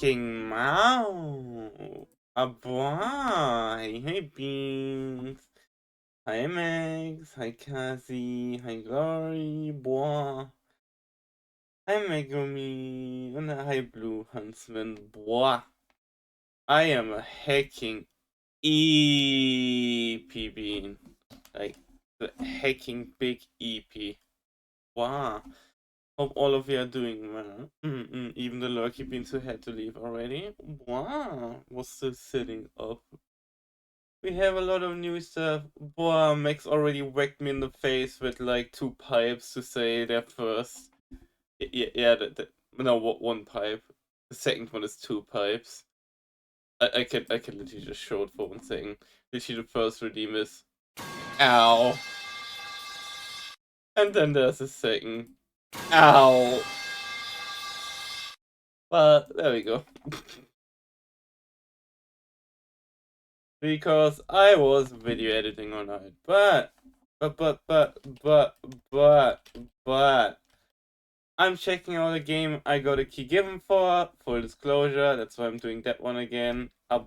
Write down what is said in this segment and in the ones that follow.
King Mao. Boah. Hey Beans. Hi Max. Hi Kasi. Hi Glory. Boah. Hi Megumi. Und hi Blue Huntsman. Boah. I am a hacking EP bean. Like the hacking big EP. Wow. Hope all of you are doing well. Even the lurky beans who had to leave already. Wow, was still sitting up. We have a lot of new stuff. Wow, Max already whacked me in the face with like 2 pipes to say they're first. Yeah, no, one pipe. The second one is 2 pipes. I can literally just show it for 1 second. Literally the first redeem is ow. And then there's a second. Ow. Well, there we go. Because I was video editing all night. But I'm checking out a game I got a key given for. Full disclosure, that's why I'm doing that one again. I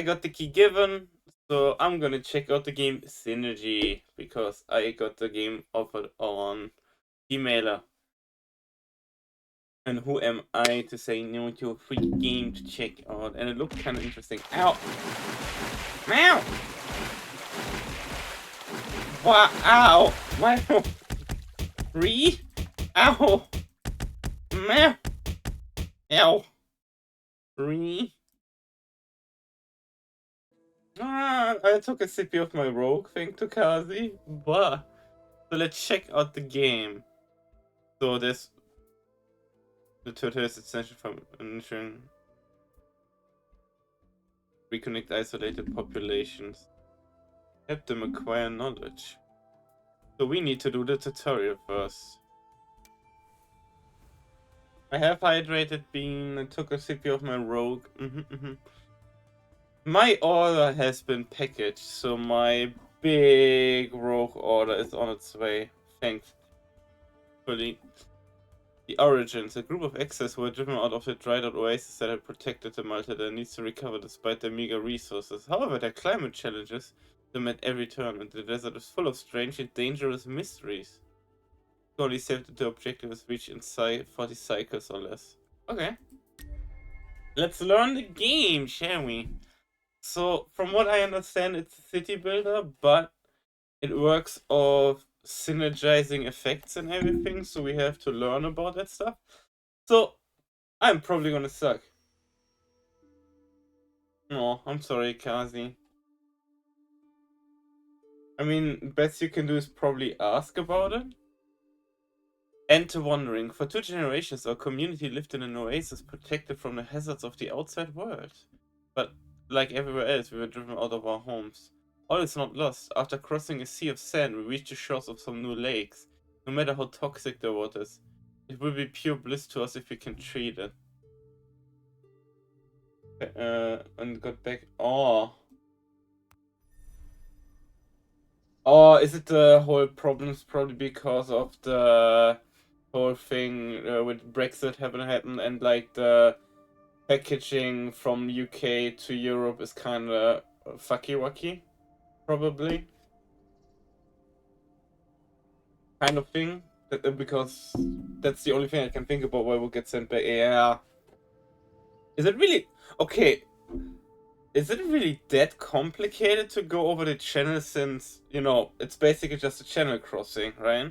got the key given, so I'm gonna check out the game Synergy because I got the game offered on emailer. And who am I to say no to a free game to check out? And it looked kind of interesting. Ow! Meow! Wow! Ow! Why? Free? Ow! Meow! Ow! Free? I took a sip of my rogue, thanks to Kazi. Bah! So let's check out the game. So there's the tutorial is essential for ensuring reconnect isolated populations. Help them acquire knowledge. So we need to do the tutorial first. I have hydrated bean. I took a sip of my rogue. My order has been packaged, so my big rogue order is on its way. Thankfully. The Origins, a group of exiles who were driven out of the dried out oasis that had protected the Malta that needs to recover despite their meager resources. However, their climate challenges them at every turn, and the desert is full of strange and dangerous mysteries. Only saved that the objective is reached in 40 cycles or less. Okay. Let's learn the game, shall we? So, from what I understand, it's a city builder, but it works of synergizing effects and everything, so we have to learn about that stuff. So, I'm probably gonna suck. No, I'm sorry, Kazi. I mean, best you can do is probably ask about it. And to wondering, for 2 generations, our community lived in an oasis protected from the hazards of the outside world. But, like everywhere else, we were driven out of our homes. All is not lost. After crossing a sea of sand, we reached the shores of some new lakes. No matter how toxic the water is, it will be pure bliss to us if we can treat it. And got back. Oh. Oh, is it the whole problems probably because of the whole thing with Brexit happen and like the packaging from UK to Europe is kind of fucky wucky, probably kind of thing. Because that's the only thing I can think about why we'll get sent back. Yeah, is it really okay? Is it really that complicated to go over the channel since it's basically just a channel crossing, right?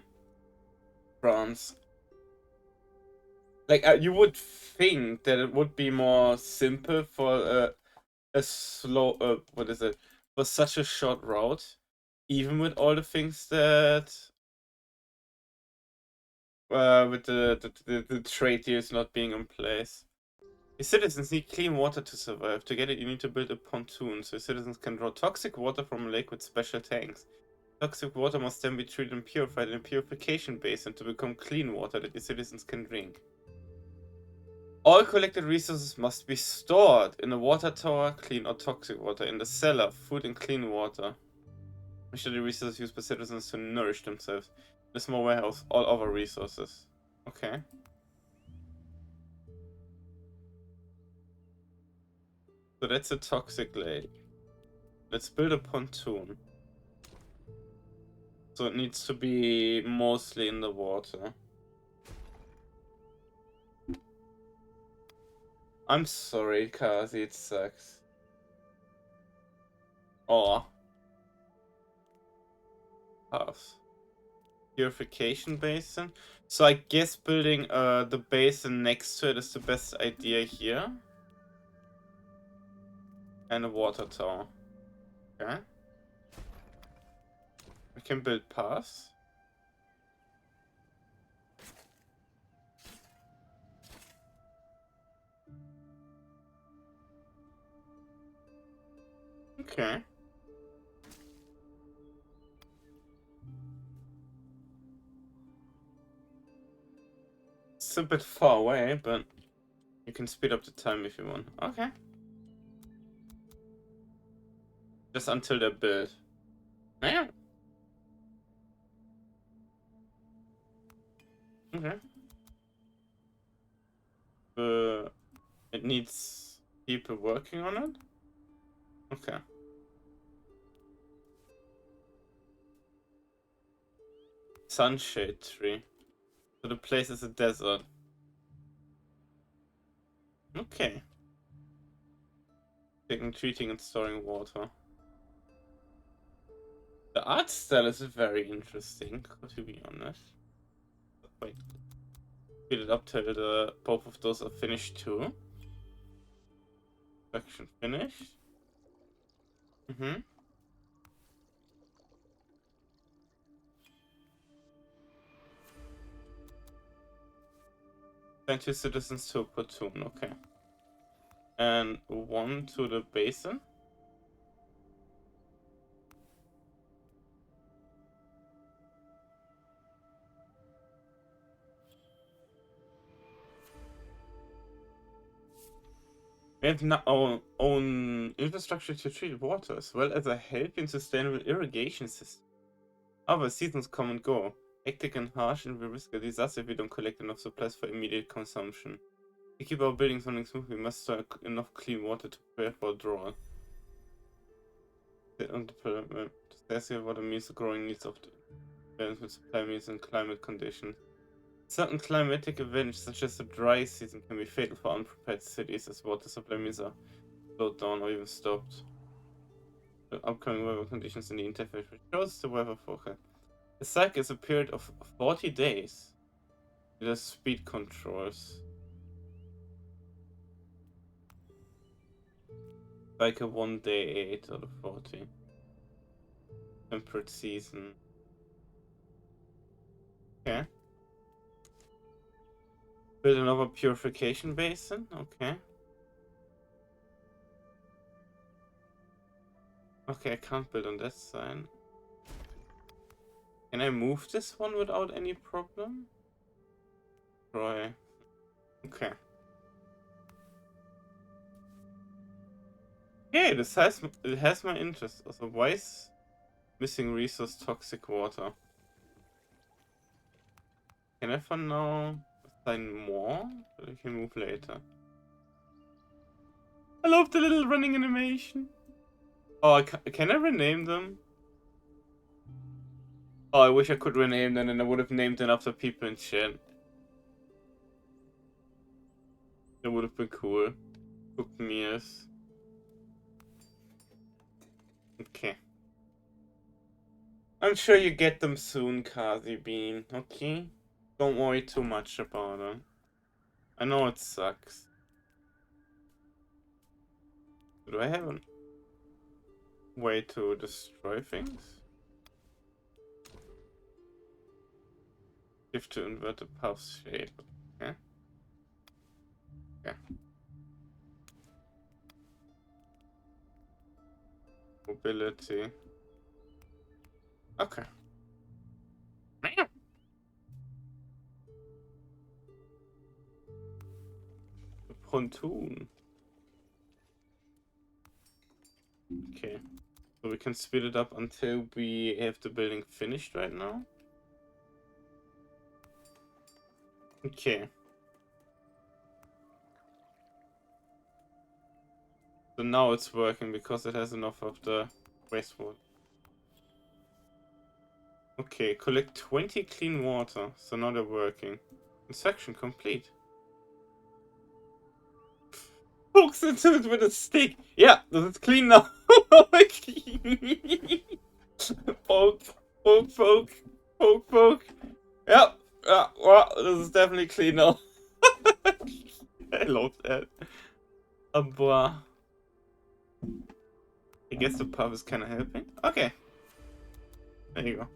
France. Like you would think that it would be more simple for a slow what is it, for such a short route, even with all the things that with the trade deals not being in place. Your citizens need clean water to survive. To get it, you need to build a pontoon so citizens can draw toxic water from a lake with special tanks. Toxic water must then be treated and purified in a purification basin to become clean water that your citizens can drink. All collected resources must be stored in a water tower, clean or toxic water, in the cellar, food and clean water. Make sure the resources used by citizens to nourish themselves. In a small warehouse, all other resources. Okay. So that's a toxic lake. Let's build a pontoon. So it needs to be mostly in the water. I'm sorry, Kazi, it sucks. Oh. Pass. Purification basin. So I guess building the basin next to it is the best idea here. And a water tower. Okay. We can build paths. Okay. It's a bit far away, but you can speed up the time if you want. Okay. Just until they're built. Yeah. Okay. It needs people working on it? Okay. Sunshade tree. So the place is a desert. Okay. Taking, treating, and storing water. The art style is very interesting, to be honest. Wait. Speed it up till both of those are finished too. Section finished. Mm-hmm. 20 citizens to a platoon, okay. And 1 to the basin. We have now our own infrastructure to treat water, as well as a healthy and sustainable irrigation system. However, seasons come and go, hectic and harsh, and we risk a disaster if we don't collect enough supplies for immediate consumption. To keep our buildings running smoothly, we must store enough clean water to prepare for drought. The scarcity of water means the growing needs of the balance with supply needs and climate conditions. Certain climatic events, such as the dry season, can be fatal for unprepared cities, as water supply needs are slowed down or even stopped. The upcoming weather conditions in the interface shows the weather forecast. The cycle is a period of 40 days. It has speed controls. Like a 1 day 8 out of 40. Temperate season. Okay. Build another purification basin. Okay. Okay, I can't build on that side. Can I move this one without any problem? Try. Okay. Yeah, it has my interest. Also, why is missing resource toxic water? Can I for now assign more? But I can move later. I love the little running animation. Oh, can I rename them? Oh, I wish I could rename them, and I would have named them after people in chat. That would have been cool. Cooked meals. Okay. I'm sure you get them soon, Kazi Bean, okay? Don't worry too much about it. I know it sucks. Do I have a way to destroy things? Shift to invert the path shape. Okay. Okay. Mobility. Okay. The pontoon. Okay. So we can speed it up until we have the building finished right now. Okay. So now it's working because it has enough of the wastewater. Okay, collect 20 clean water. So now they're working. Inspection complete. Pokes into it with a stick. Yeah, this is clean now. Poke, poke, poke, poke, poke. Yep. Yeah, well, this is definitely clean now. I love that. But I guess the pub is kind of helping. Okay. There you go.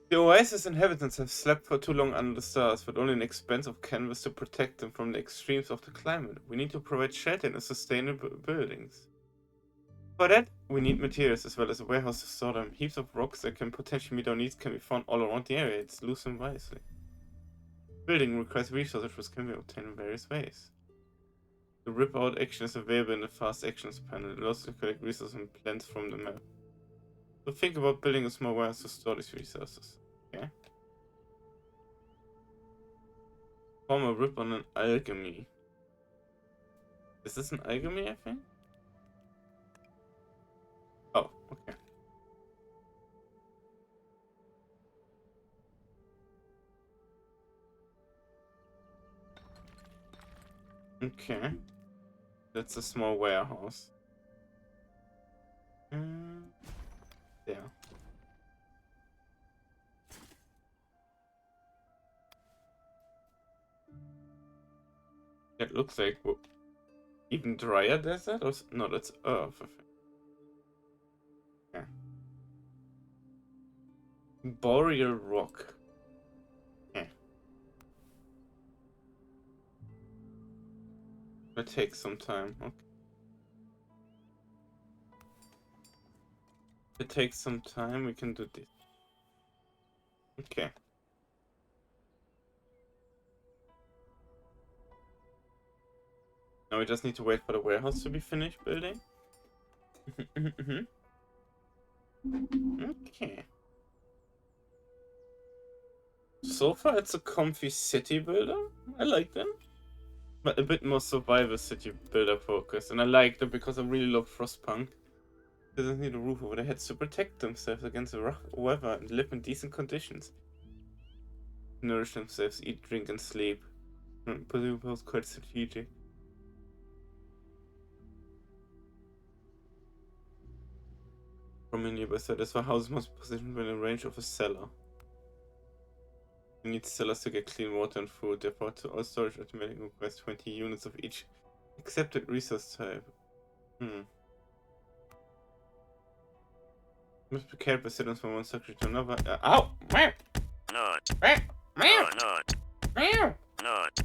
The Oasis inhabitants have slept for too long under the stars, with only an expanse of canvas to protect them from the extremes of the climate. We need to provide shelter and sustainable buildings. For that, we need materials as well as a warehouse to store them. Heaps of rocks that can potentially meet our needs can be found all around the area. It's loose and wisely. Building requires resources which can be obtained in various ways. The rip out action is available in the fast actions panel. It allows to collect resources and plants from the map. So think about building a small warehouse to store these resources. Okay. Form a rip on an alchemy. Is this an alchemy, I think? Oh, okay. Okay. That's a small warehouse. Yeah. It looks like even drier desert? Or no, that's earth, I think. Yeah. Boreal rock. Yeah. It takes some time. Okay. It takes some time. We can do this. Okay. Now we just need to wait for the warehouse to be finished building. Okay. So far, it's a comfy city builder. I like them. But a bit more survival city builder focus. And I like them because I really love Frostpunk. They don't need a roof over their heads to protect themselves against the rough weather and live in decent conditions. Nourish themselves, eat, drink, and sleep. But it was quite strategic. From a nearby side, that's why houses must be positioned within range of a cellar. You need cellars to get clean water and food, therefore to all storage automatically requires 20 units of each accepted resource type. Must be carried by citizens from one structure to another. Ow! Meow! Not. Meow! Meow! Not. Meow! Not.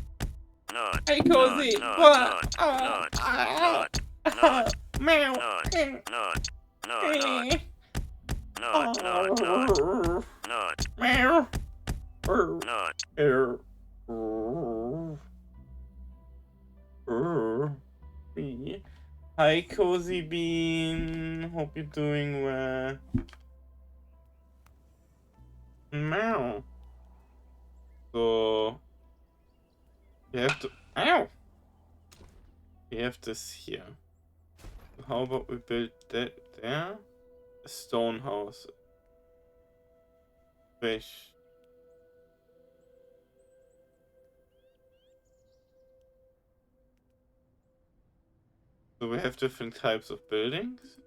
Not. Hey, Cozy! What? Not. Not. Not. Meow! Not. Not. Not. Not. Not. Not. Meow! Not. Hi, Cozy Bean. Hope you're doing well. Meow. So we have to. Ow! We have this here. How about we build that there? A stone house. Fish. So we have different types of buildings.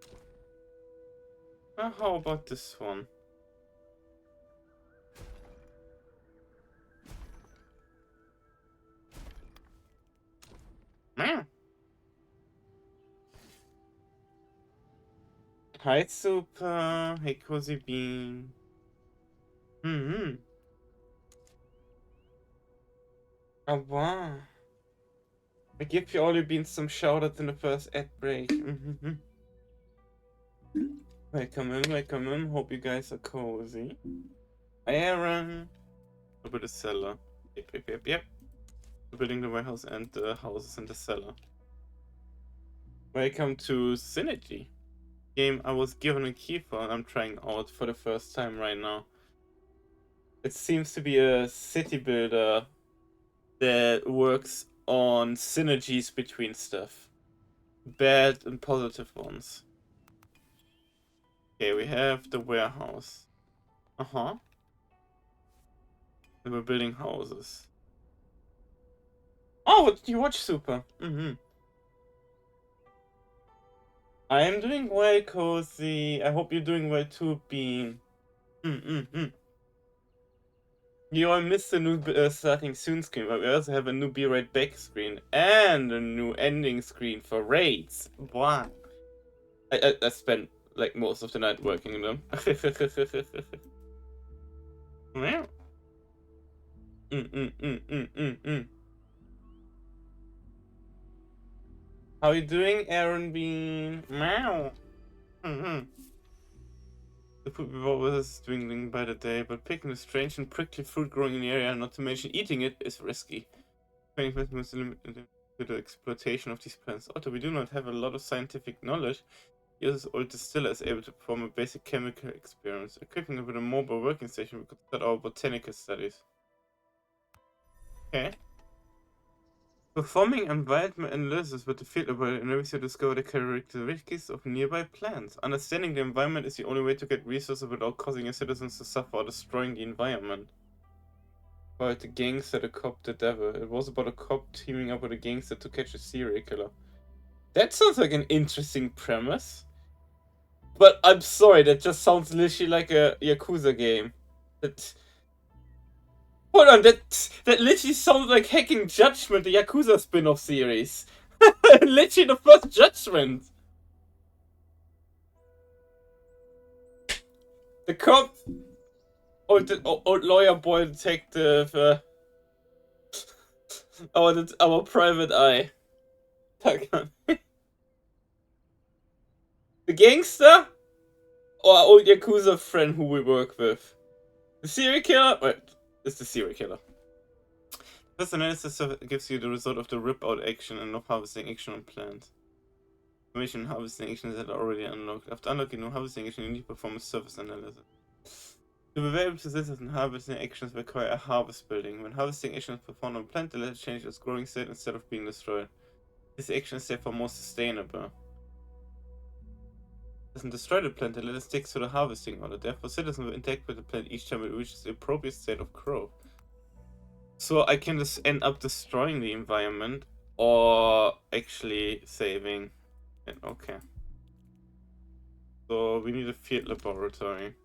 How about this one? Meow. Hi, Super. Hey, Cozy Bean. Oh, wow. I give you all your beans some shout-outs in the first ad break. Welcome in. Hope you guys are cozy. Hi, Aaron. Over the cellar. Yep. We're building the warehouse and the houses in the cellar. Welcome to Synergy. Game I was given a key for and I'm trying out for the first time right now. It seems to be a city builder that works on synergies between stuff. Bad and positive ones. Okay, we have the warehouse. And we're building houses. Oh, what did you watch, Super? I am doing well, Cozy. I hope you're doing well too, Bean. You all missed the new starting soon screen, but we also have a new Be Right Back screen and a new ending screen for raids. Wow. I spent like most of the night working on them. How you doing, Aaron Bean? Meow. The food was dwindling by the day, but picking the strange and prickly fruit growing in the area, not to mention eating it, is risky. Must limited to the exploitation of these plants. Although we do not have a lot of scientific knowledge, Yo's old distiller is able to perform a basic chemical experiments. Equipping it with a mobile working station, we could start our botanical studies. Okay. Performing environmental analysis with the field laboratory enables you to discover the characteristics of nearby plants. Understanding the environment is the only way to get resources without causing your citizens to suffer or destroying the environment. About the gangster, the cop, the devil. It was about a cop teaming up with a gangster to catch a serial killer. That sounds like an interesting premise. But I'm sorry, that just sounds literally like a Yakuza game. Hold on, that literally sounds like Hacking Judgment, the Yakuza spin-off series. Literally the first Judgment. The cop, old lawyer boy detective, our private eye. The gangster, or our old Yakuza friend who we work with. The serial killer. Wait. Is the serial killer. This analysis gives you the result of the rip-out action and of harvesting action on plant. Information harvesting actions that are already unlocked. After unlocking new harvesting action, you need to perform a surface analysis. To be very persistent in harvesting actions require a harvest building. When harvesting actions performed on a plant, the latter changes its growing state instead of being destroyed. This action is therefore more sustainable. Doesn't destroy the plant, the latter sticks to the harvesting order. Therefore, citizens will interact with the plant each time it reaches the appropriate state of growth. So I can just end up destroying the environment or actually saving it. Okay. So we need a field laboratory.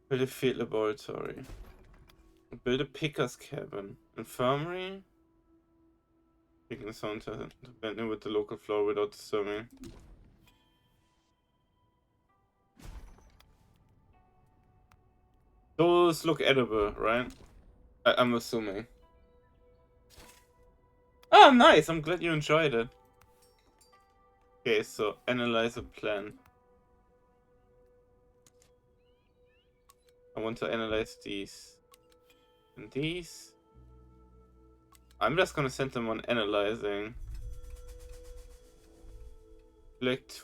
Build a field laboratory. Build a picker's cabin. Infirmary. Picking sound to blend in with the local flora without disturbing. Those look edible, right? I'm assuming. Oh, nice! I'm glad you enjoyed it. Okay, so analyze a plan. I want to analyze these. And these. I'm just gonna send them on analyzing. Select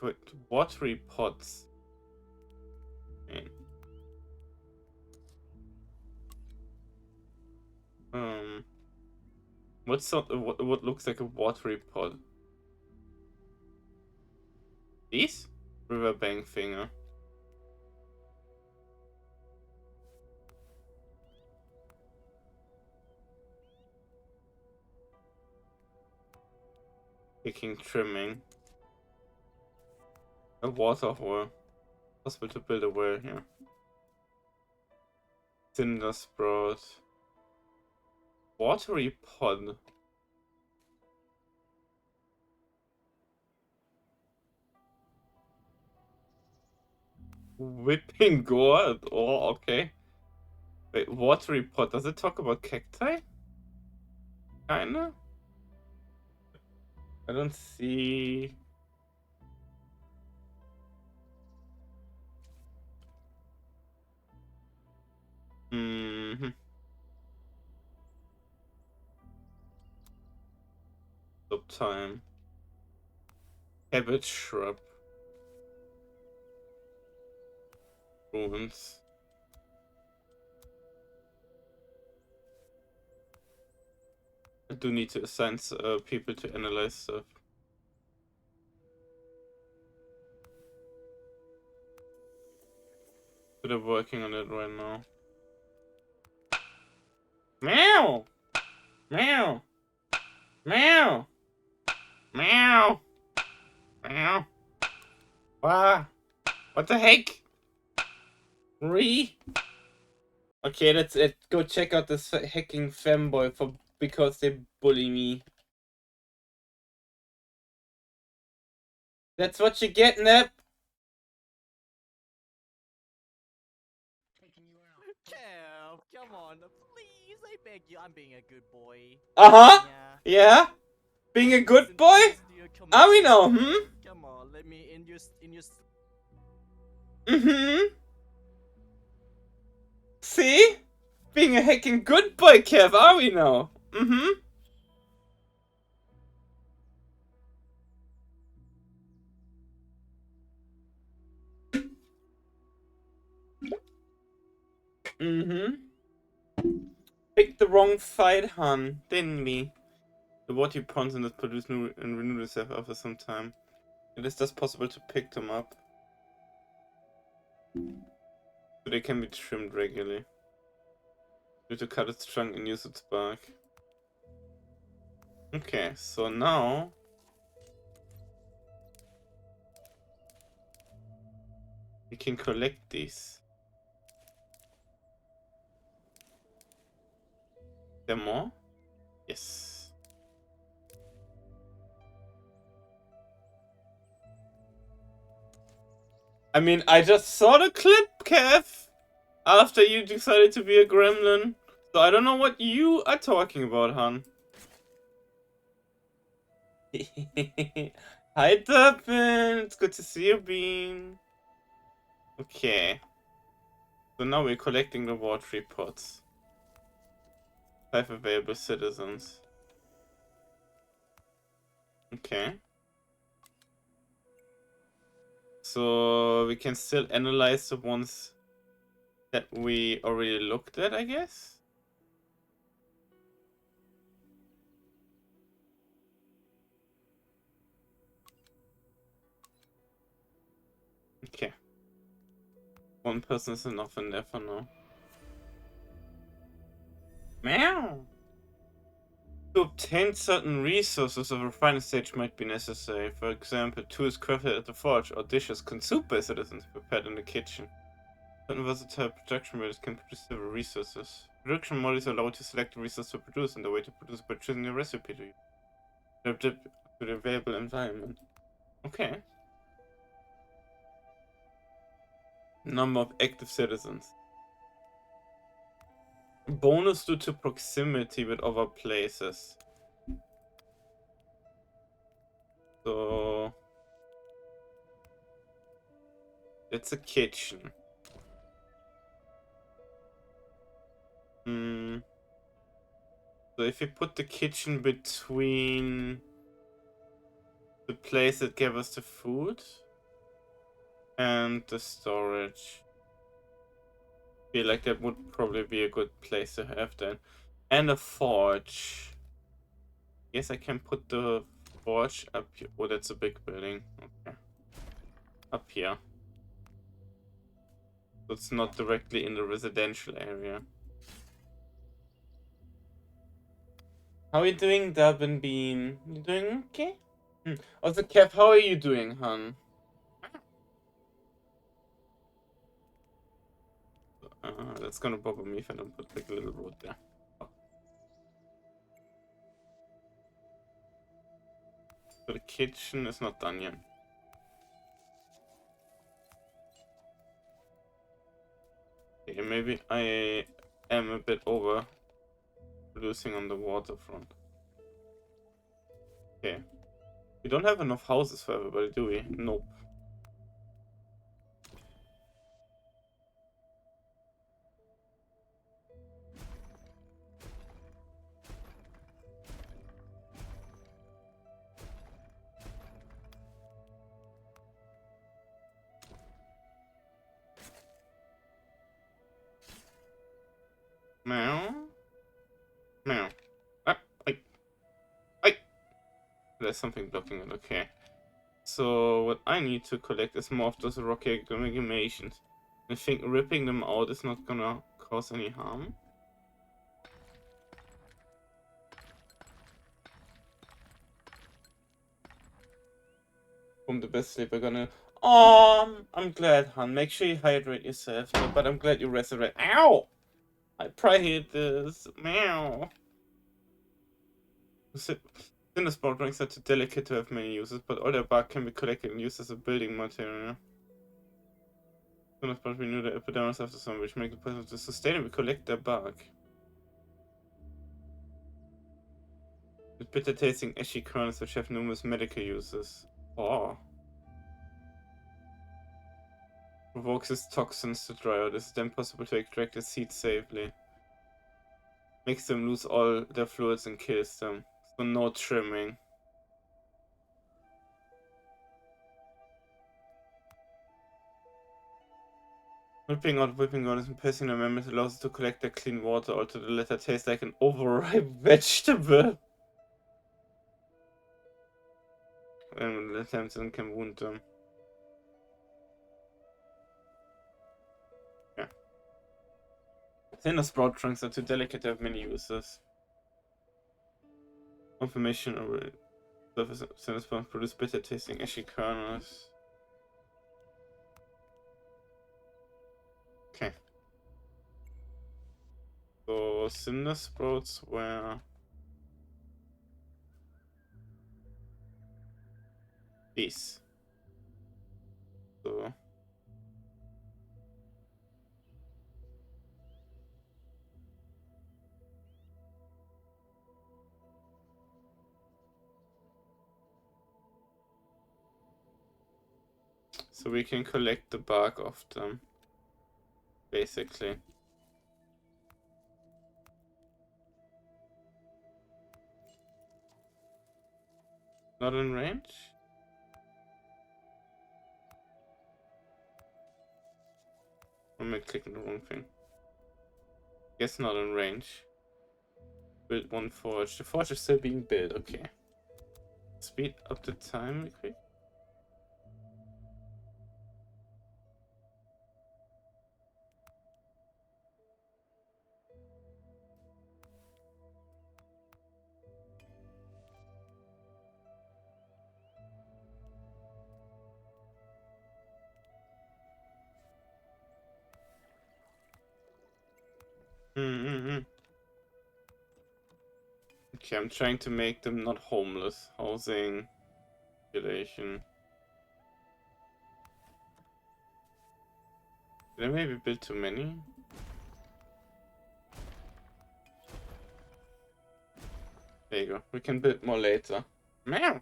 watery pots. Okay. What looks like a watery pot? These? Riverbank finger. Picking trimming. A water hole. Possible to build a well here. Cinder sprout. Watery pod. Whipping gourd. Oh, okay. Wait, watery pot. Does it talk about cacti? Kinda? I don't see. Stop time. Cabbage shrub. Ruins. I do need to assign people to analyze stuff. But I'm working on it right now. Meow! Meow! Meow! Meow! Meow! Wow! What the heck? Okay, that's it. Go check out this hacking femboy because they bully me. That's what you get, Nep. Kev, come on, please, I beg you. I'm being a good boy. Uh-huh. Yeah. Yeah. Being a good boy? Are we now, hmm? Come on, let me in your. Mm-hmm. See? Being a heckin' good boy, Kev, are we now? Mm-hmm. Mm-hmm. Picked the wrong fight, hun, didn't we? The water ponds that produce new and renew themselves after some time. It is thus possible to pick them up. So they can be trimmed regularly. You have to cut its trunk and use its bark. Okay, so now we can collect these. There more? Yes. I mean, I just saw the clip, Kev, after you decided to be a gremlin. So I don't know what you are talking about, hon. Hi, Turpin. It's good to see you, Bean. Okay. So now we're collecting reward reports. 5 available citizens. Okay. So we can still analyze the ones that we already looked at, I guess? Okay. One person is enough in there for now. Meow! To obtain certain resources of a refining stage might be necessary. For example, tools crafted at the forge or dishes consumed by citizens prepared in the kitchen. Certain versatile production methods can produce several resources. Production models allow you to select the resource to produce and the way to produce by choosing the recipe to use. Adapt it to the available environment. Okay. Number of active citizens. Bonus due to proximity with other places. So it's a kitchen. So if you put the kitchen between the place that gave us the food and the storage, I feel like that would probably be a good place to have then. And a forge. Yes, I can put the forge up here. Oh, that's a big building. Okay. Up here. So it's not directly in the residential area. How are you doing, Dublin Bean? You doing okay? Also, Kev, how are you doing, hon? That's gonna bother me if I don't put like a little road there. Oh. So the kitchen is not done yet. Okay, maybe I am a bit over producing on the waterfront. Okay. We don't have enough houses for everybody, do we? Nope. Meow. Meow. I. There's something blocking it, okay. So what I need to collect is more of those rocky amalgamations. I think ripping them out is not gonna cause any harm. From the best sleep, we're gonna. Oh, I'm glad, hon. Make sure you hydrate yourself. But I'm glad you rested right. Ow! I probably hate this. Meow. Cinder sport drinks are too delicate to have many uses, but all their bark can be collected and used as a building material. Cinder sport renew the epidermis after some, which make it possible to sustainably collect their bark. With bitter tasting ashy kernels which have numerous medical uses. Oh. Provokes its toxins to dry out. It is then possible to extract the seeds safely. Makes them lose all their fluids and kills them. So no trimming. Whipping out and passing the members allows us to collect their clean water, although the latter tastes like an overripe vegetable. And the Samson can wound them. Yeah. Cinder sprout trunks are too delicate to have many uses. Confirmation of surface cinder sprouts produce bitter tasting ashy kernels. Okay. So cinder sprouts were these. So we can collect the bark of them. basically. Not in range? Or am I clicking the wrong thing? Guess not in range. Build one forge. The forge is still being built, okay. Speed up the time quick. Okay, I'm trying to make them not homeless. Housing, population. Did I maybe build too many? There you go. We can build more later. Meow!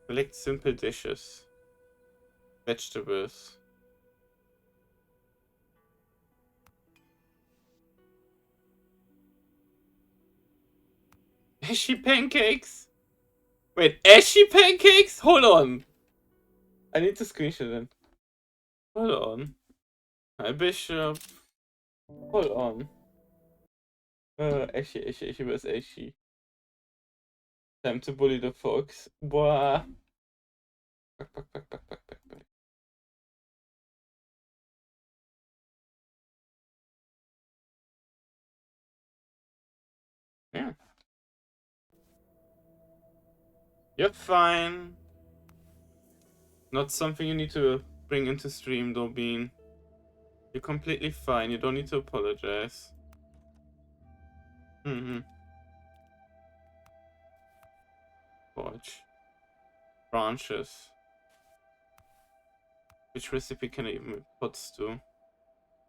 Select simple dishes. Vegetables. Ashy pancakes? Wait, ashy pancakes? Hold on. I need to screenshot them. Hold on. Hi, Bishop. Hold on. Ashy, where's Ashy? Time to bully the fox. Boah. Back. Yeah. You're fine. Not something you need to bring into stream, though, Bean. You're completely fine. You don't need to apologize. Forge. Branches. Which recipe can I even put to?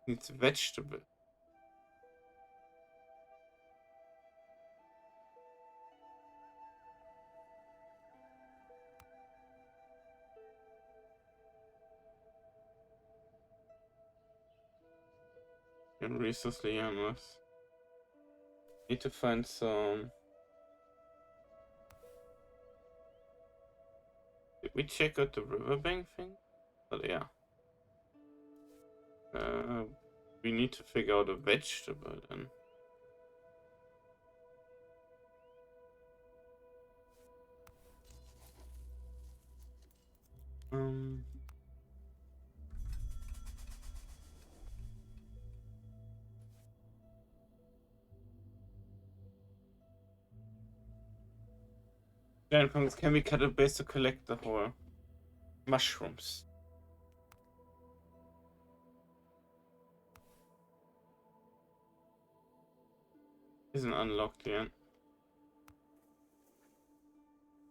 Needs vegetable. And resource lianas. Need to find some. Did we check out the riverbank thing? But yeah. We need to figure out a vegetable then. Giant pumpkins can be cut at base to collect the whole mushrooms. Isn't unlocked yet.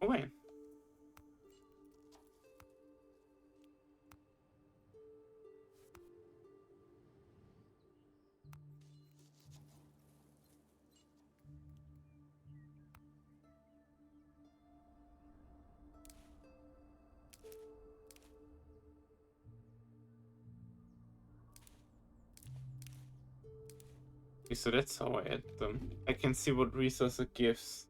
Oh wait. Okay, so that's how I add them. I can see what resource it gives.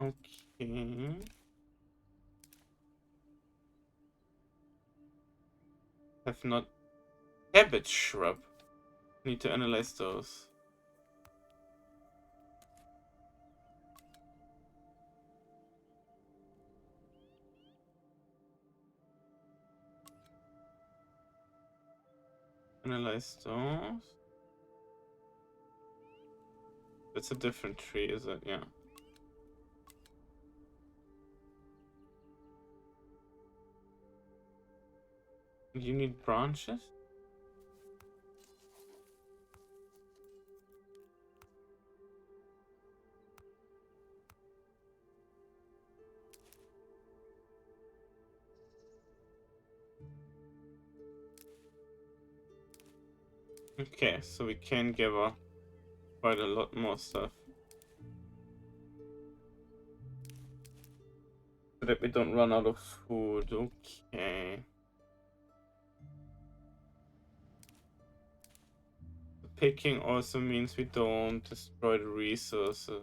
Okay. Have not cabbage shrub. Need to analyze those. Analyze those. It's a different tree, is it? Yeah. You need branches? Okay, so we can give her quite a lot more stuff. So that we don't run out of food. Okay. picking also means we don't destroy the resources.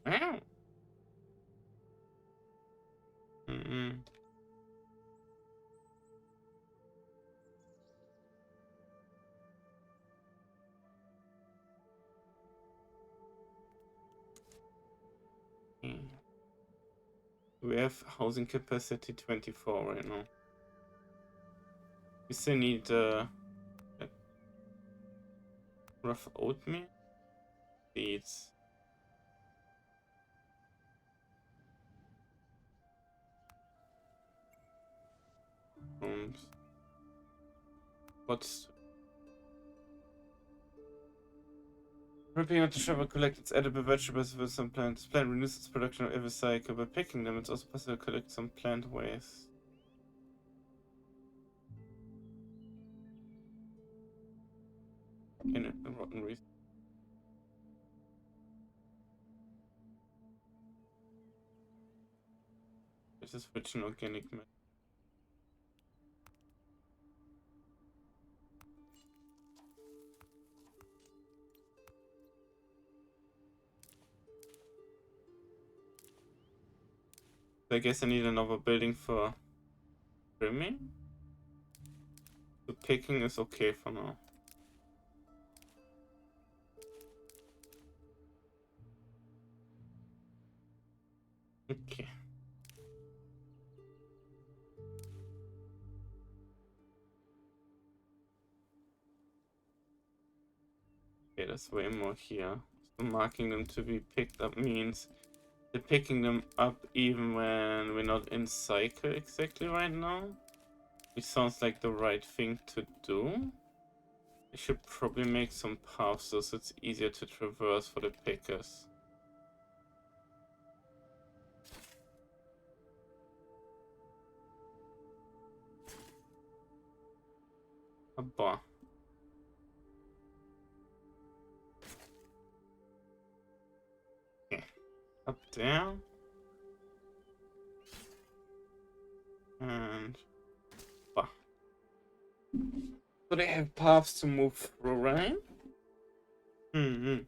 Wow. Mm-mm. We have housing capacity 24 right now. We still need rough oatmeal, seeds. What's ripping out the shovel collects edible vegetables with some plants. Plant reduces its production of every cycle. By picking them, it's also possible to collect some plant waste. In a rotten resource. This is rich in organic matter. So I guess I need another building for trimming. The picking is okay for now. Okay. Okay, there's way more here. So marking them to be picked up means they're picking them up even when we're not in cycle exactly right now. Which sounds like the right thing to do. I should probably make some paths so it's easier to traverse for the pickers. Abba. Okay. Up there. And bah. So they have paths to move through, right? Mm-hmm.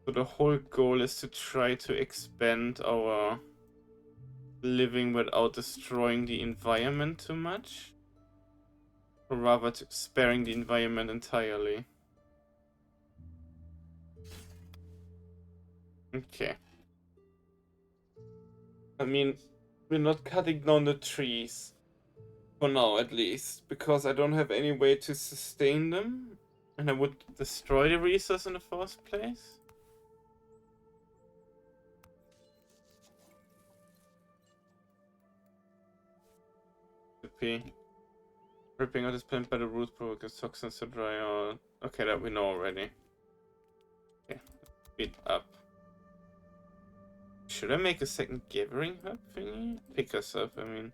So the whole goal is to try to expand our living without destroying the environment too much. Or rather sparing the environment entirely. Okay. I mean, we're not cutting down the trees. For now, at least. Because I don't have any way to sustain them. And I would destroy the resource in the first place. Ripping out this plant by the roots provokes toxins to dry out. Okay, that we know already. Okay, speed up. Should I make a second gathering hub thingy? Pick us up, I mean.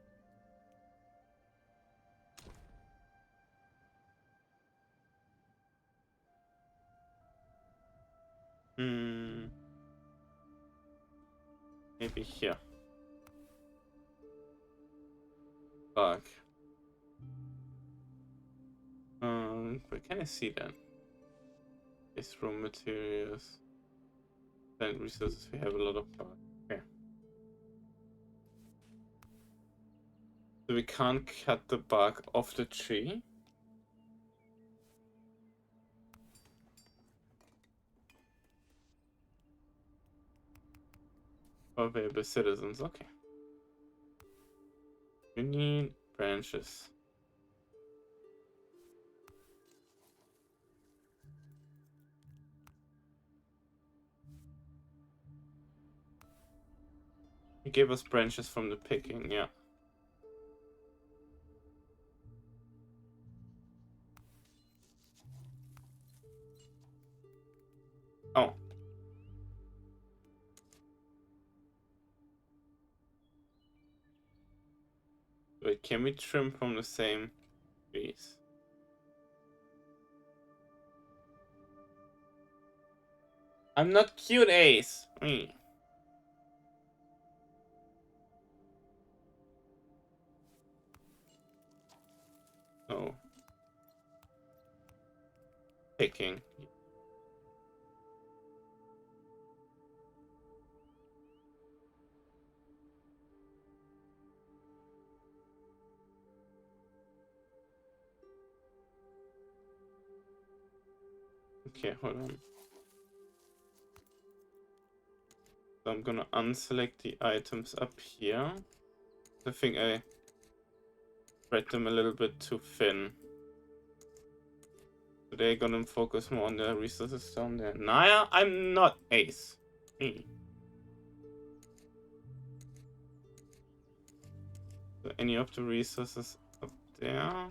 Maybe here. Fuck. Where can I see that? It's raw materials. Plant resources, we have a lot of bark. Okay. So we can't cut the bark off the tree. Available citizens, okay. We need branches. He gave us branches from the picking, yeah. Oh. Wait, can we trim from the same trees? I'm not cute, Ace. No. Picking. Okay, hold on. So I'm gonna unselect the items up here. I think I spread them a little bit too thin. So they're gonna focus more on the resources down there. Naya, I'm not Ace. So any of the resources up there,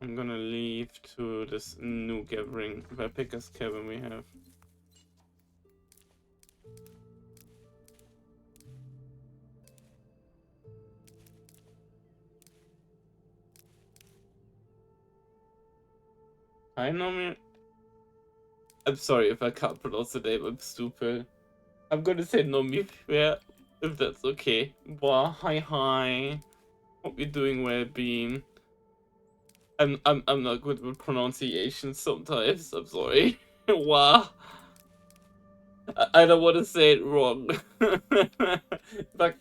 I'm gonna leave to this new gathering, Vipika's cabin we have. Hi, Nomi. I'm sorry if I can't pronounce the name, I'm stupid. I'm gonna say Nomi Fair, if that's okay. Wow, hi. Hope you're doing well, Bean. I'm not good with pronunciation sometimes, I'm sorry. Wow. I don't want to say it wrong. Back.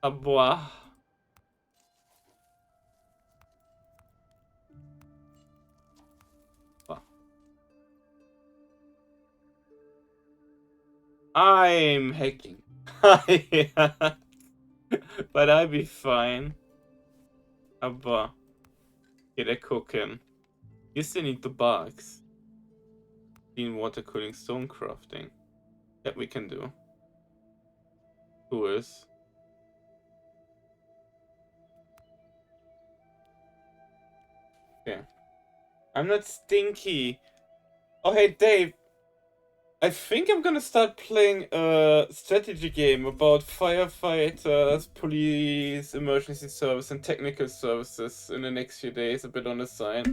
Abois. I'm hacking. But I'll be fine. Aber get a cooking. You still need the box. Clean water cooling stone crafting. That we can do. Tools. Okay. I'm not stinky. Oh hey Dave. I think I'm gonna start playing a strategy game about firefighters, police, emergency service, and technical services in the next few days, a bit on the side.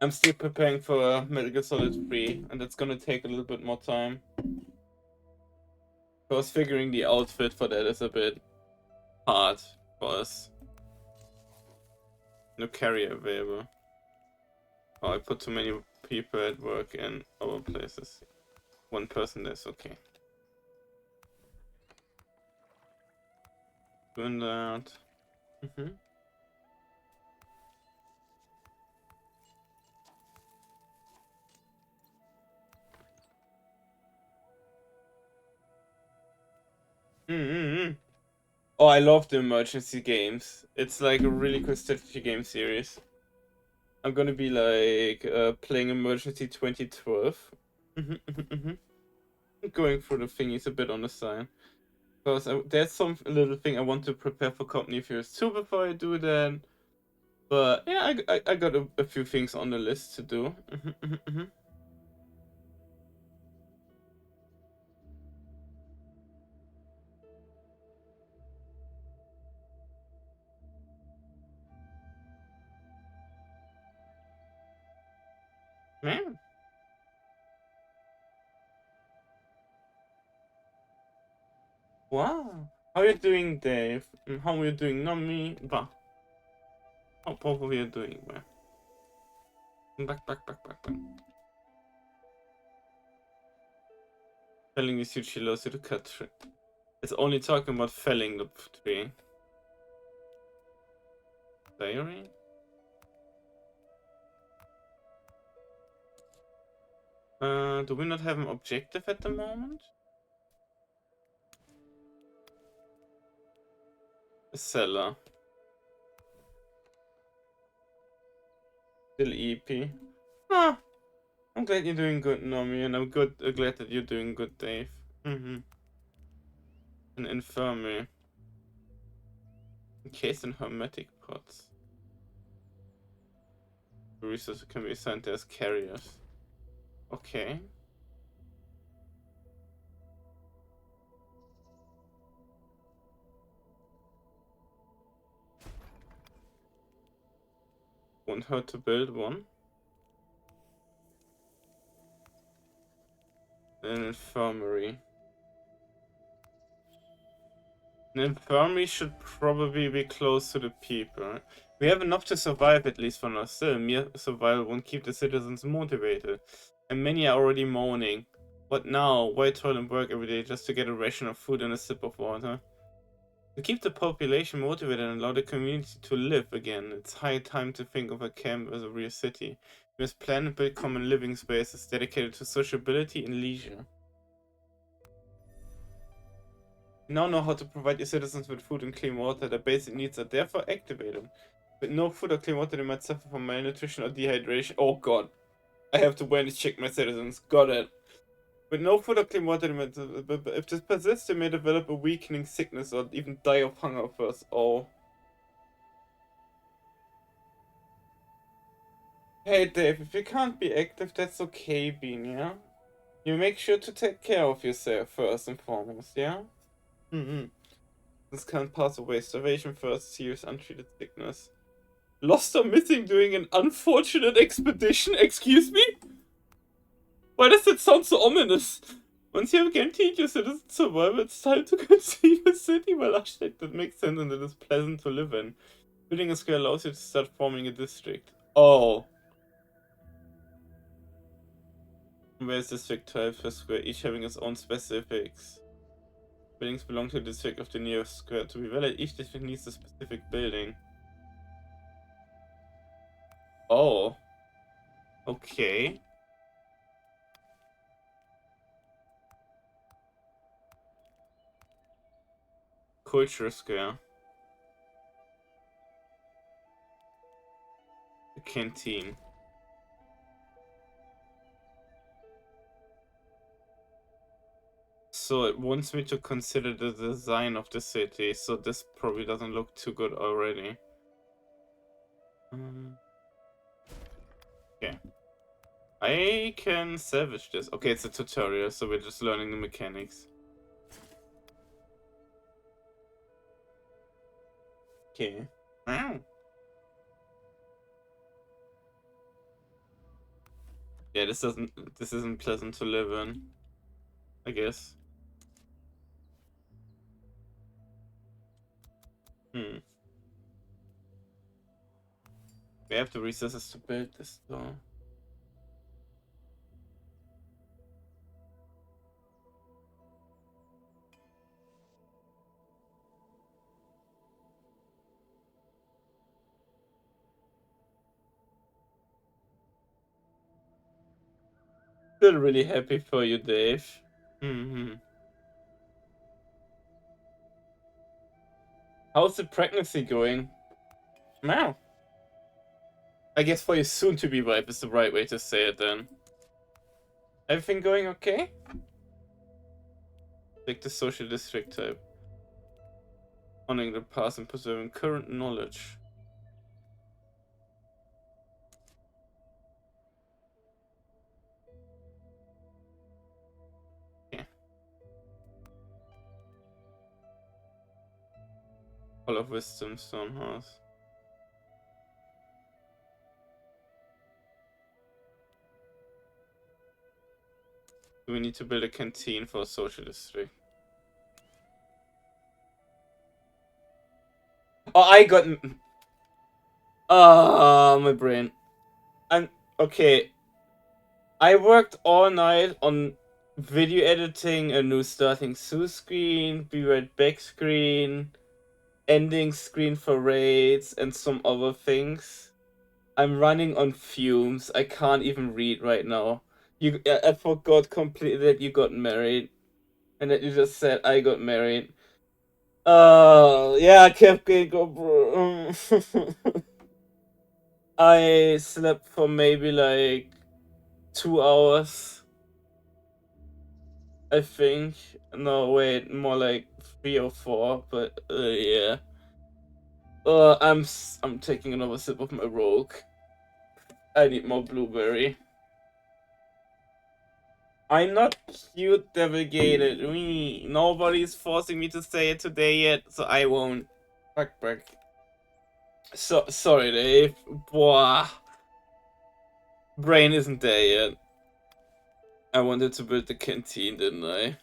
I'm still preparing for Metal Gear Solid 3, and that's gonna take a little bit more time. Because figuring the outfit for that is a bit hard for us. No carrier available. Oh, I put too many people at work in our places. One person is okay. Doing that. Oh, I love the emergency games. It's like a really cool strategy game series. I'm gonna be like playing Emergency 2012. Going through the thingies a bit on the side. Because there's some little thing I want to prepare for Company Fears 2 before I do that. But yeah, I got a few things on the list to do. Man. Wow. How are you doing, Dave? How are you doing, Nami? Bah. How both of you are doing, man? Back. Felling is hugely low to the cut tree. It's only talking about felling the tree. Diary? Do we not have an objective at the moment? A seller. Still EP. Ah, I'm glad you're doing good, Nomi, and I'm glad that you're doing good, Dave. An infirmary. Encased in hermetic pots. The resources can be assigned as carriers. Okay. won't hurt to build one. An infirmary. An infirmary should probably be close to the people. We have enough to survive, at least for now. Still, mere survival won't keep the citizens motivated. And many are already moaning. What now? Why toil and work every day just to get a ration of food and a sip of water? To keep the population motivated and allow the community to live again, it's high time to think of a camp as a real city. We must plan and build common living spaces dedicated to sociability and leisure. You now know how to provide your citizens with food and clean water. Their basic needs are therefore activated. With no food or clean water, they might suffer from malnutrition or dehydration. Oh god. I have to wait and check my citizens. Got it. With no food or clean water, if this persists, they may develop a weakening sickness or even die of hunger first. Oh. Hey Dave, if you can't be active, that's okay, Bean, yeah? You make sure to take care of yourself first and foremost, yeah? This can't pass away. Starvation first, serious untreated sickness. Lost or missing during an unfortunate expedition? Excuse me? Why does that sound so ominous? Once you have guaranteed your citizens survival, it's time to conceive a city well-architected that makes sense and that is pleasant to live in. Building a square allows you to start forming a district. Oh. Where's district type per square, each having its own specifics. Buildings belong to the district of the nearest square. To be valid, each district needs a specific building. Oh. Okay. Culture square. A canteen. So it wants me to consider the design of the city, so this probably doesn't look too good already. Okay. I can salvage this. Okay, it's a tutorial, so we're just learning the mechanics. Okay. Wow. Yeah, this isn't pleasant to live in, I guess. We have the resources to build this though. Still really happy for you, Dave. How's the pregnancy going? Wow. I guess for your soon-to-be wife is the right way to say it then. Everything going okay? Pick the social district type. Honoring the past and preserving current knowledge. Yeah. Hall of Wisdom, Stonehouse. Do we need to build a canteen for a social district? Oh, I got... my brain. Okay. I worked all night on video editing, a new starting Sue screen, be right back screen, ending screen for raids, and some other things. I'm running on fumes. I can't even read right now. I forgot completely that you got married. And that you just said I got married. Yeah, I kept getting bro. I slept for maybe like 2 hours. I think. No, wait, more like 3 or 4, but yeah. I'm taking another sip of my Rogue. I need more blueberry. I'm not cute, Devigated. Nobody's forcing me to say it today yet, so I won't. Back. So sorry, Dave. Boah. Brain isn't there yet. I wanted to build the canteen, didn't I?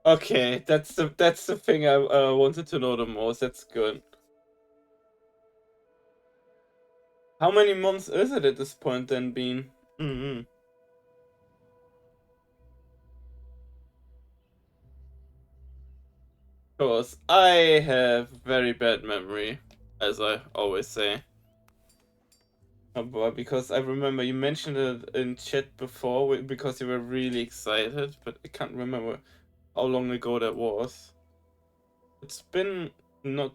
Okay, that's the thing I wanted to know the most. That's good. How many months is it at this point then, Bean? Mm-hmm. Cause I have very bad memory, as I always say. But because I remember you mentioned it in chat before because you were really excited, but I can't remember how long ago that was. It's been not.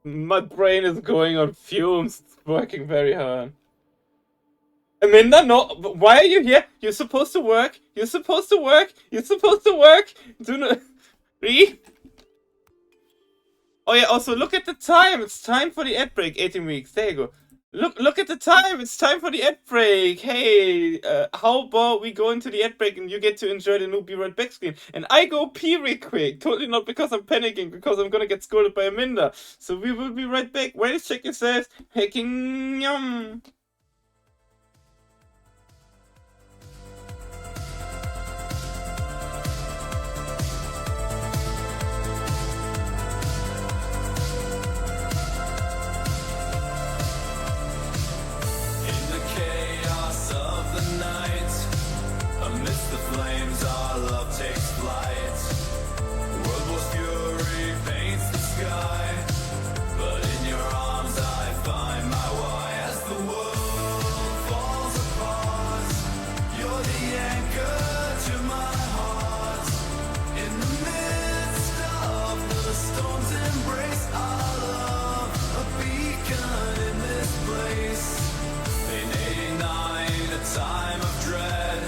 My brain is going on fumes. It's working very hard. Aminda, no. Why are you here? You're supposed to work. You're supposed to work. You're supposed to work. Do not. Re? Oh yeah. Also, look at the time. It's time for the ad break. 18 weeks. There you go. Look at the time. It's time for the ad break. Hey, how about we go into the ad break and you get to enjoy the new Be Right Back screen, and I go pee real quick. Totally not because I'm panicking, because I'm gonna get scolded by Aminda. So we will be right back. Wait, check yourselves. Hacking yum. Amidst the flames, our love takes flight. World War's fury paints the sky, but in your arms I find my why. As the world falls apart, you're the anchor to my heart. In the midst of the storm's embrace, our love, a beacon in this place. In '89, a time of dread,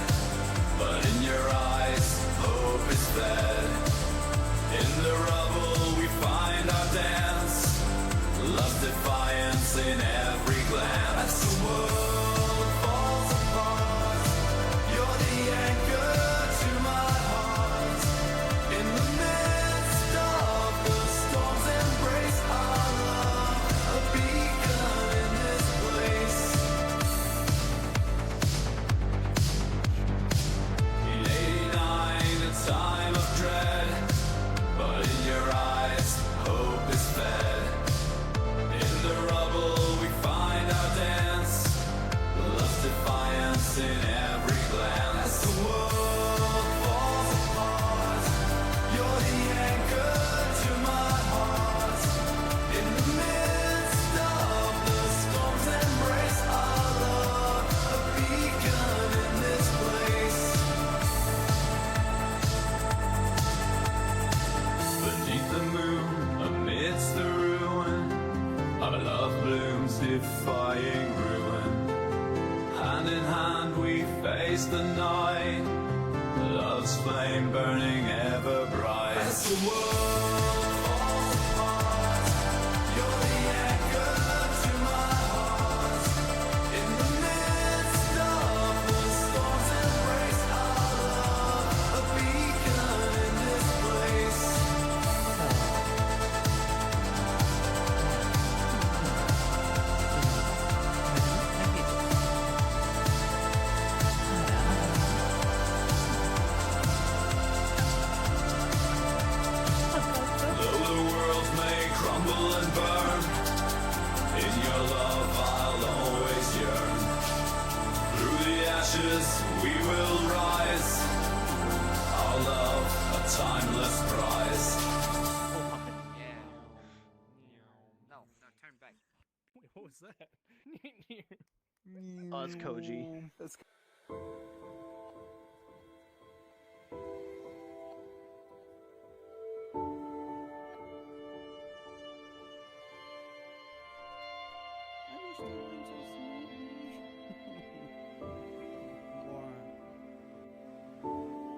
but in your eyes, hope is fed. In the rubble, we find our dance. Love's defiance in every glance. As the world falls apart, you're the anchor to my heart. In the midst of the storm's embrace, our love, a beacon in this place. In '89, a time of dread, but in your eyes, hope is fed. In the rubble, we find our dance. Love's defiance in every glance. As the world falls apart, you're the anchor to my heart. In the midst of the storm's embrace, our love, a beacon in this place. Beneath the moon, amidst the ruin, our love blooms, defying ruin. Hand in hand we face the night, love's flame burning ever bright. As the world falls apart, you're the anchor to my heart. In the midst of the storm's embrace, our love, a beacon in this place. Though the world may crumble and burn, in your love I'll always yearn. Through the ashes we will rise, our love a timeless prize. Yeah. No, turn back. Wait, what was that? Oh, it's Koji.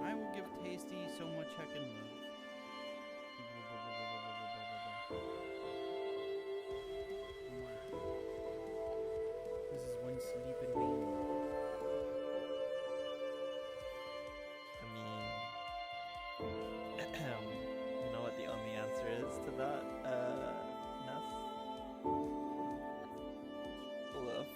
I will give Tasty so much heckin' love. that? Enough? Enough.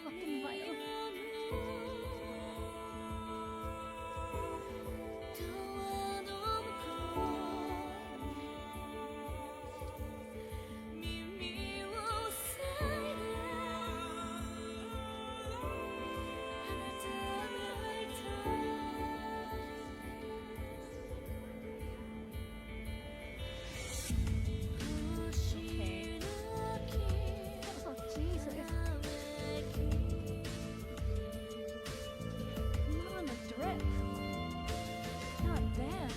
Fucking vital. Okay. Oh, Jesus. Not on the drip. God damn.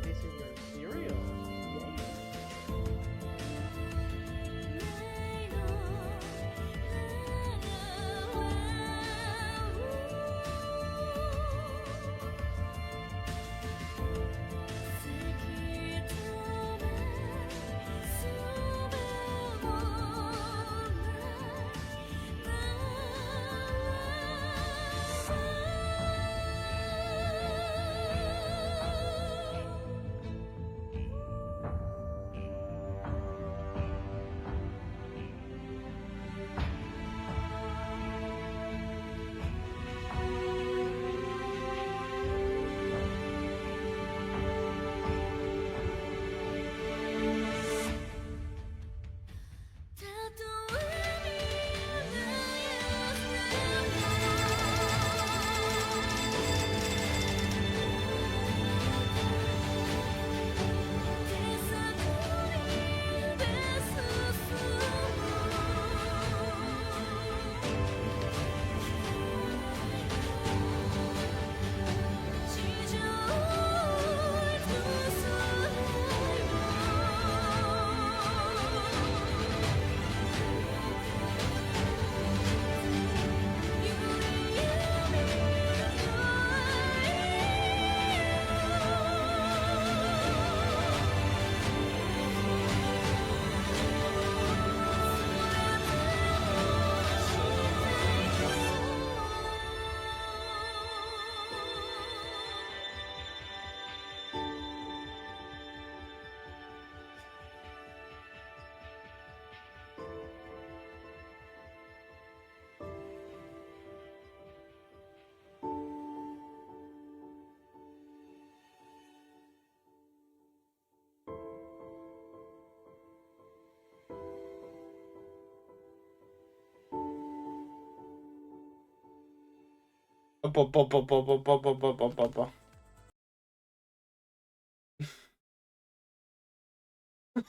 Tasting your cereal.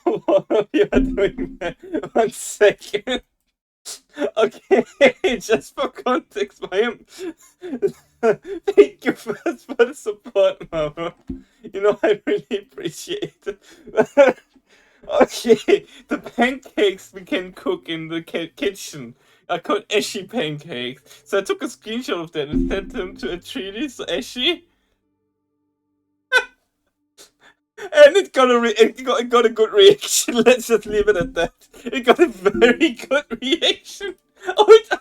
What are you doing there? 1 second. Okay, just for context, I am. Thank you first for the support, Mama. You know, I really appreciate it. Okay, the pancakes we can cook in the kitchen are called Eshi pancakes. So I took a screenshot of that and sent them to Atreides, so Eshi. And it got a good reaction. Let's just leave it at that. It got a very good reaction. Hold on.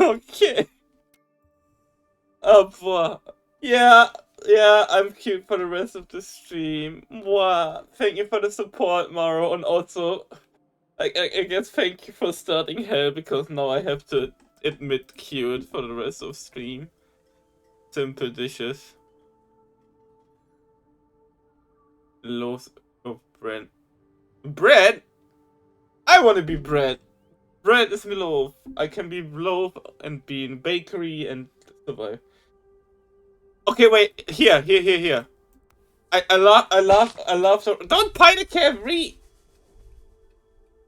Okay. Oh boy. Yeah, I'm cute for the rest of the stream. Wow. Thank you for the support, Maro, and also I guess thank you for starting hell, because now I have to admit cute for the rest of stream. Simple dishes. Loaves of bread. Bread? I want to be bread. Bread is me loaf. I can be loaf and be in bakery and survive. Okay, wait. Here. I love. Don't pie the cat, read!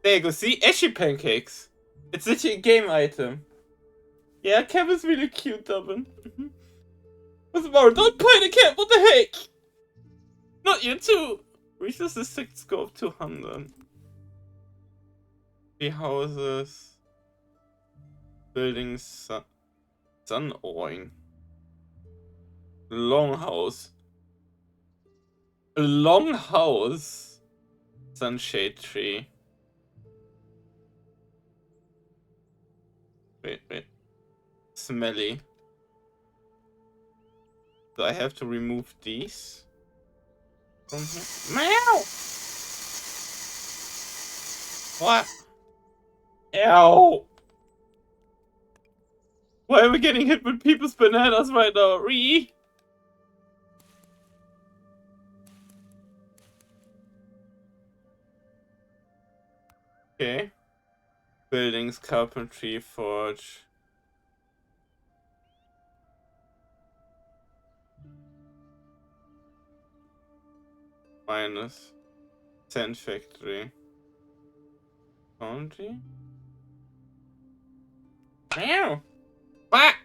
There you go, see? Eshy pancakes. It's literally a game item. Yeah, Kev is really cute, Dubbin. What's the matter? Don't pie the cat, what the heck? Not you too! Reaches the 6th score of 200. 3 houses. Buildings. Sun oaring. Longhouse. A longhouse. Sunshade tree. Wait. Smelly. So I have to remove these from here. Meow! What? Ow! Why are we getting hit with people's bananas right now? Ree? Okay. Buildings, carpentry, forge. Minus. Sand factory. Foundry? Meow! What?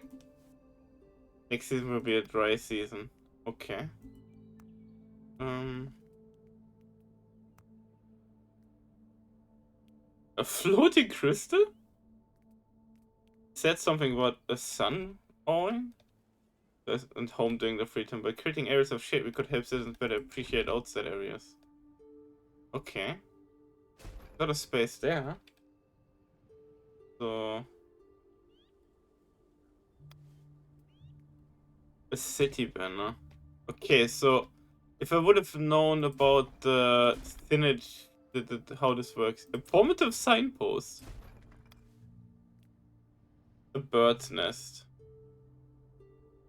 Next season will be a dry season. Okay. A floating crystal? Said something about a sun oaring? And home during the free time. By creating areas of shade, we could help citizens better appreciate outside areas. Okay. Got a space there. So... a city banner. Okay, so... if I would have known about the synergy, how this works. Informative signpost. A bird's nest.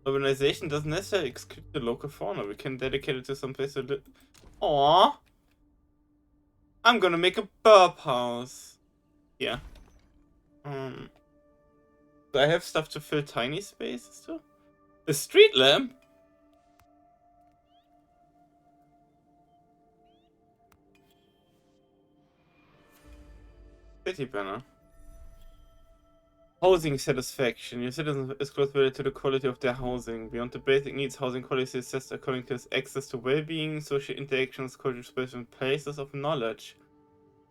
Urbanization doesn't necessarily exclude the local fauna. We can dedicate it to some place to live. Aww. I'm gonna make a burp house. Yeah. So I have stuff to fill tiny spaces too. A street lamp? City banner. Housing satisfaction. Your citizens is close related to the quality of their housing. Beyond the basic needs, housing quality is assessed according to its access to well-being, social interactions, cultural space, and places of knowledge.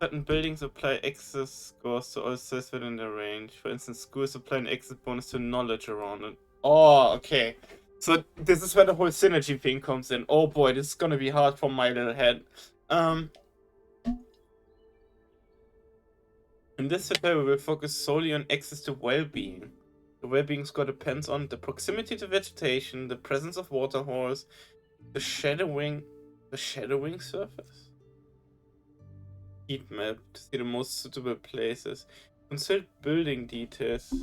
Certain buildings apply access scores to all sites within their range. For instance, schools apply an access bonus to knowledge around it. Oh, okay. So this is where the whole synergy thing comes in. Oh boy, this is gonna be hard for my little head. In this tutorial, we will focus solely on access to well-being. The well-being score depends on the proximity to vegetation, the presence of waterholes, the shadowing surface. Heat map to see the most suitable places. Consult building details.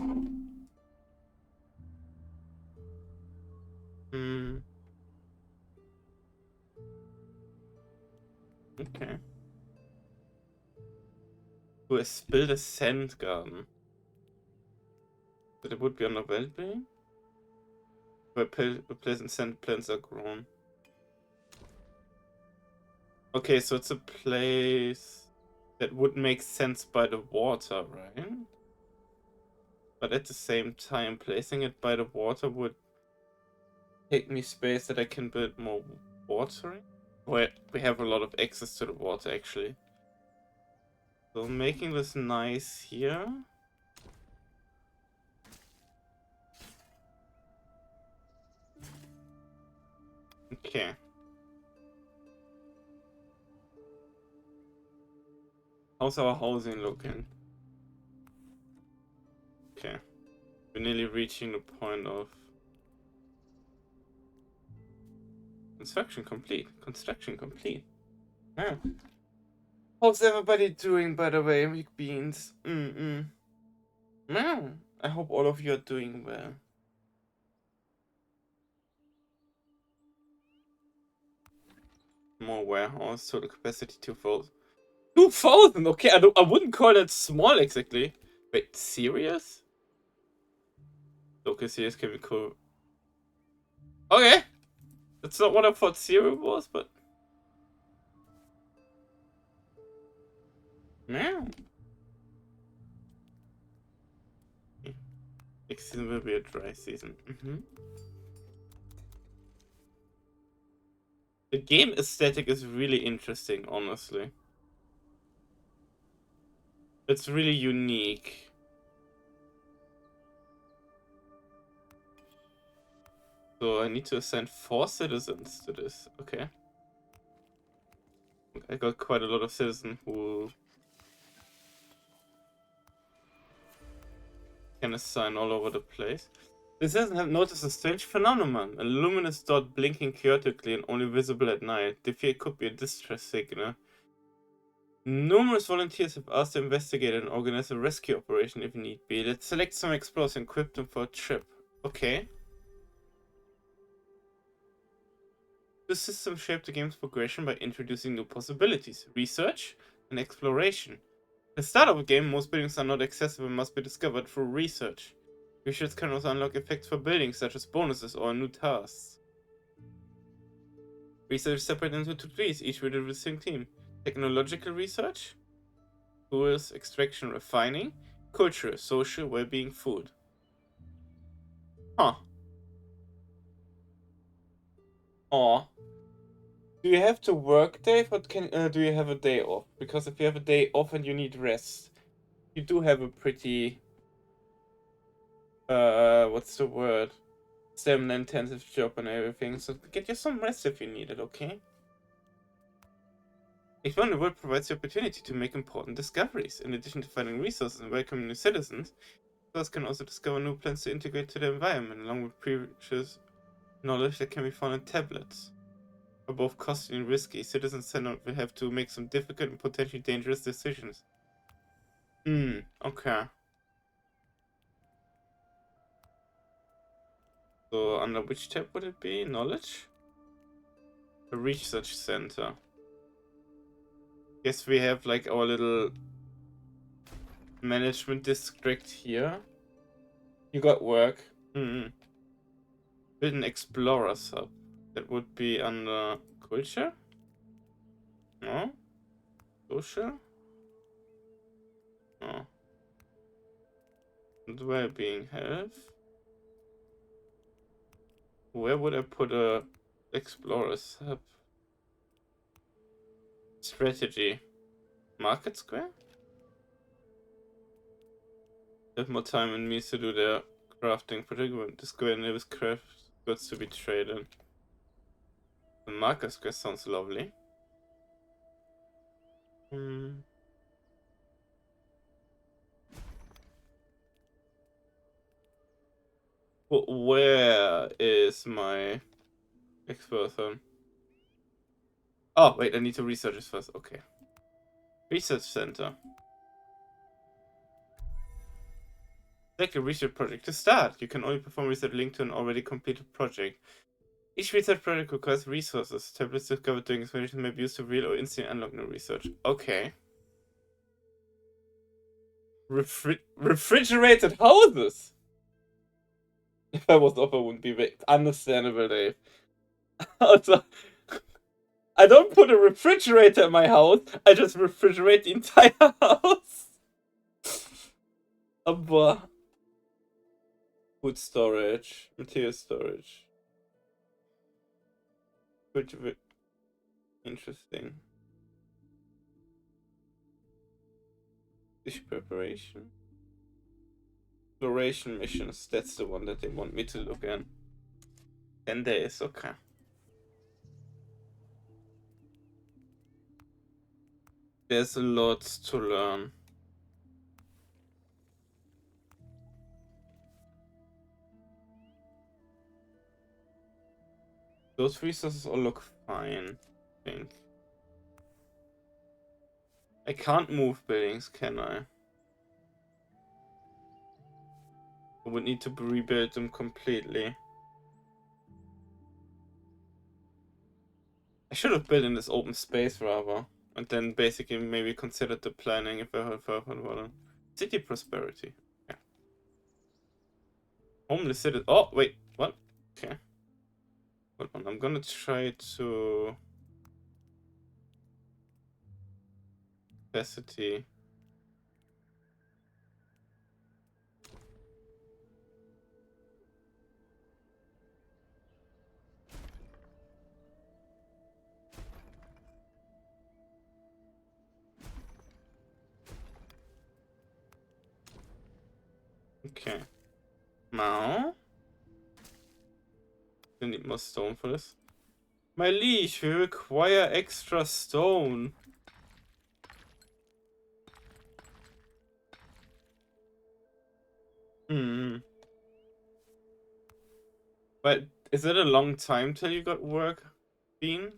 Okay. To build a sand garden. But it would be on a well-being? Where pleasant sand plants are grown. Okay, so it's a place that would make sense by the water, right? But at the same time, placing it by the water would take me space that I can build more watering. Where we have a lot of access to the water, actually. So making this nice here. Okay. How's our housing looking? Okay. We're nearly reaching the point of construction complete. Construction complete. Yeah. How's everybody doing, by the way, Big Beans? Yeah. I hope all of you are doing well. More warehouse, total capacity 2,000. 2,000? Okay, I wouldn't call that small exactly. Wait, serious? Okay, serious can be cool. Okay. That's not what I thought Zero was, but... Meow. Next season will be a dry season. The game aesthetic is really interesting, honestly. It's really unique. So I need to assign 4 citizens to this. Okay. I got quite a lot of citizens who can assign all over the place. The citizens have noticed a strange phenomenon. A luminous dot blinking chaotically and only visible at night. They fear it could be a distress signal. Numerous volunteers have asked to investigate and organize a rescue operation if need be. Let's select some explorers and equip them for a trip. Okay. The system shaped the game's progression by introducing new possibilities, research, and exploration. At the start of a game, most buildings are not accessible and must be discovered through research. Research can also unlock effects for buildings, such as bonuses or new tasks. Research is separated into 2 trees, each with a distinct theme. Technological research, tools, extraction, refining, culture, social, well-being, food. Huh. Aw. Do you have to work, Dave, or do you have a day off? Because if you have a day off and you need rest, you do have a pretty... what's the word? Stamina-intensive job and everything, so get you some rest if you need it, okay? Exploring the world provides the opportunity to make important discoveries. In addition to finding resources and welcoming new citizens, explorers can also discover new plans to integrate to the environment, along with precious knowledge that can be found in tablets. Are both costly and risky, citizens will have to make some difficult and potentially dangerous decisions. Okay. So, under which tab would it be? Knowledge? A research center. Guess we have like our little management district here. You got work. Build an explorer's hub. That would be under culture? No? Social? No. And well-being, health? Where would I put a explorer's hub? Strategy. Market square? They have more time than me to do their crafting, particularly the square enables craft goods to be traded. The market square sounds lovely. But where is my explorer? Oh, wait, I need to research this first. Okay. Research center. Select a research project to start. You can only perform research linked to an already completed project. Each research project requires resources. Tablets discovered during exploration may be used to real or instantly unlock new research. Okay. Refrigerated houses! If I was off, I wouldn't be very understandable, Dave. Also, I don't put a refrigerator in my house, I just refrigerate the entire house. Aber food storage, material storage. Pretty interesting. Dish preparation. Exploration missions, that's the one that they want me to look at. 10 days, okay. There's a lot to learn. Those resources all look fine, I think. I can't move buildings, can I? I would need to rebuild them completely. I should have built in this open space rather. And then basically maybe considered the planning if I had further. City prosperity. Yeah. Homeless citizen. Oh, wait. What? Okay. Hold on, I'm gonna try to capacity. Okay. Now we need more stone for this. My liege, we require extra stone. Hmm. But is it a long time till you got work, Bean?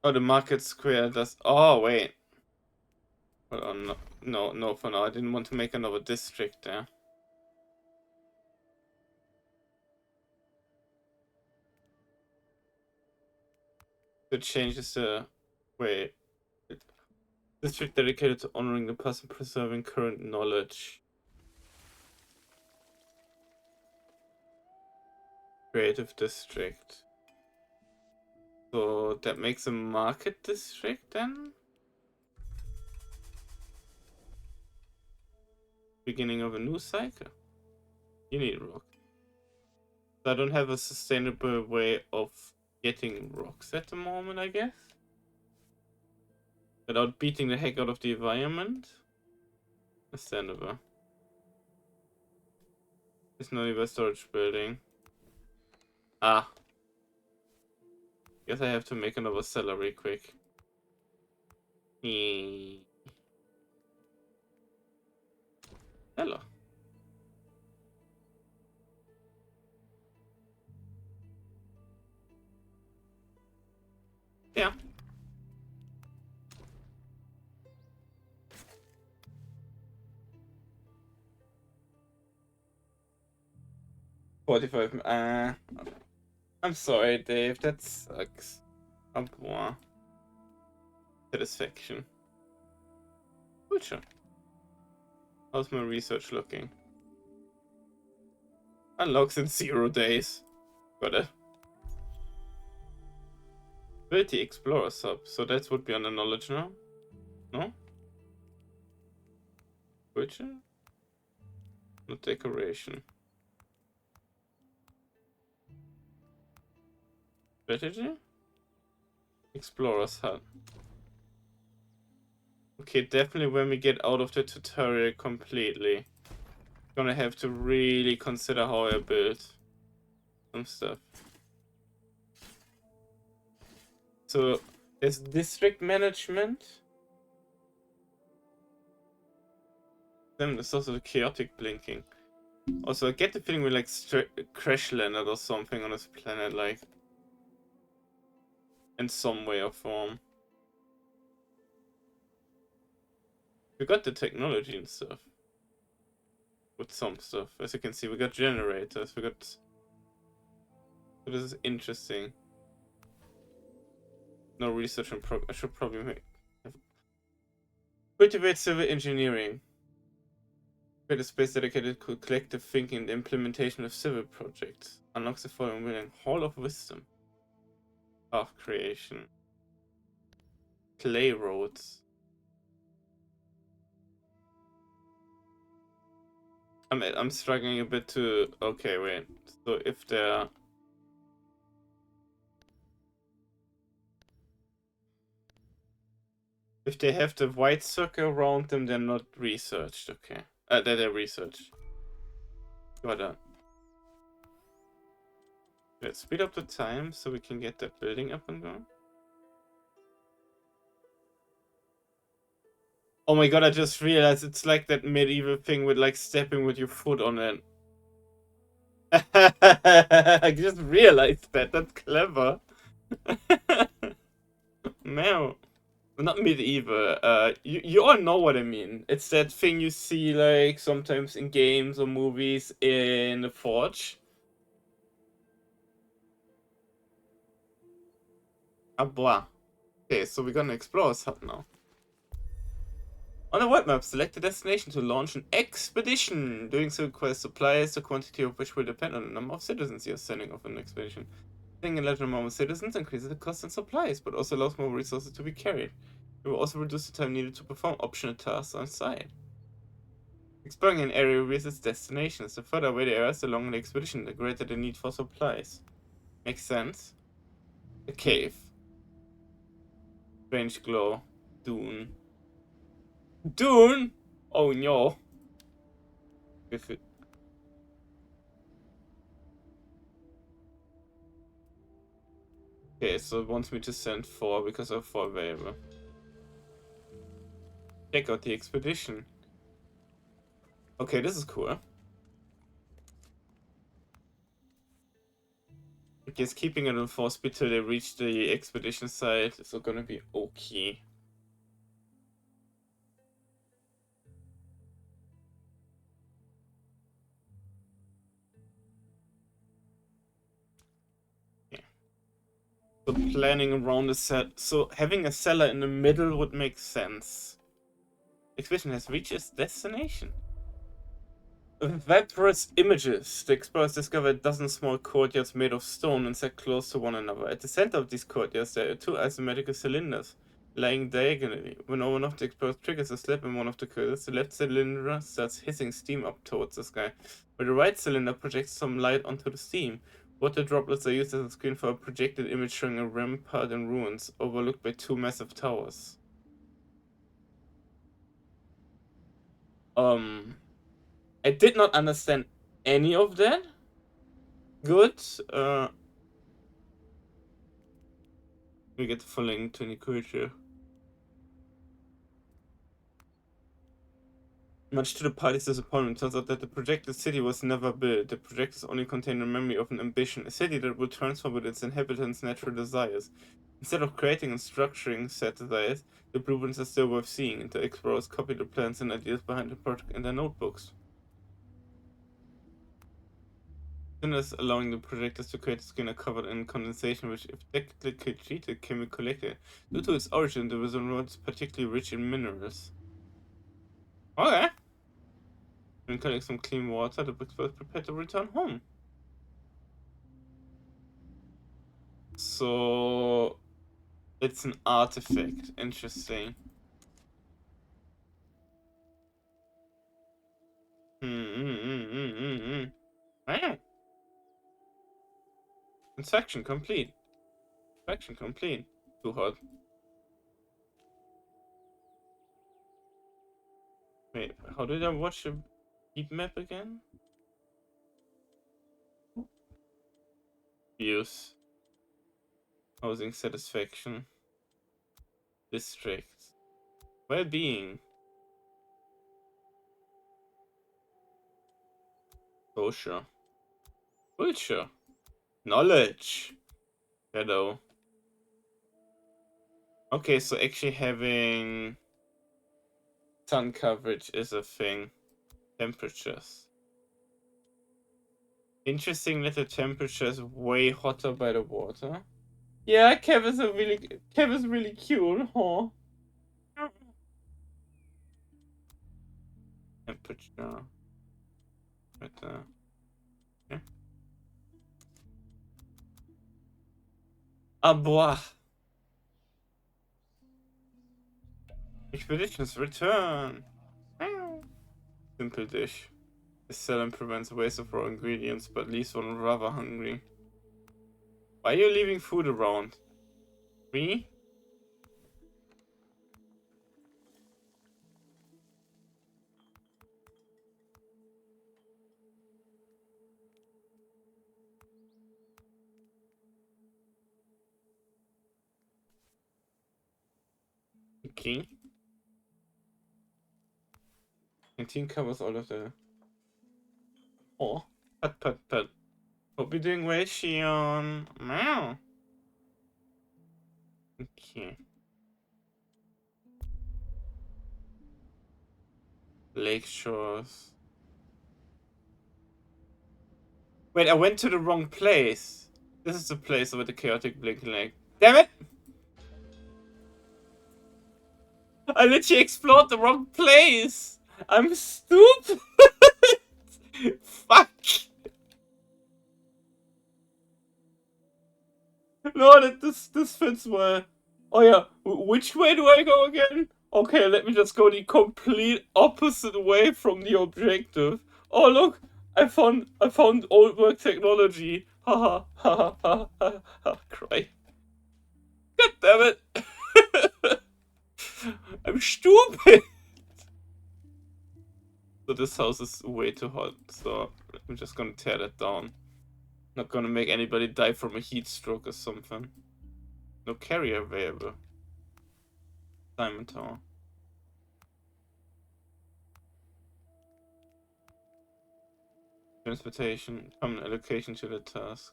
Oh, the market square does. Oh, wait. Hold on. No, for now. I didn't want to make another district there. It changes the. Wait. District dedicated to honoring the past and preserving current knowledge. Creative district. So that makes a market district then? Beginning of a new cycle. You need rock. So I don't have a sustainable way of getting rocks at the moment, I guess. Without beating the heck out of the environment. Understandable. There's no even storage building. Ah. Guess I have to make another salary quick. Hello. Yeah. $45. I'm sorry, Dave. That sucks. Boah. Satisfaction. Good shot. How's my research looking? Unlocks in 0 days. Got it. Ability Explorer sub. So that would be under knowledge now? No? Fortune? Not decoration. Strategy? Explorer's hut. Okay, definitely when we get out of the tutorial completely. Gonna have to really consider how I build some stuff. So there's district management. Then there's also chaotic blinking. Also, I get the feeling we like crash landed or something on this planet, like in some way or form. We got the technology and stuff. With some stuff. As you can see, we got generators, we got... So this is interesting. No research and I should probably make... Cultivate civil engineering. Create a space dedicated to collective thinking and implementation of civil projects. Unlocks the following building. Hall of Wisdom. Path creation. Clay roads. I'm struggling a bit to... Okay, wait. So if they're... If they have the white circle around them, they're not researched. Okay. They're researched. Got it. Let's speed up the time so we can get that building up and going. Oh my god, I just realized it's like that medieval thing with like stepping with your foot on it. I just realized that. That's clever. No. Not medieval. You all know what I mean. It's that thing you see like sometimes in games or movies in the Forge. Ah, boah. Okay, so we're gonna explore hut now. On the world map, select a destination to launch an expedition. Doing so requires supplies, the quantity of which will depend on the number of citizens you're sending off an expedition. Sending a larger amount of citizens increases the cost and supplies, but also allows more resources to be carried. It will also reduce the time needed to perform optional tasks on site. Exploring an area reveals its destinations. The further away the areas, the longer the expedition, the greater the need for supplies. Makes sense. A cave. Strange glow. Dune. Dune? Oh no. Okay, so it wants me to send 4 because of 4 available. Check out the expedition. Okay, this is cool. I guess keeping it on 4 speed till they reach the expedition site is gonna be okay. So planning around the set. So having a cellar in the middle would make sense. Expedition has reached its destination. Vaporous images. The explorers discovered a dozen small courtyards made of stone and set close to one another. At the center of these courtyards, there are 2 asymmetrical cylinders lying diagonally. When one of the explorers triggers a slip in one of the cylinders, the left cylinder starts hissing steam up towards the sky, while the right cylinder projects some light onto the steam. Water droplets are used as a screen for a projected image showing a rampart in ruins, overlooked by 2 massive towers. I did not understand any of that. Good. We get the following to any culture. Much to the party's disappointment, turns out that the projected city was never built. The projectors only contain a memory of an ambition, a city that would transform with its inhabitants' natural desires. Instead of creating and structuring said desires, the blueprints are still worth seeing, and the explorers copy the plans and ideas behind the project in their notebooks. Cylinders allowing the projectors to create a screen are covered in condensation, which, if technically treated, can be collected. Due to its origin, the reservoir is particularly rich in minerals. Okay. When collecting some clean water, the explorers prepare to return home. So it's an artifact. Interesting. Ah. Inspection complete. Inspection complete. Too hot. Wait, how did I watch the heat map again? Views. Housing satisfaction. Districts. Well-being. Social. Culture. Knowledge. Hello. Okay, so actually having sun coverage is a thing. Temperatures. Interesting that the temperature is way hotter by the water. Yeah, Kev is really cute, huh? Temperature. Right there. Okay. Ah, boah. Expeditions return. Simple dish. This seldom prevents waste of raw ingredients, but leaves one rather hungry. Why are you leaving food around? Me? Okay. Canteen covers all of the... Oh, pat. Hope you're doing well, Shion. Meow. Okay. Lake shores. Wait, I went to the wrong place. This is the place with the chaotic blinking lake. Damn it! I literally explored the wrong place. I'm stupid. Fuck. No, this fits well. Oh yeah, which way do I go again? Okay, let me just go the complete opposite way from the objective. Oh look, I found old work technology. Haha, ha ha ha ha. Cry. God damn it. I'm stupid. So this house is way too hot, so I'm just gonna tear that down. Not gonna make anybody die from a heat stroke or something. No carrier available. Diamond Tower. Transportation, common allocation to the task.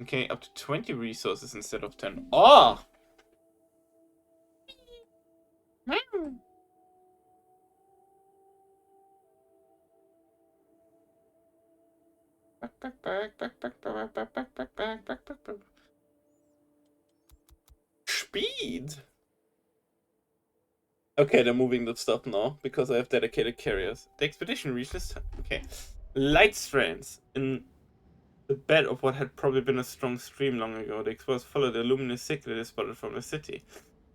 Okay, up to 20 resources instead of 10. Oh! Speed! Okay, they're moving the stuff now because I have dedicated carriers. The expedition reaches. Okay. Light strands in the bed of what had probably been a strong stream long ago. The explorers follow the luminous signal they spotted from the city,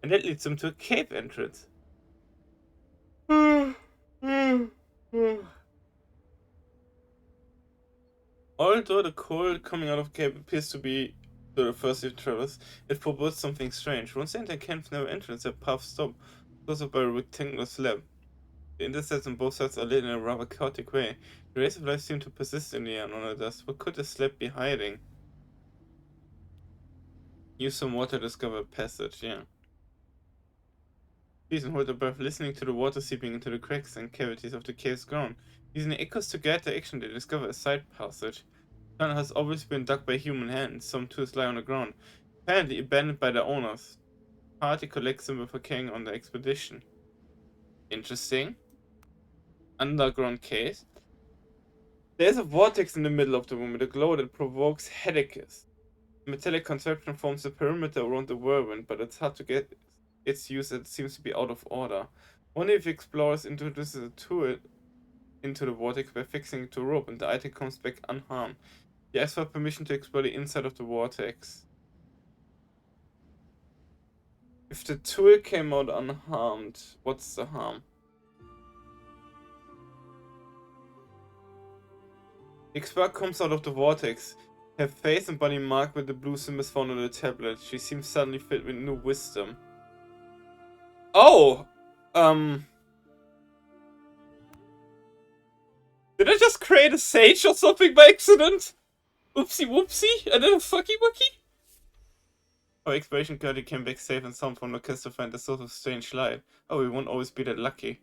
and that leads them to a cave entrance. Although the cold coming out of the cave appears to be to the first few travelers, it forebodes something strange. Once they enter cave's narrow entrance, their path stops, closed by a rectangular slab. The intersects on both sides are lit in a rather chaotic way. The rays of light seem to persist in the air, none of dust. What could the slab be hiding? Use some water to discover a passage, yeah. Please hold your breath, listening to the water seeping into the cracks and cavities of the cave's ground. Using the echoes to guide their action, they discover a side passage. The tunnel has always been dug by human hands. Some tools lie on the ground, apparently abandoned by their owners. The party collects them before carrying on the expedition. Interesting. Underground cave. There's a vortex in the middle of the room with a glow that provokes headaches. The metallic construction forms a perimeter around the whirlwind, but it's hard to get its use as it seems to be out of order. Only if explorers introduce a tool into the vortex by fixing it to a rope and the item comes back unharmed. They ask for permission to explore the inside of the vortex. If the tool came out unharmed, what's the harm? The expert comes out of the vortex. Her face and body marked with the blue symbols found on the tablet. She seems suddenly filled with new wisdom. Oh! Did I just create a sage or something by accident? Oopsie whoopsie, and then a fucky wucky? Our exploration party came back safe and sound from the quest to find a source of strange light. Oh, we won't always be that lucky.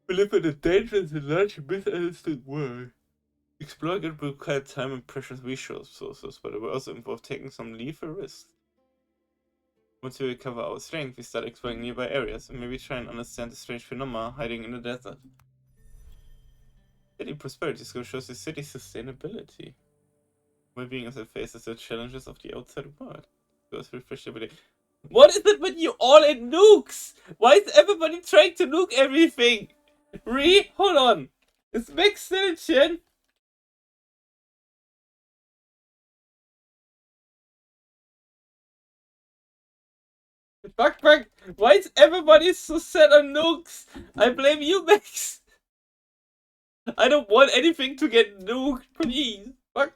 We live in a dangerous and large misunderstood world. Exploring it will require time and precious resources, but it will also involve taking some lethal risks. Once we recover our strength, we start exploring nearby areas and maybe try and understand the strange phenomena hiding in the desert. City prosperity score shows the city's sustainability. Well-being as it faces the challenges of the outside world. Goes refresh every day. What is it with you all in nukes? Why is everybody trying to nuke everything? Hold on. Is Max still in chat? Fuck, why is everybody so set on nukes? I blame you, Max. I don't want anything to get nuked, please. Fuck.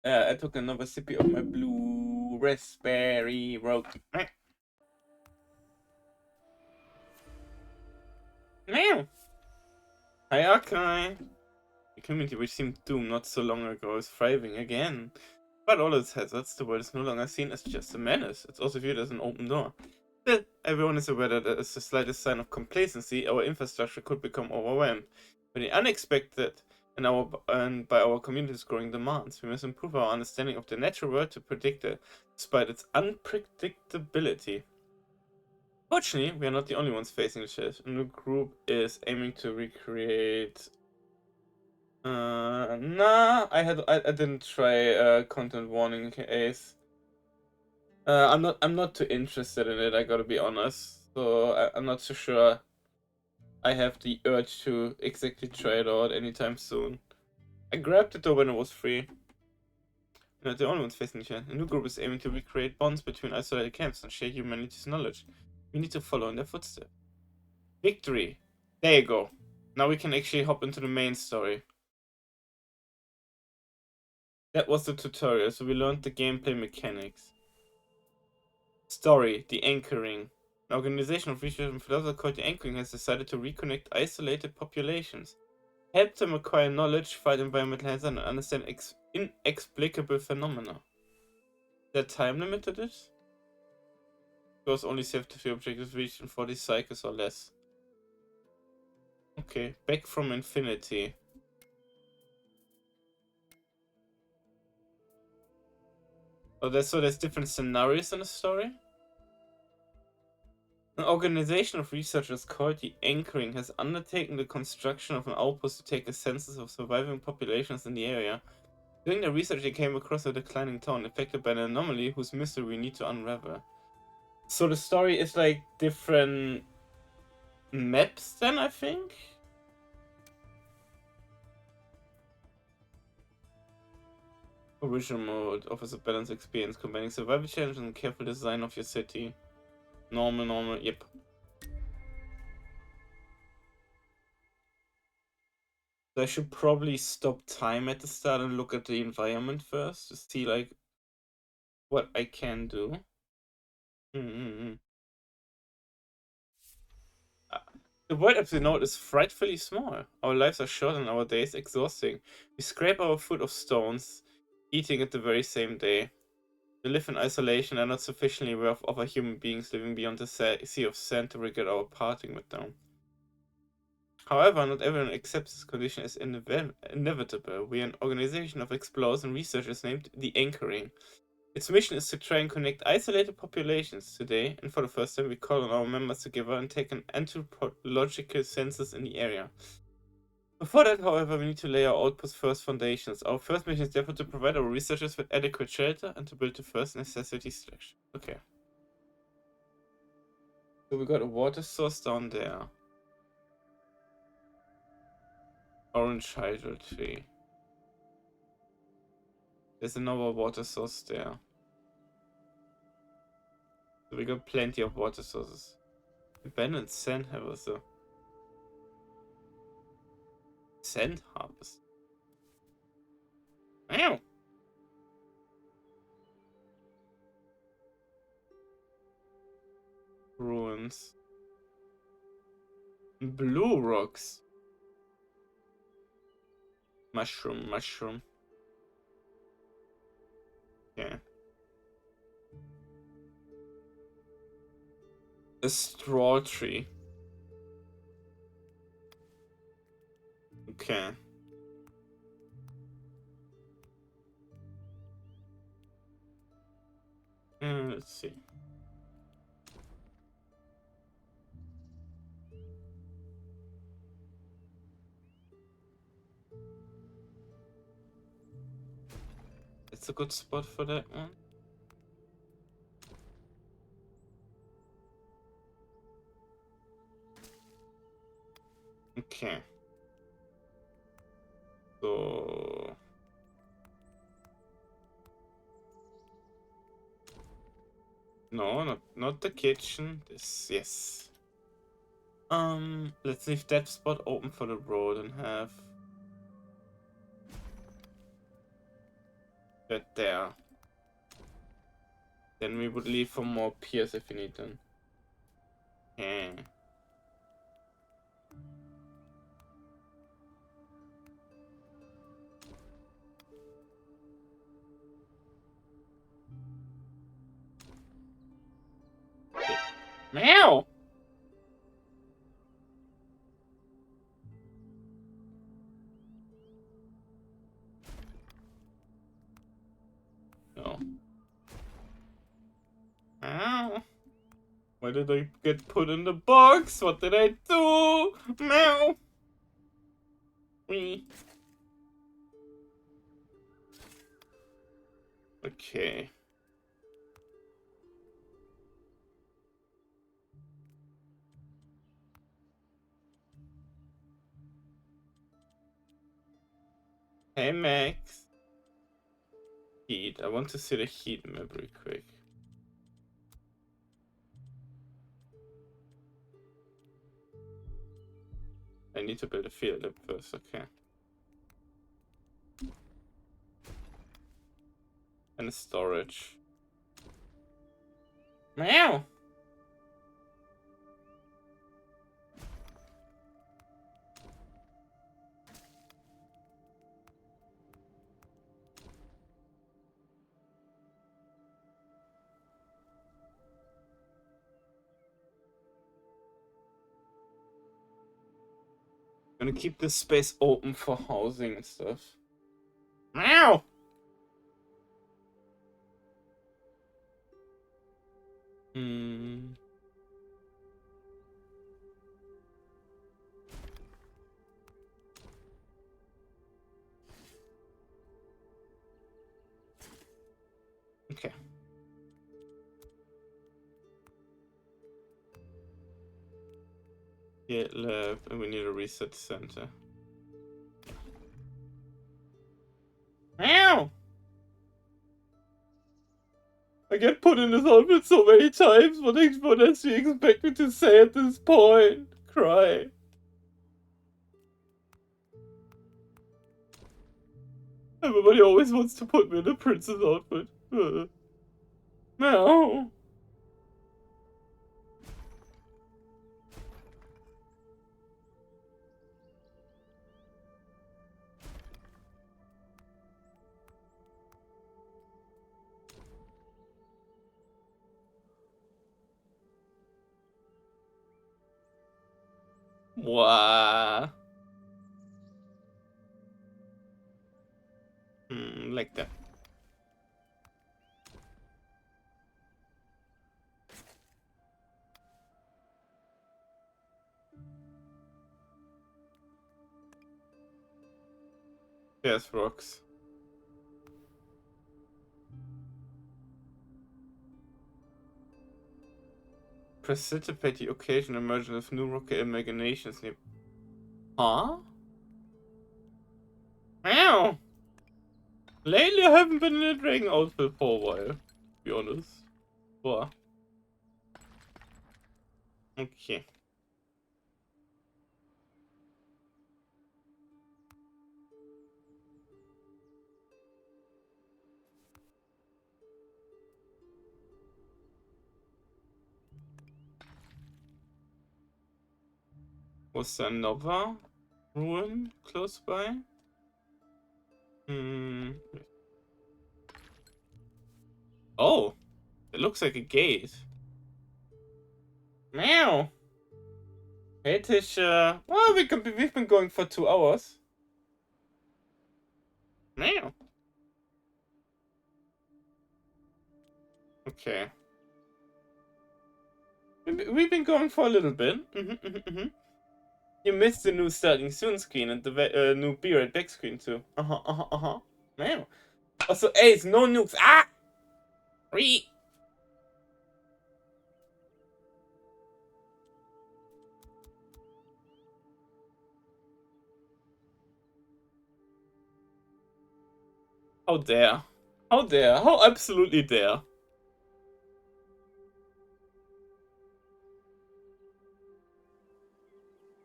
I took another sippy of my blue raspberry road. Meow. Hi, Arkai. The community which seemed doomed not so long ago is thriving again. But all its hazards, the world is no longer seen as just a menace. It's also viewed as an open door. Still, everyone is aware that there is the slightest sign of complacency, our infrastructure could become overwhelmed. By the unexpected and by our community's growing demands, we must improve our understanding of the natural world to predict it, despite its unpredictability. Fortunately, we are not the only ones facing the shift, and the group is aiming to recreate. Nah, I didn't try content warning case. I'm not too interested in it, I gotta be honest. So I'm not so sure I have the urge to exactly try it out anytime soon. I grabbed it though when it was free. You're not the only ones facing each other. A new group is aiming to recreate bonds between isolated camps and share humanity's knowledge. We need to follow in their footsteps. Victory! There you go. Now we can actually hop into the main story. That was the tutorial, so we learned the gameplay mechanics. Story, the anchoring. An organization of research and philosophers called the Anchoring has decided to reconnect isolated populations, help them acquire knowledge, fight environmental hazards, and understand inexplicable phenomena. Is there a time limit to this? Because only 73 objectives reached in 40 cycles or less. Okay, back from infinity. Oh, there's different scenarios in the story? An organization of researchers called the Anchoring has undertaken the construction of an outpost to take a census of surviving populations in the area. During their research, they came across a declining town affected by an anomaly whose mystery we need to unravel. So the story is like different maps then, I think? Original mode offers a balanced experience, combining survival challenges and careful design of your city. Normal, yep. So I should probably stop time at the start and look at the environment first to see like what I can do. The world episode is frightfully small. Our lives are short and our days exhausting. We scrape our foot of stones, eating it the very same day. We live in isolation and are not sufficiently aware of other human beings living beyond the sea of sand to regret our parting with them. However, not everyone accepts this condition as inevitable. We are an organization of explorers and researchers named the Anchoring. Its mission is to try and connect isolated populations. Today, and for the first time, we call on our members together and take an anthropological census in the area. Before that, however, we need to lay our outpost's first foundations. Our first mission is therefore to provide our researchers with adequate shelter and to build the first necessity structure. Okay. So we got a water source down there. Orange hydro tree. There's another water source there. So we got plenty of water sources. Abandoned sand harvester. Sand harvest. Ow! Ruins. Blue rocks. Mushroom. Yeah. A straw tree. Okay. Let's see. It's a good spot for that one. Okay. So no, not the kitchen. This, yes. Let's leave that spot open for the road and have that there. Then we would leave for more piers if we need them. Yeah. Meow! No. Meow! Why did I get put in the box? What did I do? Meow! Me. Okay. Hey, Max. Heat. I want to see the heat map real quick. I need to build a field lab first, okay. And a storage. Meow! Gonna keep this space open for housing and stuff. Meow! Hmm. Okay. Yeah, lab, and we need a reset center. Meow! I get put in this outfit so many times. What does she expect me to say at this point? Cry. Everybody always wants to put me in a princess outfit. Meow. Wow. Like that. Yes, rocks. Precipitate the occasional emergence of new rocky imaginations. Huh? Meow! Lately, I haven't been in a dragon outfit for a while, to be honest. Wow. Okay. Was there another ruin close by? Oh, it looks like a gate. Meow. Heritage. Well, we've been going for 2 hours. Meow. Okay. We've been going for a little bit. You missed the new starting soon screen and the new be right back screen too. Meow. Also, Ace, no nukes. Ah! Re. How dare. How dare. How absolutely dare.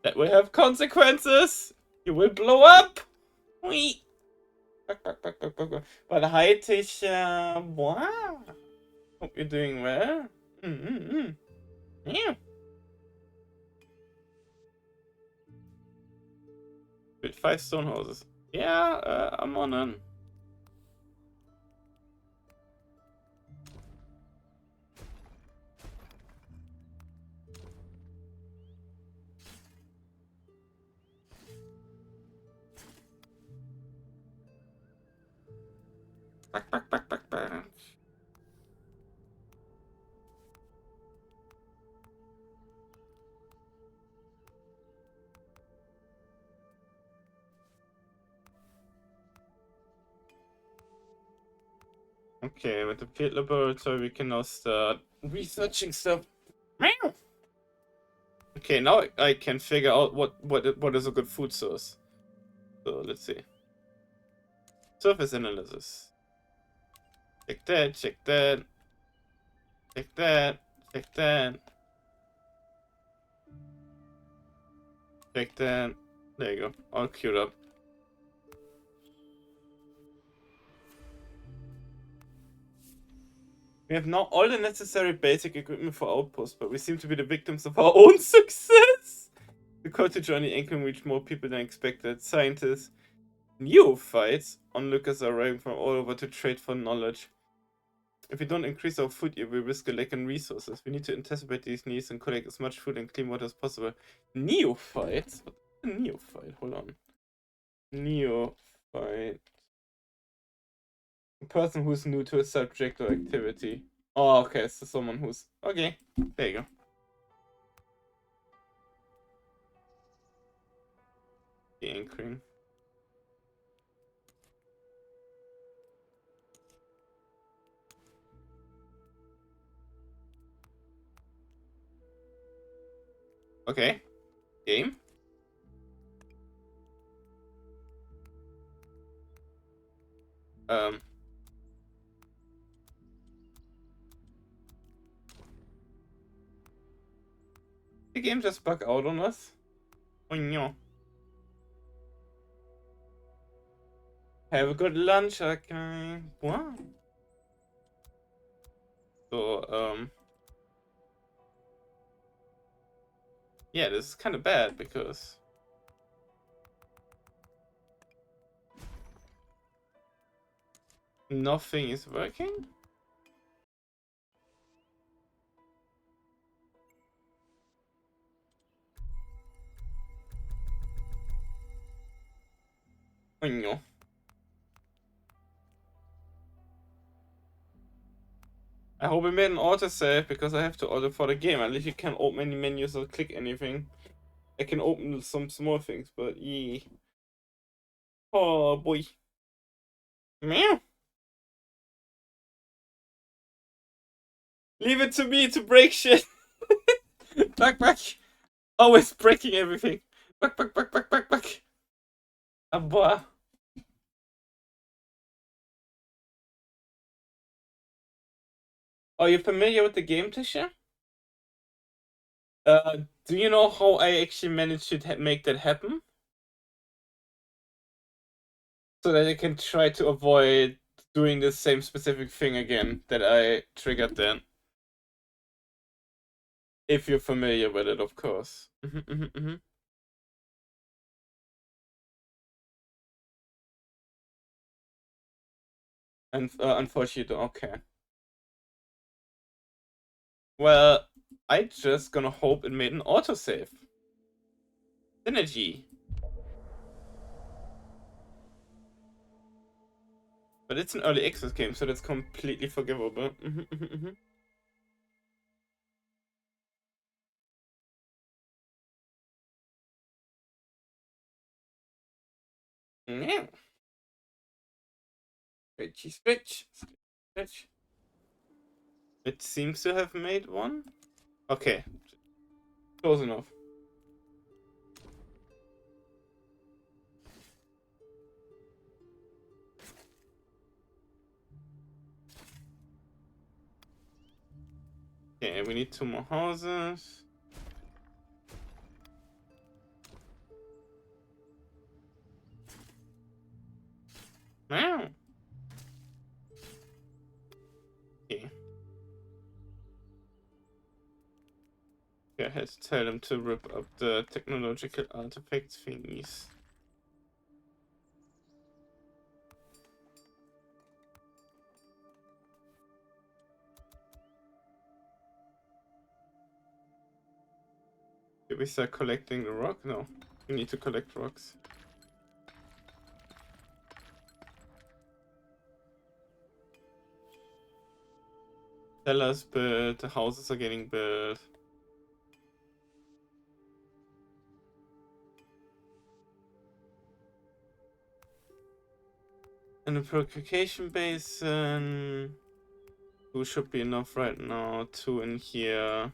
That will have consequences. You will blow up. Wee. But height is, wow. Hope you're doing well. Yeah. With 5 stone houses. Yeah, I'm on an. Back. Okay, with the field laboratory, we can now start researching stuff. Meow. Okay, now I can figure out what is a good food source. So let's see. Surface analysis. Check that, check that. Check that, check that. Check that. There you go. All queued up. We have now all the necessary basic equipment for outposts, but we seem to be the victims of our own success. The call to join the Anchor reached more people than expected. Scientists, neophytes, onlookers are arriving from all over to trade for knowledge. If we don't increase our food yield, we risk a lack in resources. We need to anticipate these needs and collect as much food and clean water as possible. Neophytes? What's a neophyte? Hold on. Neophyte. A person who's new to a subject or activity. Oh, okay, so someone who's... Okay, there you go. The anchoring. Okay. Game. The game just bug out on us. Oh no. Have a good lunch, okay. What? So, yeah, this is kind of bad because nothing is working. Oh no. I hope we made an autosave because I have to order for the game. At least you can't open any menus or click anything. I can open some small things, but yeah. Oh boy. Meow. Leave it to me to break shit. Back. Always breaking everything. Back. Boah. Are you familiar with the game, Tisha? Do you know how I actually managed to make that happen? So that I can try to avoid doing the same specific thing again that I triggered then. If you're familiar with it, of course. And unfortunately, okay. Well, I just gonna hope it made an autosave. Synergy. But it's an early access game, so that's completely forgivable. Yeah. Stretch. It seems to have made one. Okay. Close enough. Okay, we need 2 more houses. Wow. Okay. I had to tell them to rip up the technological artifact thingies. Did we start collecting the rock? No. We need to collect rocks. Cellars built, the houses are getting built. And the purification basin. 2 should be enough right now. 2 in here.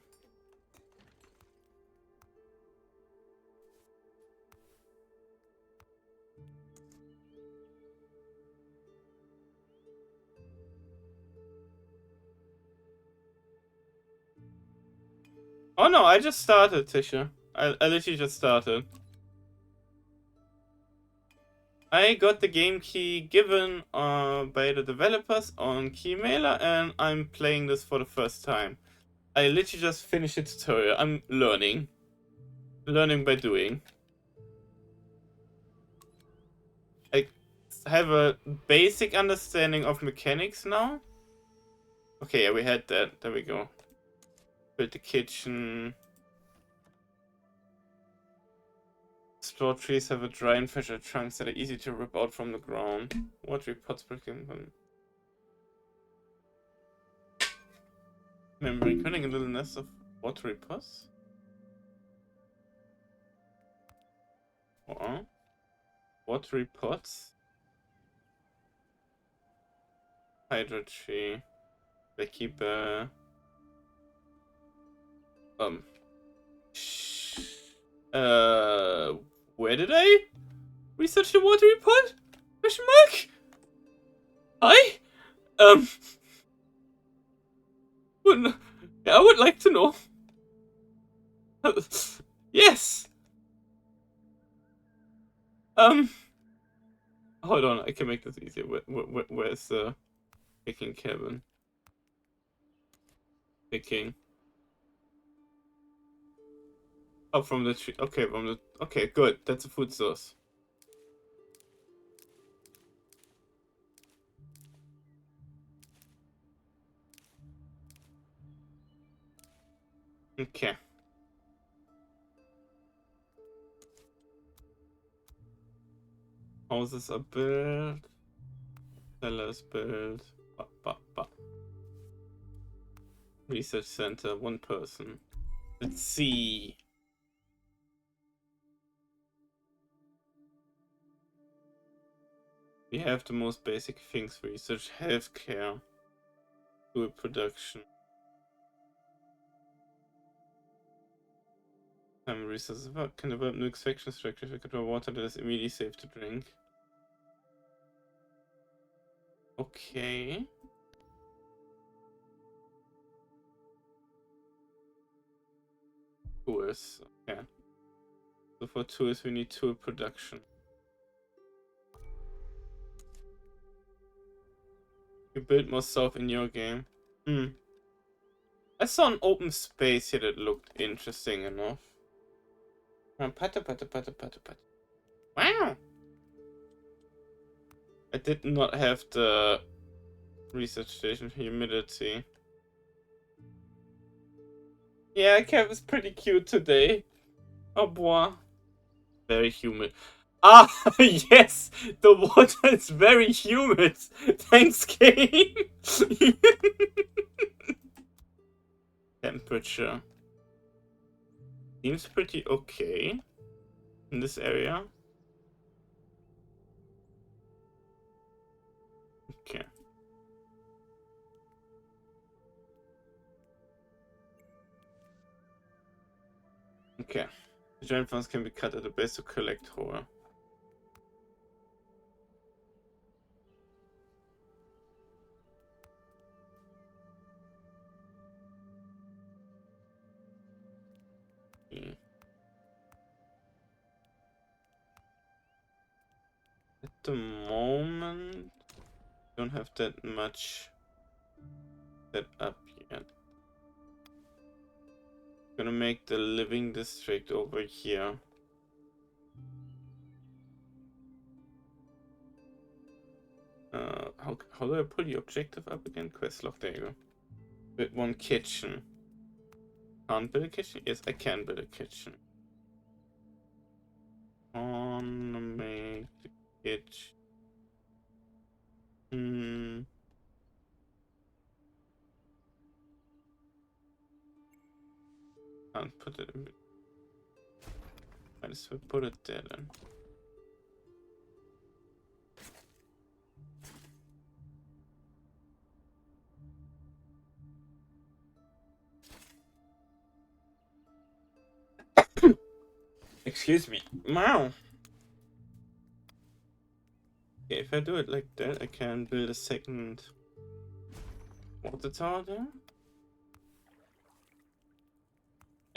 Oh no, I just started, Tisha. I literally just started. I got the game key given by the developers on Keymailer, and I'm playing this for the first time. I literally just finished the tutorial. I'm learning. Learning by doing. I have a basic understanding of mechanics now. Okay, yeah, we had that. There we go. Build the kitchen. Explore trees have a dry and fragile trunks that are easy to rip out from the ground. Watery pots breaking them. Remember cutting a little nest of watery pots? Watery pots? Hydro tree. Beekeeper. Where did I research the watery pot? Question mark? Hi? Yeah, I would like to know. Yes. Hold on, I can make this easier. Where's the picking cabin? Picking. Oh, from the tree. Okay, from the. Okay, good. That's a food source. Okay. Houses are built. Cellars built. Research center, 1 person. Let's see. We have the most basic things: research, healthcare, food production. Some resources can develop new extraction structures that control water that is immediately safe to drink. Okay. Tools. Okay. So for tools we need tool production. You build more stuff in your game. I saw an open space here that looked interesting enough. Wow! I did not have the research station humidity. Yeah, Kev is pretty cute today. Oh boy. Very humid. Ah, yes! The water is very humid. Thanks, game. Temperature. Seems pretty okay in this area. Okay. Okay. The giant funds can be cut at the base to collect ore. At the moment, don't have that much set up yet. Gonna make the living district over here. How do I pull the objective up again? Quest log, there you go. With 1 kitchen. Can't build a kitchen? Yes, I can build a kitchen. Wanna make the kitchen. Can't put it in. Might as well put it there then. Excuse me. Wow. Okay, if I do it like that, I can build a second water tower there.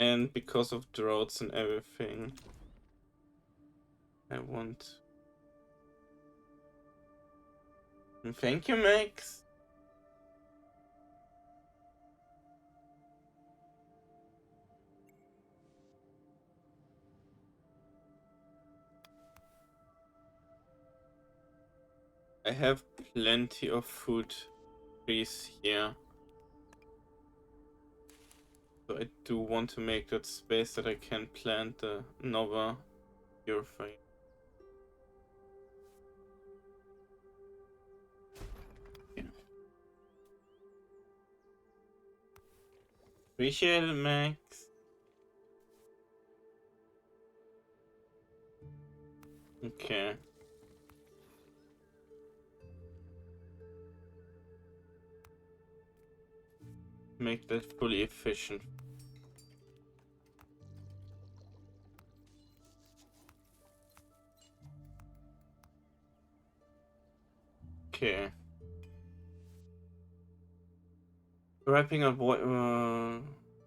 And because of droughts and everything, I want. And thank you, Max. I have plenty of food trees here. So I do want to make that space that I can plant the Nova purifier. Yeah. Appreciate it, Max. Okay. Make that fully efficient. Okay. Wrapping up what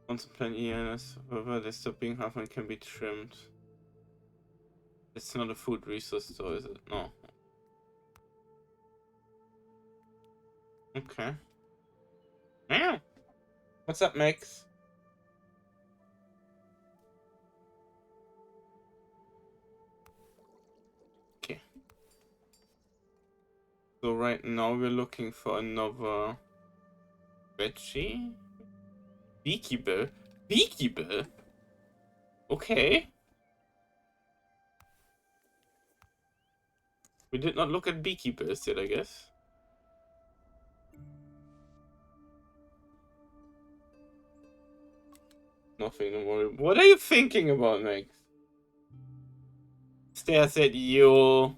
once a plant ENS, whether they stop being half and can be trimmed. It's not a food resource though, is it? No. Okay. Yeah. What's up, Max? Okay. So right now we're looking for another veggie? Beekeeper? Beekeeper? Okay. We did not look at beekeepers yet, I guess. Nothing to worry. What are you thinking about, Max? Stares at you.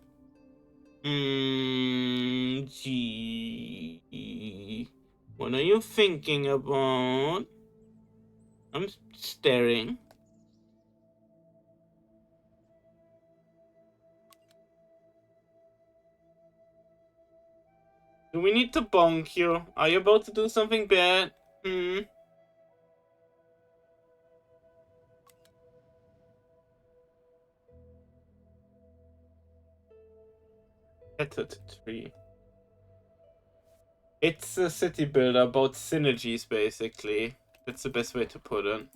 Gee. What are you thinking about? I'm staring. Do we need to bonk you? Are you about to do something bad? Petted tree. It's a city builder about synergies, basically. That's the best way to put it.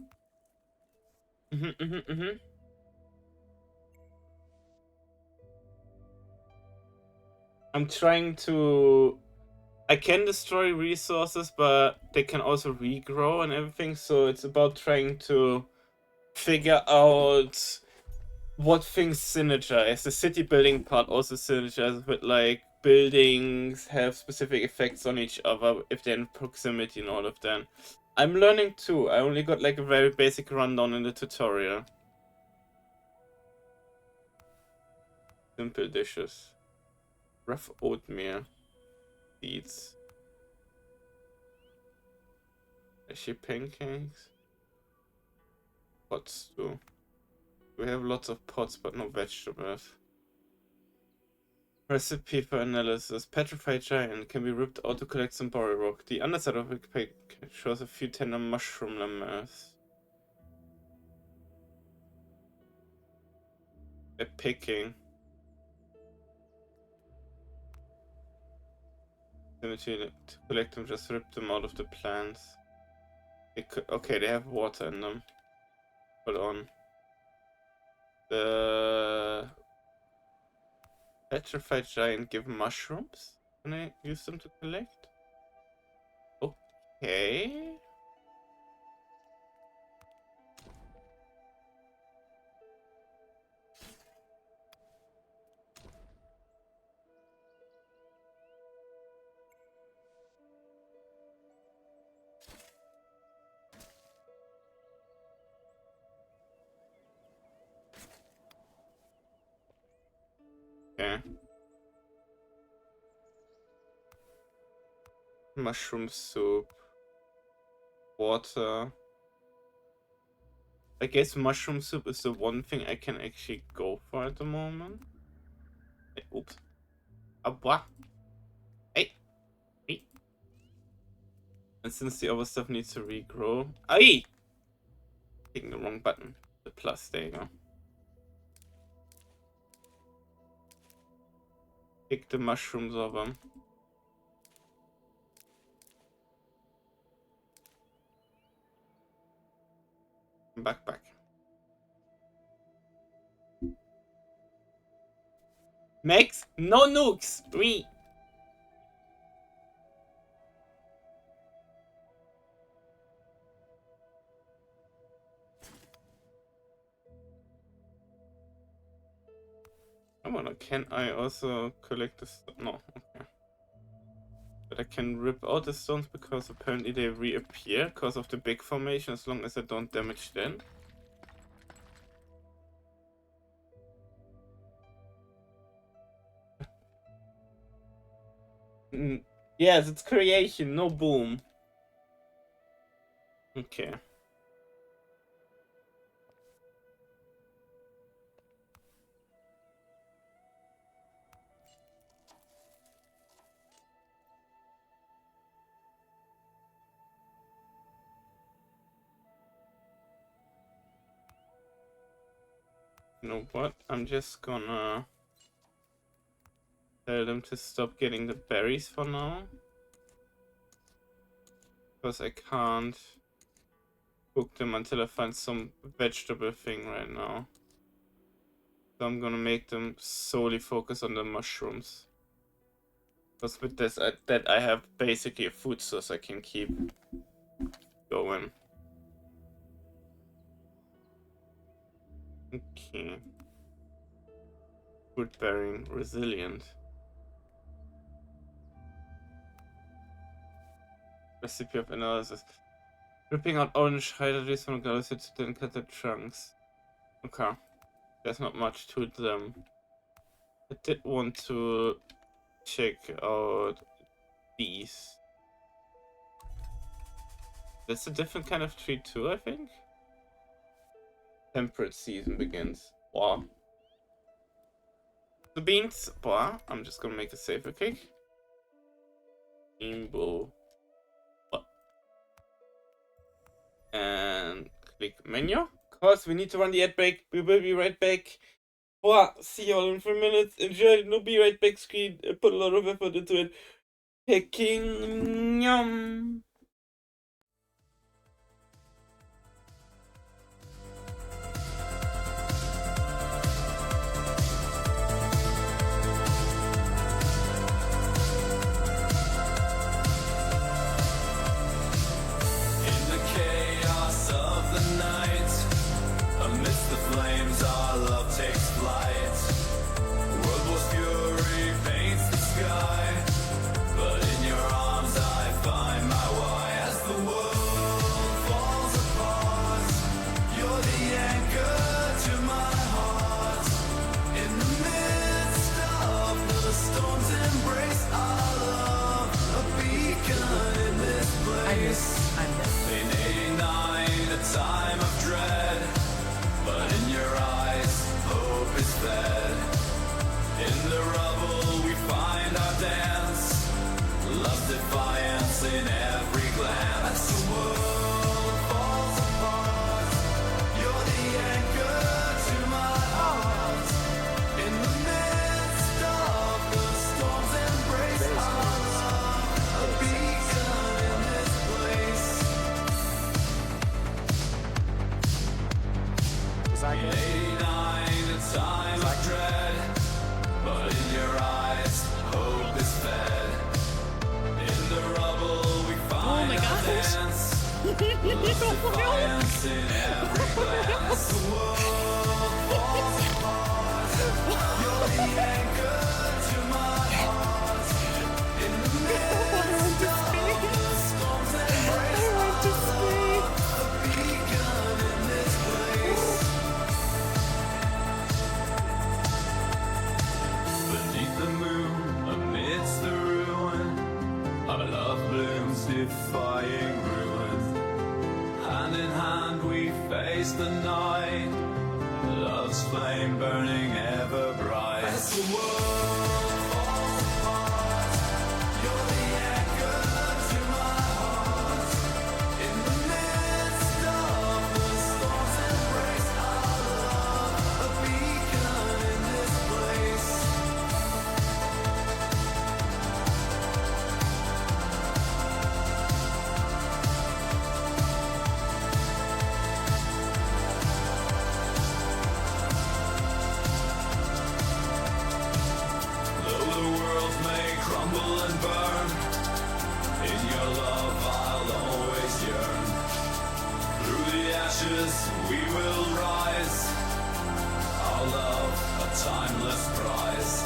I'm trying to... I can destroy resources, but they can also regrow and everything, so it's about trying to figure out what things synergize. The city building part also synergizes with, like, buildings have specific effects on each other if they're in proximity and all of that. I'm learning too. I only got like a very basic rundown in the tutorial. Simple dishes. Rough oatmeal. Seeds. Actually pancakes. Pots too. We have lots of pots but no vegetables. Recipe for analysis. Petrified giant can be ripped out to collect some borrow rock. The underside of the pack shows a few tender mushroom lemurs. They're picking. To collect them, just rip them out of the plants. Okay, they have water in them. Hold on. The petrified giant give mushrooms? Can I use them to collect? Okay. Okay. Mushroom soup. Water. I guess mushroom soup is the one thing I can actually go for at the moment. Hey, oops. What? Hey. Hey. And since the other stuff needs to regrow. Hey! Hitting the wrong button. The plus, there you go. Pick the mushrooms over. Back. Max, no nukes! 3. Come on, can I also collect the stone? No, okay. But I can rip out the stones because apparently they reappear because of the big formation as long as I don't damage them. Yes, it's creation, no boom. Okay. You know what? I'm just gonna tell them to stop getting the berries for now. Because I can't cook them until I find some vegetable thing right now. So I'm gonna make them solely focus on the mushrooms. Because with this, that I have basically a food source I can keep going. Okay. Fruit bearing, resilient. Recipe of analysis. Ripping out orange hydrogens from galaxy to then cut the trunks. Okay. There's not much to them. I did want to check out these. That's a different kind of tree too, I think. Temperate season begins. Wow. The beans. Wow. I'm just gonna make a safer cake. Rainbow. And click menu. Of course, we need to run the ad break. We will be right back. Wow. See you all in 3 minutes. Enjoy the no be right back screen. I put a lot of effort into it. Picking. Yum. Amidst the flames, our love takes flight. World War's fury paints the sky, but in your arms I find my why. As the world falls apart, you're the anchor to my heart. In the midst of the storm's embrace, our love, a beacon in this place. In 89, a time of dread, but in your eyes, hope is fed. In the rubble, we find our dance. Love's defiance in every glance. As the world falls apart, you're the anchor to my heart. In the midst of the storm's embrace, our love, a beacon in this place. In 89, a time of dread, but in your eyes, hope is fed. In the rubble, we find our dance. Love's defiance in every glance. The world falls apart. You're the anchor to my heart. In the midst of the storm's embrace, our love, a beacon in this place. Beneath the moon, amidst the ruin, our love blooms, defying ruin. Hand in hand we face the night, love's flame burning ever bright. As the world falls apart, you're the anchor to my heart. In the midst of the storm's ashes we will rise. Our love, a timeless prize.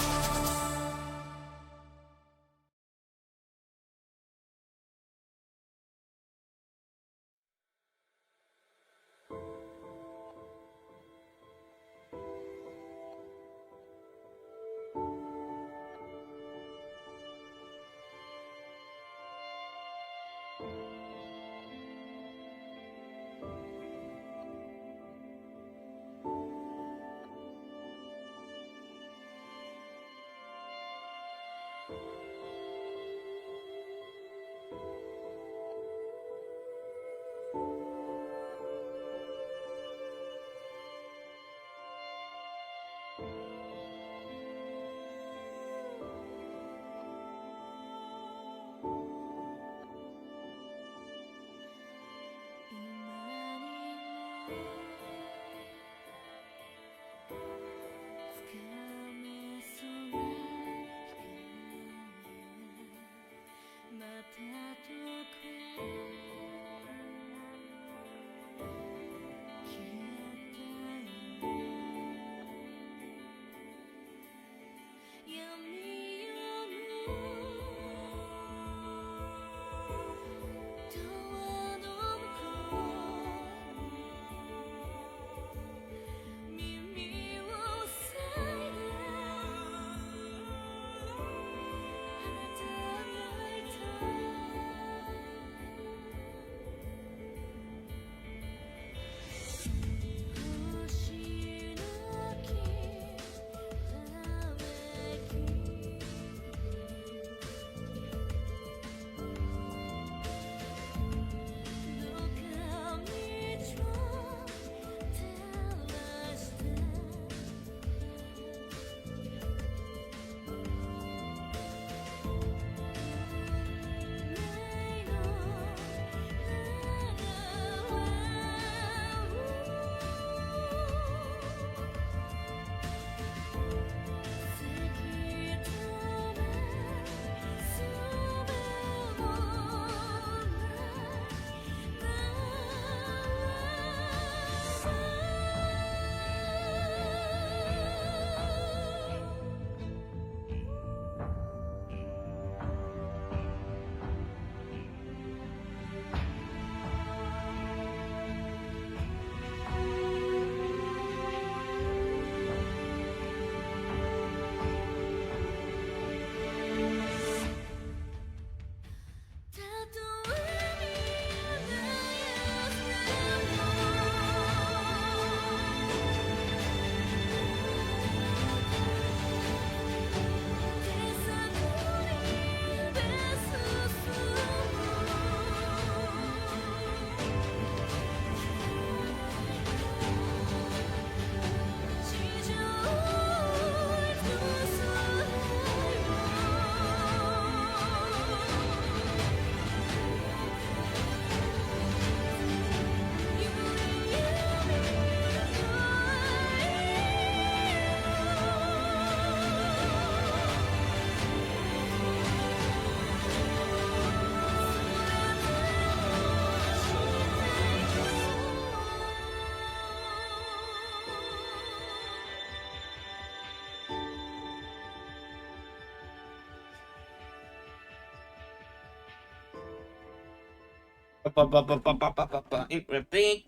In Republic.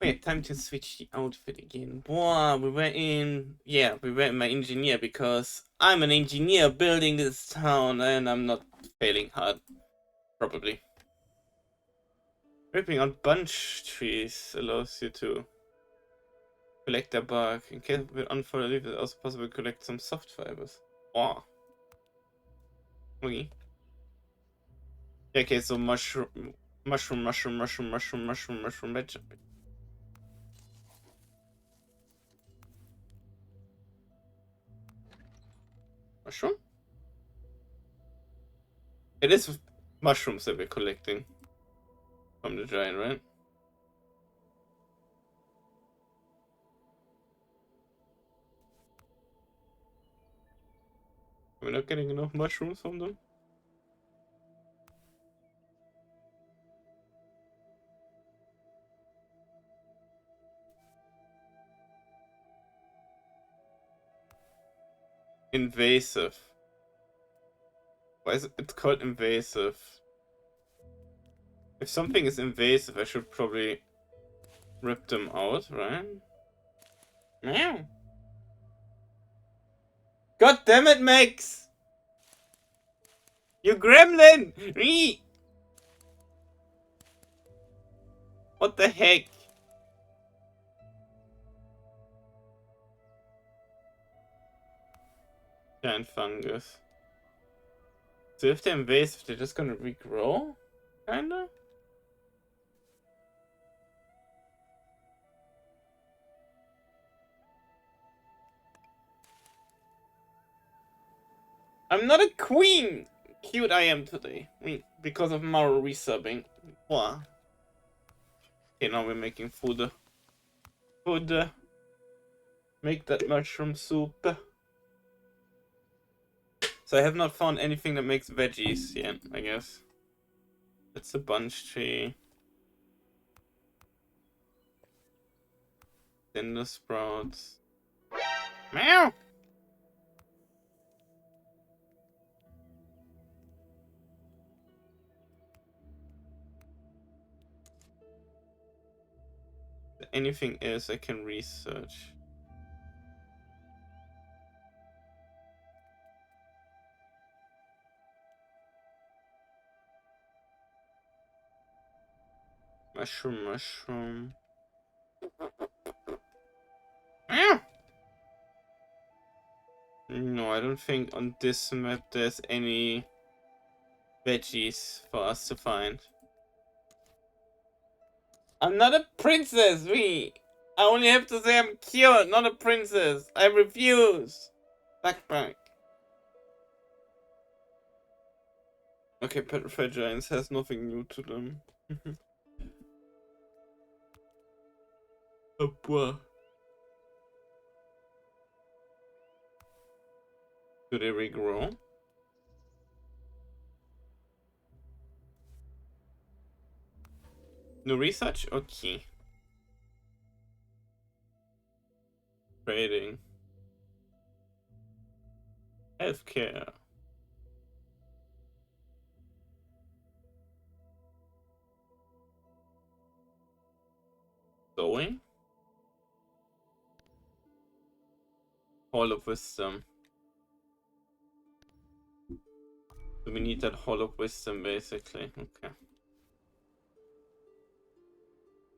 Wait, time to switch the outfit again. Boah, we were in my engineer because I'm an engineer building this town and I'm not failing hard. Probably. Ripping out bunch trees allows you to collect their bark. In case of an unfolded leaf, it's also possible to collect some soft fibers. Wow. Okay. Okay, so mushroom, vegetable. Mushroom? It is mushrooms that we're collecting from the giant, right? We're not getting enough mushrooms from them. invasive. Why is it called invasive? If something is invasive, I should probably rip them out, right? Meow. God damn it, Max! You gremlin! Eee! What the heck? Giant fungus. So if they're invasive, they're just gonna regrow? Kinda? I'm not a queen! Cute I am today. Because of Maru resubbing. What? Okay, now we're making food. Food. Make that mushroom soup. So I have not found anything that makes veggies yet, I guess. It's a bunch tree. Then the sprouts. Meow! Anything else I can research? Mushroom. Ah! No, I don't think on this map there's any veggies for us to find. I'm not a princess, I only have to say I'm cute, not a princess. I refuse. Back. Okay, Petrified Giants has nothing new to them. Oh boy. Do they regrow? No research? Okay. Trading. Healthcare. Sewing? Hall of Wisdom. So we need that Hall of Wisdom basically. Okay.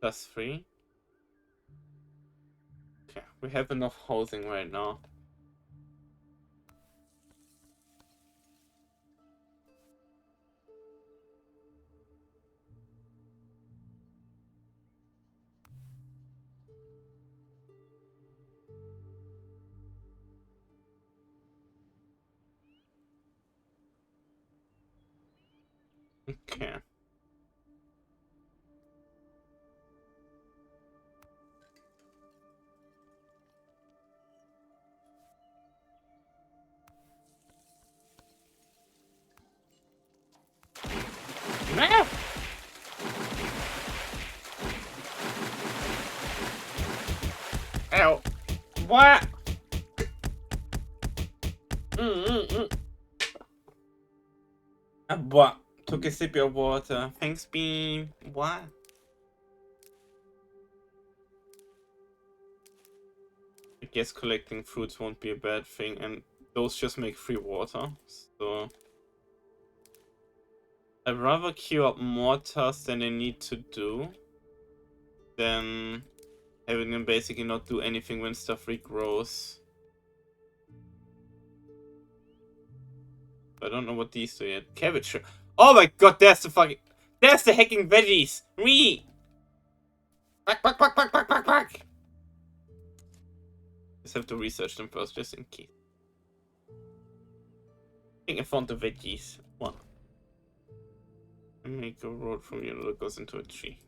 +3. Okay, we have enough housing right now. Okay. Ah! Ow. What? What? Took a sip of water. Thanks, Bean. What? I guess collecting fruits won't be a bad thing, and those just make free water. So I'd rather queue up more tasks than I need to do than having them basically not do anything when stuff regrows. I don't know what these do yet. Cabbage. Oh my god, there's the hacking veggies! Back! Just have to research them first, just in case. I think I found the veggies. What? Make a road from here that goes into a tree.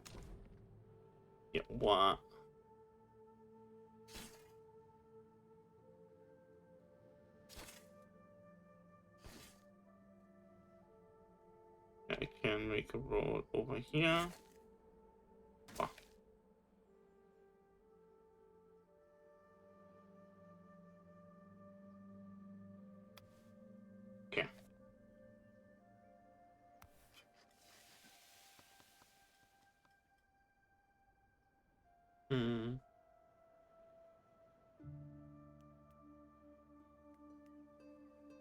Yeah, what? I can make a road over here. Wow. Hmm.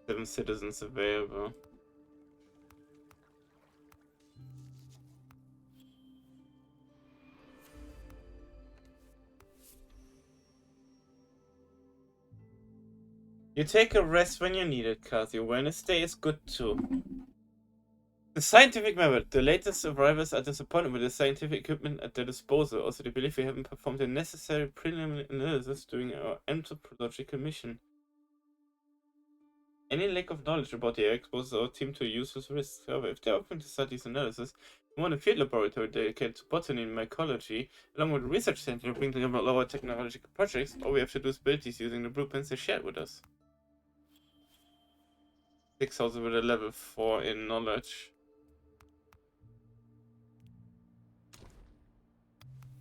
Seven citizens available. You take a rest when you need it, Kathy. Wellness day is good too. The scientific method. The latest arrivals are disappointed with the scientific equipment at their disposal. Also, they believe we haven't performed the necessary preliminary analysis during our anthropological mission. Any lack of knowledge about the air exposes our team to useless risks. However, if they are open to start these analysis, we want a field laboratory dedicated to botany and mycology, along with a research center to bring together our technological projects. All we have to do is build these using the blueprints they shared with us. 6,000 with a level 4 in knowledge.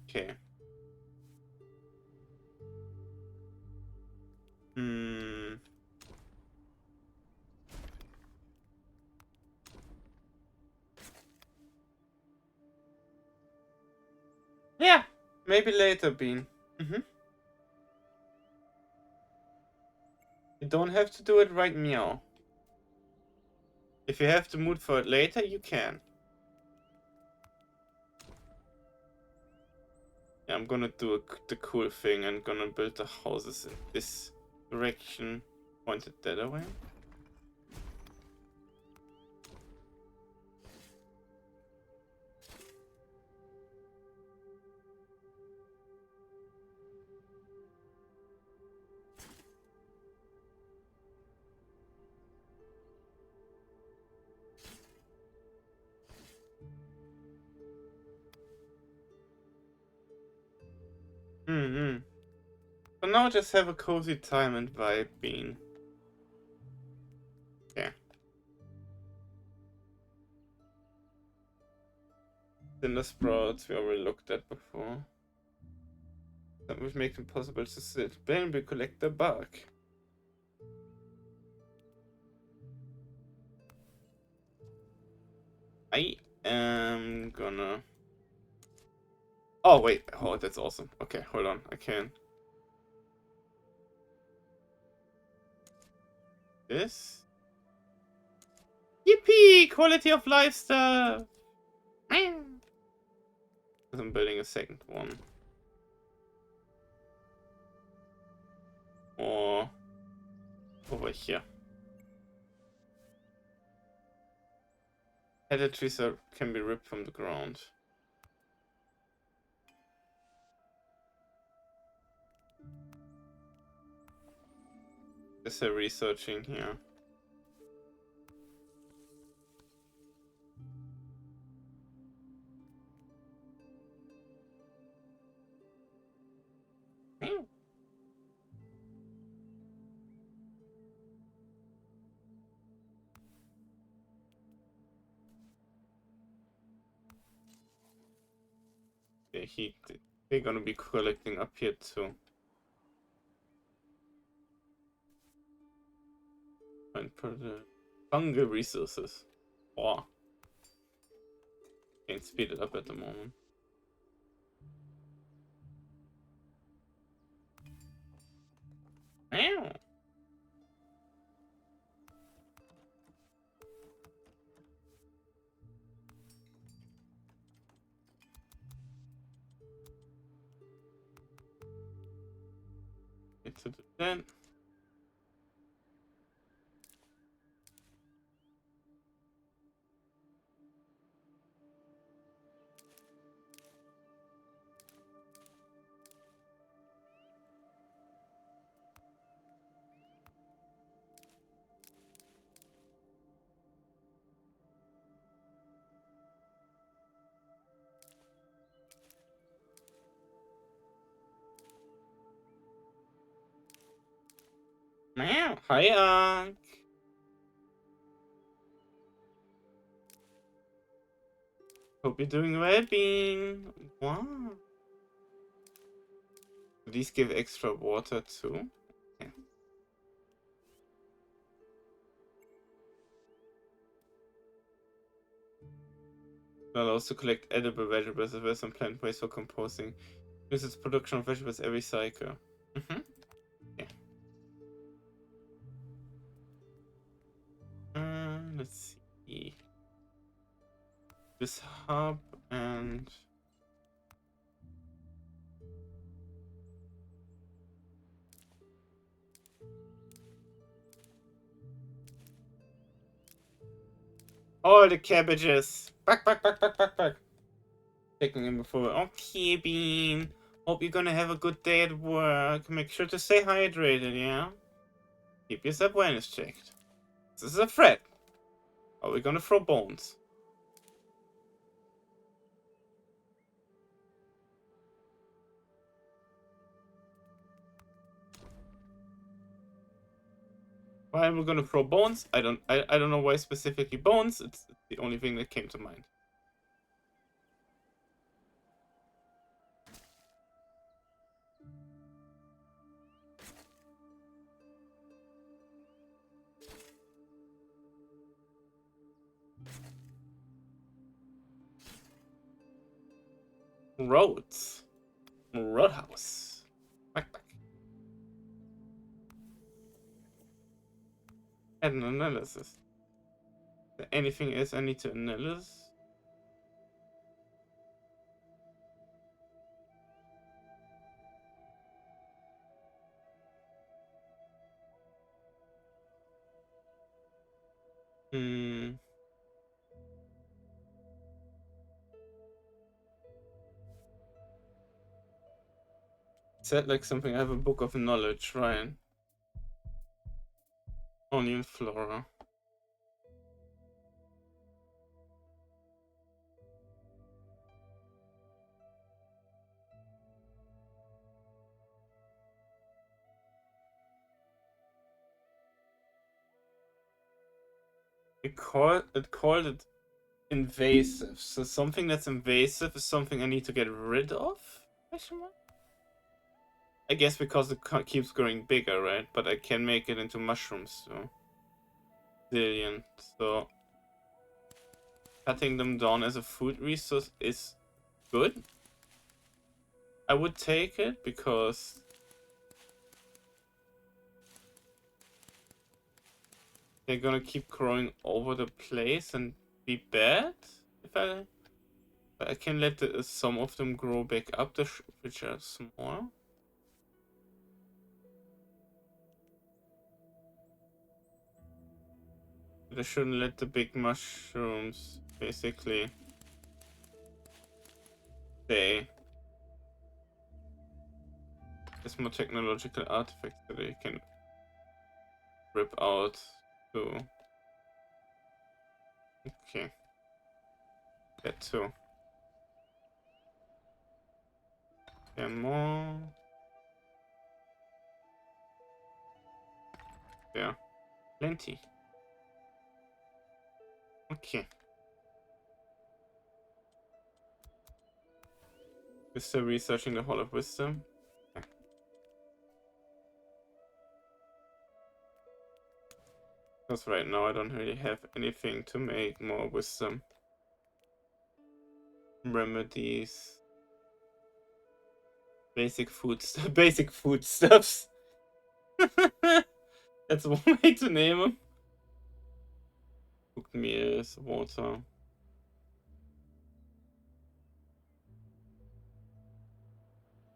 Okay. Yeah, maybe later, Bean. You don't have to do it right meow. If you have the mood for it later, you can. Yeah, I'm gonna do the cool thing and gonna build the houses in this direction, pointed that way. So now just have a cozy time and vibe, Bean. Yeah. Cinder sprouts we already looked at before. That would make it possible to sit. Then we collect the bark. I am gonna... Oh, wait. Oh, that's awesome. Okay, hold on. I can. This? Yippee! Quality of life stuff! I'm building a second one. Or... over here. Headed trees can be ripped from the ground. Just researching here. The heat. They're gonna be collecting up here too. And for the fungal resources. Wow. Can't speed it up at the moment. Ow. Get to the vent. Meow. Hi, Ankh. Hope you're doing well, Bean. Wow. These give extra water too. Yeah. Allows to collect edible vegetables as well as some plant waste for composting. Use its production of vegetables every cycle. Mm-hmm. Okay. Let's see. This hub and all the cabbages. Back. Taking them before. Okay, Bean. Hope you're gonna have a good day at work. Make sure to stay hydrated, yeah? Keep your self-awareness checked. This is a threat. Are we gonna throw bones? Why are we gonna throw bones? I don't know why specifically bones. It's the only thing that came to mind. Roads. Roadhouse. Back. Add an analysis. Is there anything else I need to analyze? Said like something. I have a book of knowledge, Ryan. Only in flora. It called it invasive. So something that's invasive is something I need to get rid of? Question mark? I guess because it keeps growing bigger, right? But I can make it into mushrooms, so zillion. So cutting them down as a food resource is good. I would take it because they're gonna keep growing over the place and be bad. If I can let some of them grow back up, which are small. But I shouldn't let the big mushrooms basically stay. There's more technological artifacts that I can rip out too. Okay. That too. There are more. Yeah. Plenty. Okay. We're still researching the Hall of Wisdom. Okay. Because right now I don't really have anything to make more wisdom remedies. Basic foodstuffs. That's one way to name them. Cooked meals, water.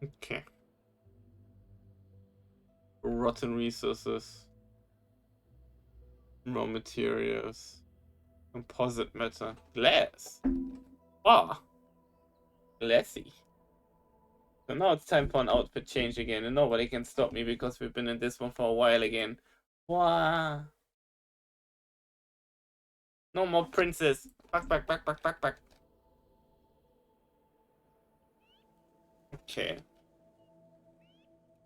Okay. Rotten resources. Raw materials. Composite matter. Glass. Ah. Glassy. So now it's time for an outfit change again, and nobody can stop me because we've been in this one for a while again. Wow. No more princess. Back. Okay.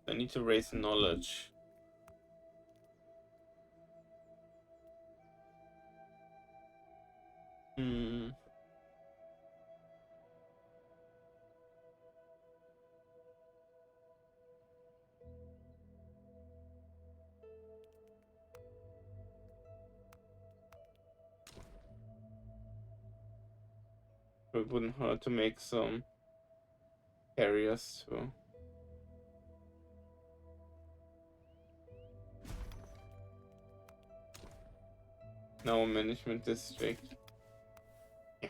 I need to raise knowledge. It wouldn't hurt to make some carriers too. No management district. Yeah.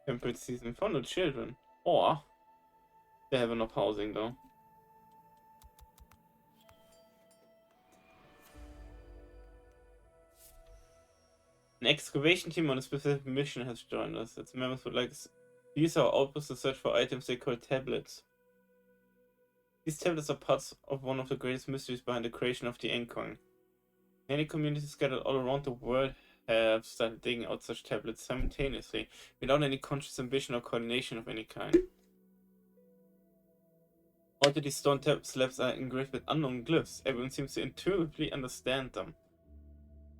Temple season for no children. Or they have enough housing though. An excavation team on a specific mission has joined us. Its members would like to use our outpost to search for items they call tablets. These tablets are parts of one of the greatest mysteries behind the creation of the Ancong. Many communities scattered all around the world have started digging out such tablets simultaneously, without any conscious ambition or coordination of any kind. Although these stone slabs are engraved with unknown glyphs, everyone seems to intuitively understand them.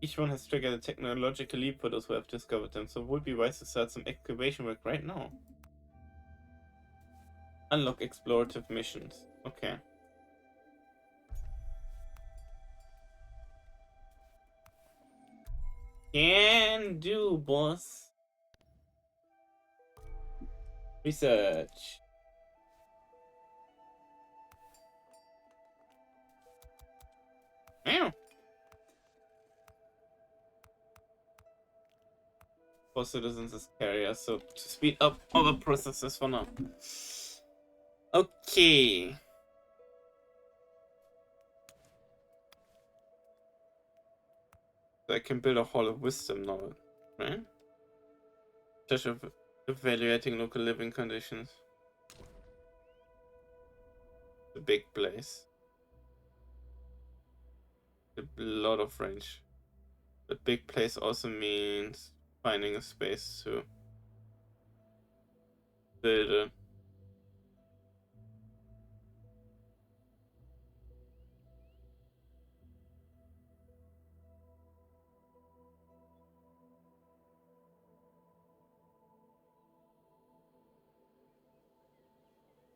Each one has triggered a technological leap for those who have discovered them, so it would be wise to start some excavation work right now. Unlock explorative missions. Okay. Can do, boss. Research. Meow. For citizens as carriers, so to speed up other processes for now. Okay. So I can build a Hall of Wisdom now, right? Just evaluating local living conditions. The big place. A lot of range. The big place also means finding a space to build a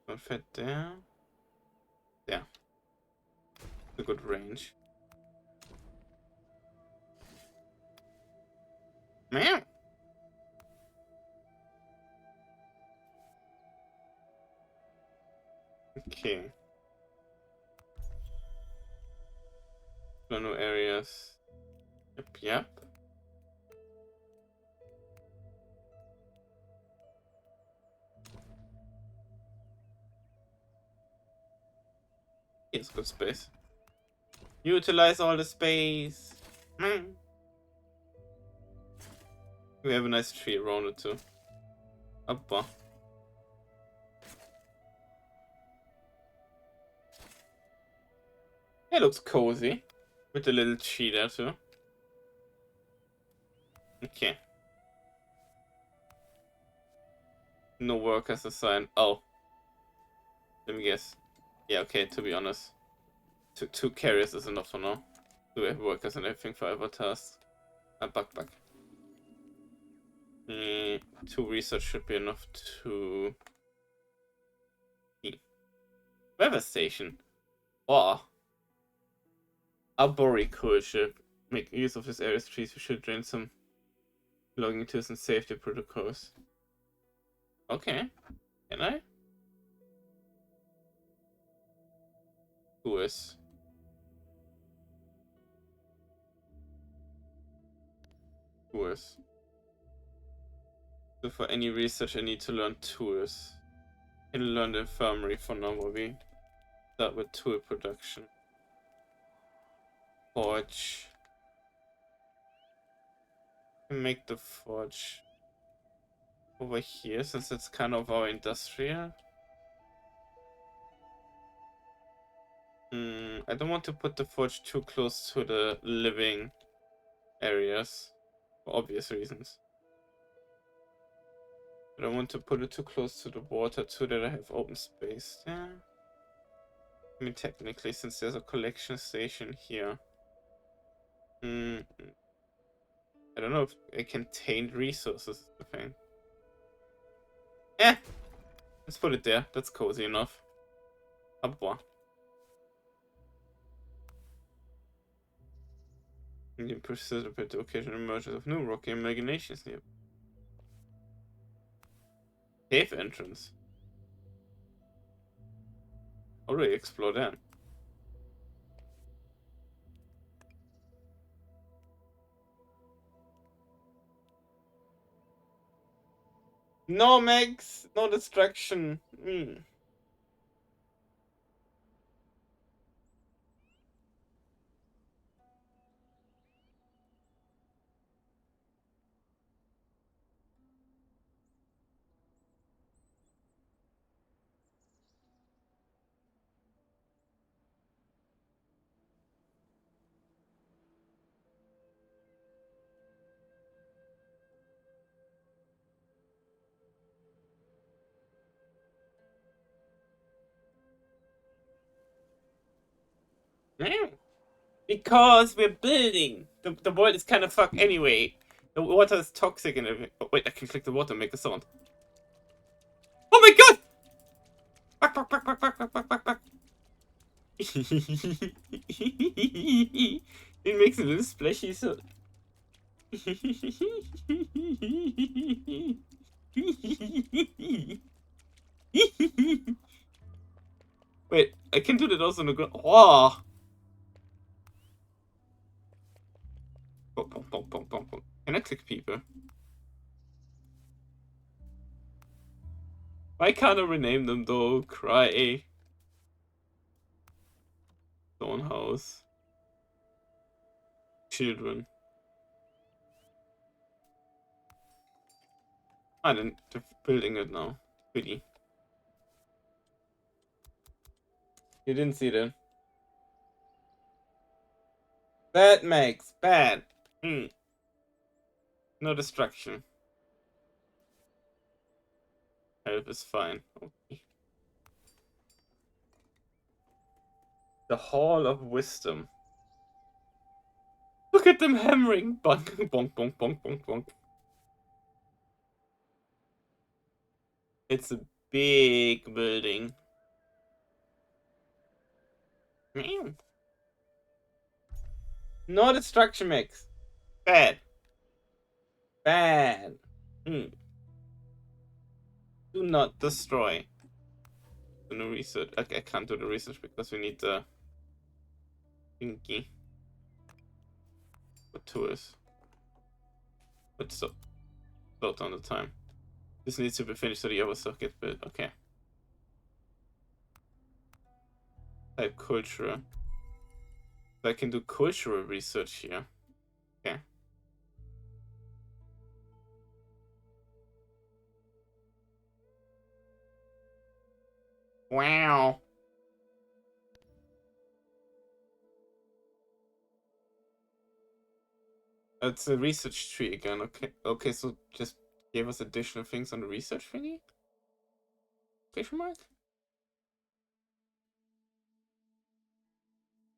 one fit there. Yeah. A good range. Meow. Okay. No areas. Yep. It's good space. Utilize all the space. We have a nice tree around it too. Upper. It looks cozy. With a little tree there too. Okay. No workers assigned. Oh. Let me guess. Yeah, okay, to be honest. Two carriers is enough for now. Do we have workers and everything for other tasks? Back. 2 research should be enough to... Weather station. Or... Arboriculture should make use of this area's trees. We should drain some logging tools and safety protocols. Okay. Can I? Tours. So for any research I need to learn tours. I can learn the infirmary for now, maybe. Start with tool production. Forge. Make the forge over here, since it's kind of our industrial. I don't want to put the forge too close to the living areas, for obvious reasons. But I want to put it too close to the water too, that I have open space there. I mean, technically, since there's a collection station here. I don't know if it contained resources, the thing. Let's put it there. That's cozy enough. Abwa. You precipitate the occasional emergence of new rocky imaginations near. Cave entrance. Already explore that. No, Megs! No distraction! No. Because we're building! The world is kind of fucked anyway. The water is toxic and everything. Oh, wait, I can click the water and make a sound. Oh my god! Back, back, back, back, back, back, back, back, back. It makes a little splashy so. Wait, I can do that also on the ground. Oh! Can I click people? Why can't I rename them though? Cry. Stone house. Children. I didn't. They're building it now. Pretty. You didn't see that. Bad, Max. Bad. No distraction. Health is fine. Okay. The Hall of Wisdom. Look at them hammering. Bonk, bonk, bonk, bonk, bonk, bonk. It's a big building. No distraction, Max. Bad. Bad. Do not destroy. No research. I can't do the research because we need the thingy. For tours. But slow down the time. This needs to be finished so the other circuit built. Okay. Type culture. So I can do cultural research here. Okay. Wow. It's a research tree again. Okay. Okay, so just gave us additional things on the research thingy? Question mark?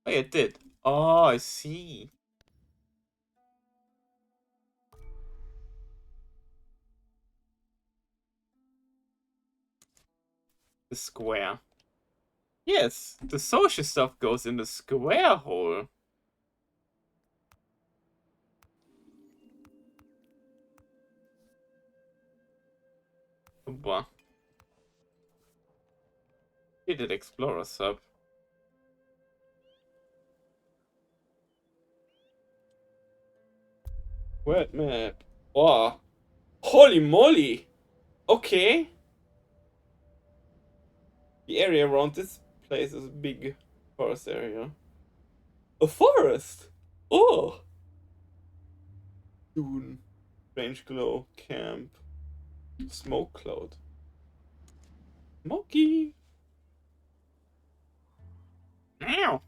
Oh, yeah, it did. Oh, I see. The square. Yes, the social stuff goes in the square hole. Wow. He did Explorer sub. Word map. Wow. Holy moly. Okay. The area around this place is a big forest area. A forest? Oh! Dune. Strange glow. Camp. Smoke cloud. Smoky! Ow!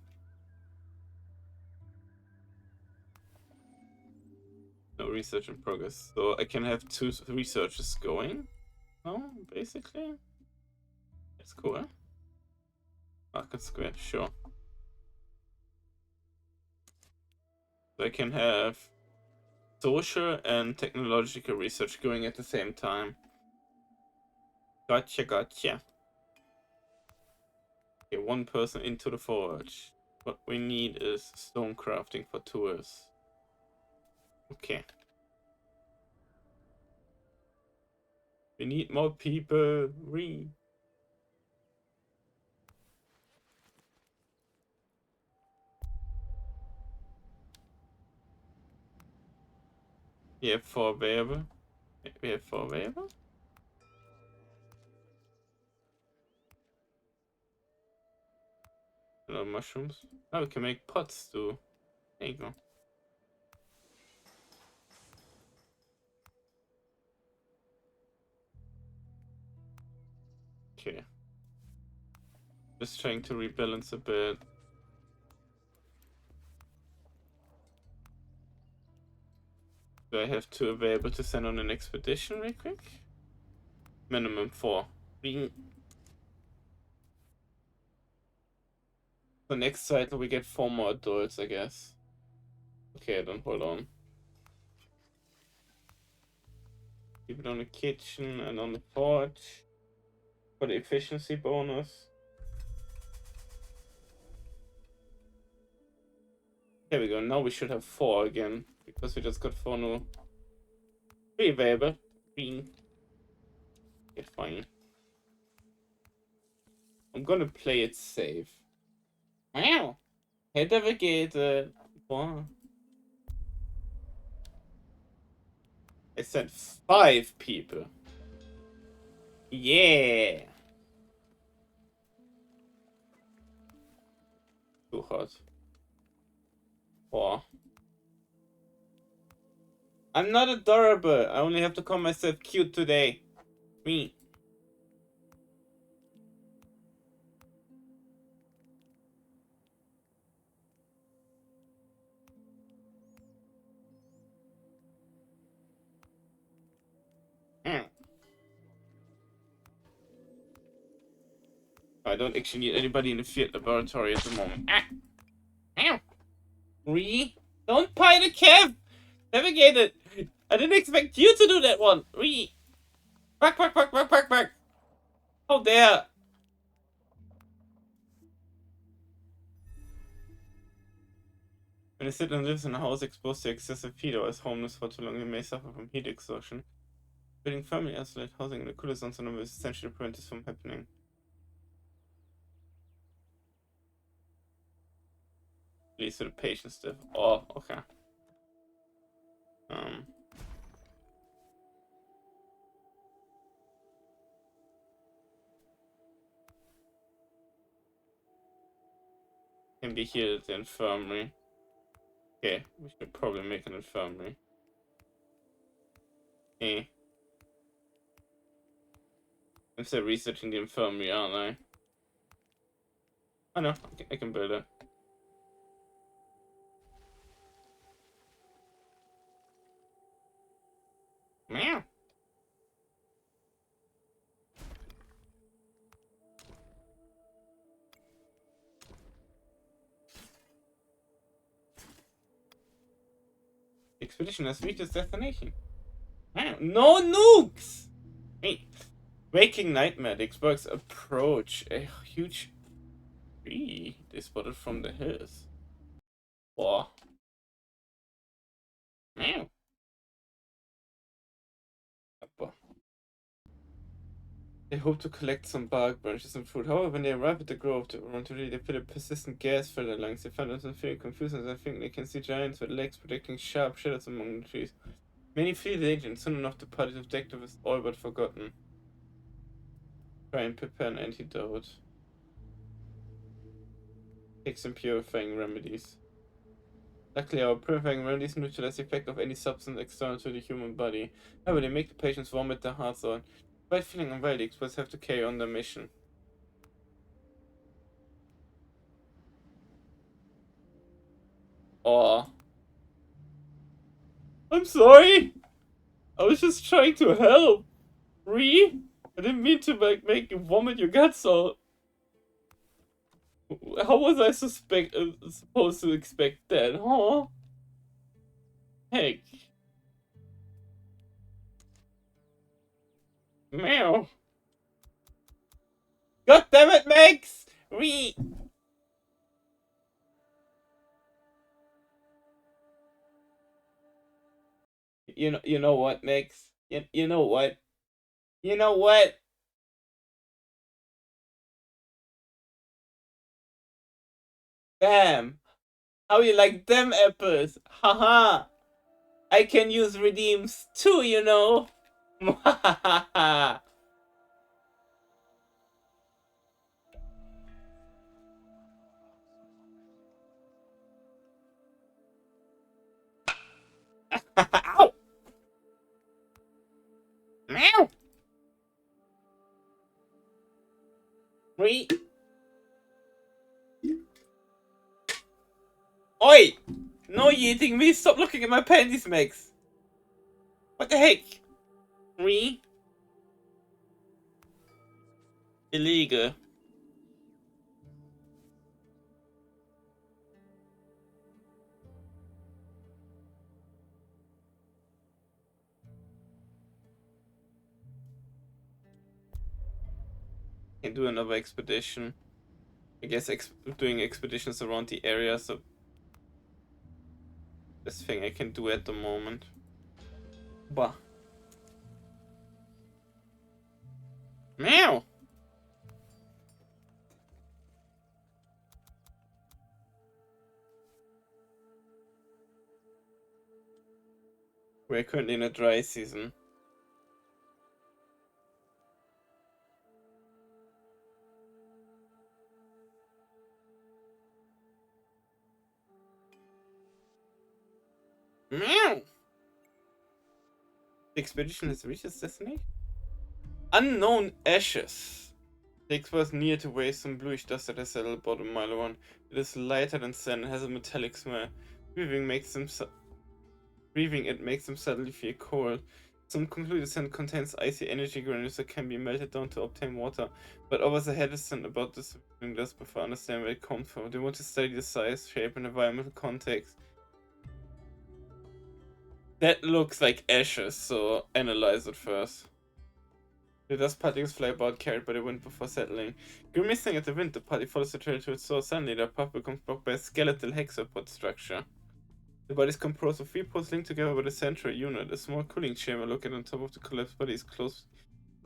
No research in progress. So I can have 2 researchers going. No, basically. That's cool, huh? Market Square, sure. So I can have social and technological research going at the same time. Gotcha, gotcha. Okay, 1 person into the forge. What we need is stone crafting for tours. Okay. We need more people. We have 4 available. We have 4 available. Hello, mushrooms. Oh, we can make pots too. There you go. Okay. Just trying to rebalance a bit. Do I have 2 available to send on an expedition real quick? Minimum 4. The next cycle we get 4 more adults, I guess. Okay, then hold on. Keep it on the kitchen and on the forge. For the efficiency bonus. There we go. Now we should have 4 again. Because we just got 4 new. 3 available. 3. Okay, fine. I'm gonna play it safe. Wow. Hätte vergeht. Boah. I sent 5 people. Yeah. Too hot. Boah. I'm not adorable. I only have to call myself cute today. Me. I don't actually need anybody in the field laboratory at the moment. Don't pie the Kev! Navigate it! I didn't expect you to do that one! Back! How dare! When a citizen lives in a house exposed to excessive heat or is homeless for too long, he may suffer from heat exhaustion. Building firmly isolated housing in the cooler zones is essential to prevent this from happening. Leads to the patient stuff. Oh, okay. Can be healed at the infirmary. Okay, we should probably make an infirmary. Okay. I'm still researching the infirmary, aren't I? Oh no, I can build it. Meow. Expedition has reached its destination. Wow, no nukes! Hey, Waking Nightmare, the experts approach a huge tree they spotted from the hills. Wow. Meow. They hope to collect some bark, branches, and fruit. However, when they arrive at the grove, they feel a persistent gas fill their lungs. They find themselves feeling confused as they think they can see giants with legs projecting sharp shadows among the trees. Many feel danger, and soon enough the party's objective is all but forgotten. Try and prepare an antidote. Take some purifying remedies. Luckily, our purifying remedies neutralize the effect of any substance external to the human body. However, they make the patients vomit their hearts out. Despite feeling unwell, the experts have to carry on their mission. Oh. I'm sorry! I was just trying to help! I didn't mean to make you vomit your guts out. How was I supposed to expect that, huh? Heck. Meow. God damn it, Max! You know what, Max? You know what? You know what? Damn. How you like them apples? Haha. I can use redeems too, you know. Ow! Meow! Re- Oi! No eating me! Stop looking at my panties, Max! What the heck? Illegal. Can do another expedition. I guess doing expeditions around the area, so this thing I can do at the moment. Bah. Meow! We're currently in a dry season. Meow! The expedition has reached its destination. Unknown ashes. The explores near to where some bluish dust that has settled about a mile around. It is lighter than sand and has a metallic smell. Breathing it makes them suddenly feel cold. Some conclude the sand contains icy energy granules that can be melted down to obtain water, but others are hesitant about this dust before understanding where it comes from. They want to study the size, shape, and environmental context. That looks like ashes, so analyze it first. The dust particles fly about, carried by the wind before settling. Grimacing at the wind, the party follows the trail to its source. Suddenly, their path becomes blocked by a skeletal hexapod structure. The body is composed of 3 pods linked together by the central unit. A small cooling chamber located on top of the collapsed body is closed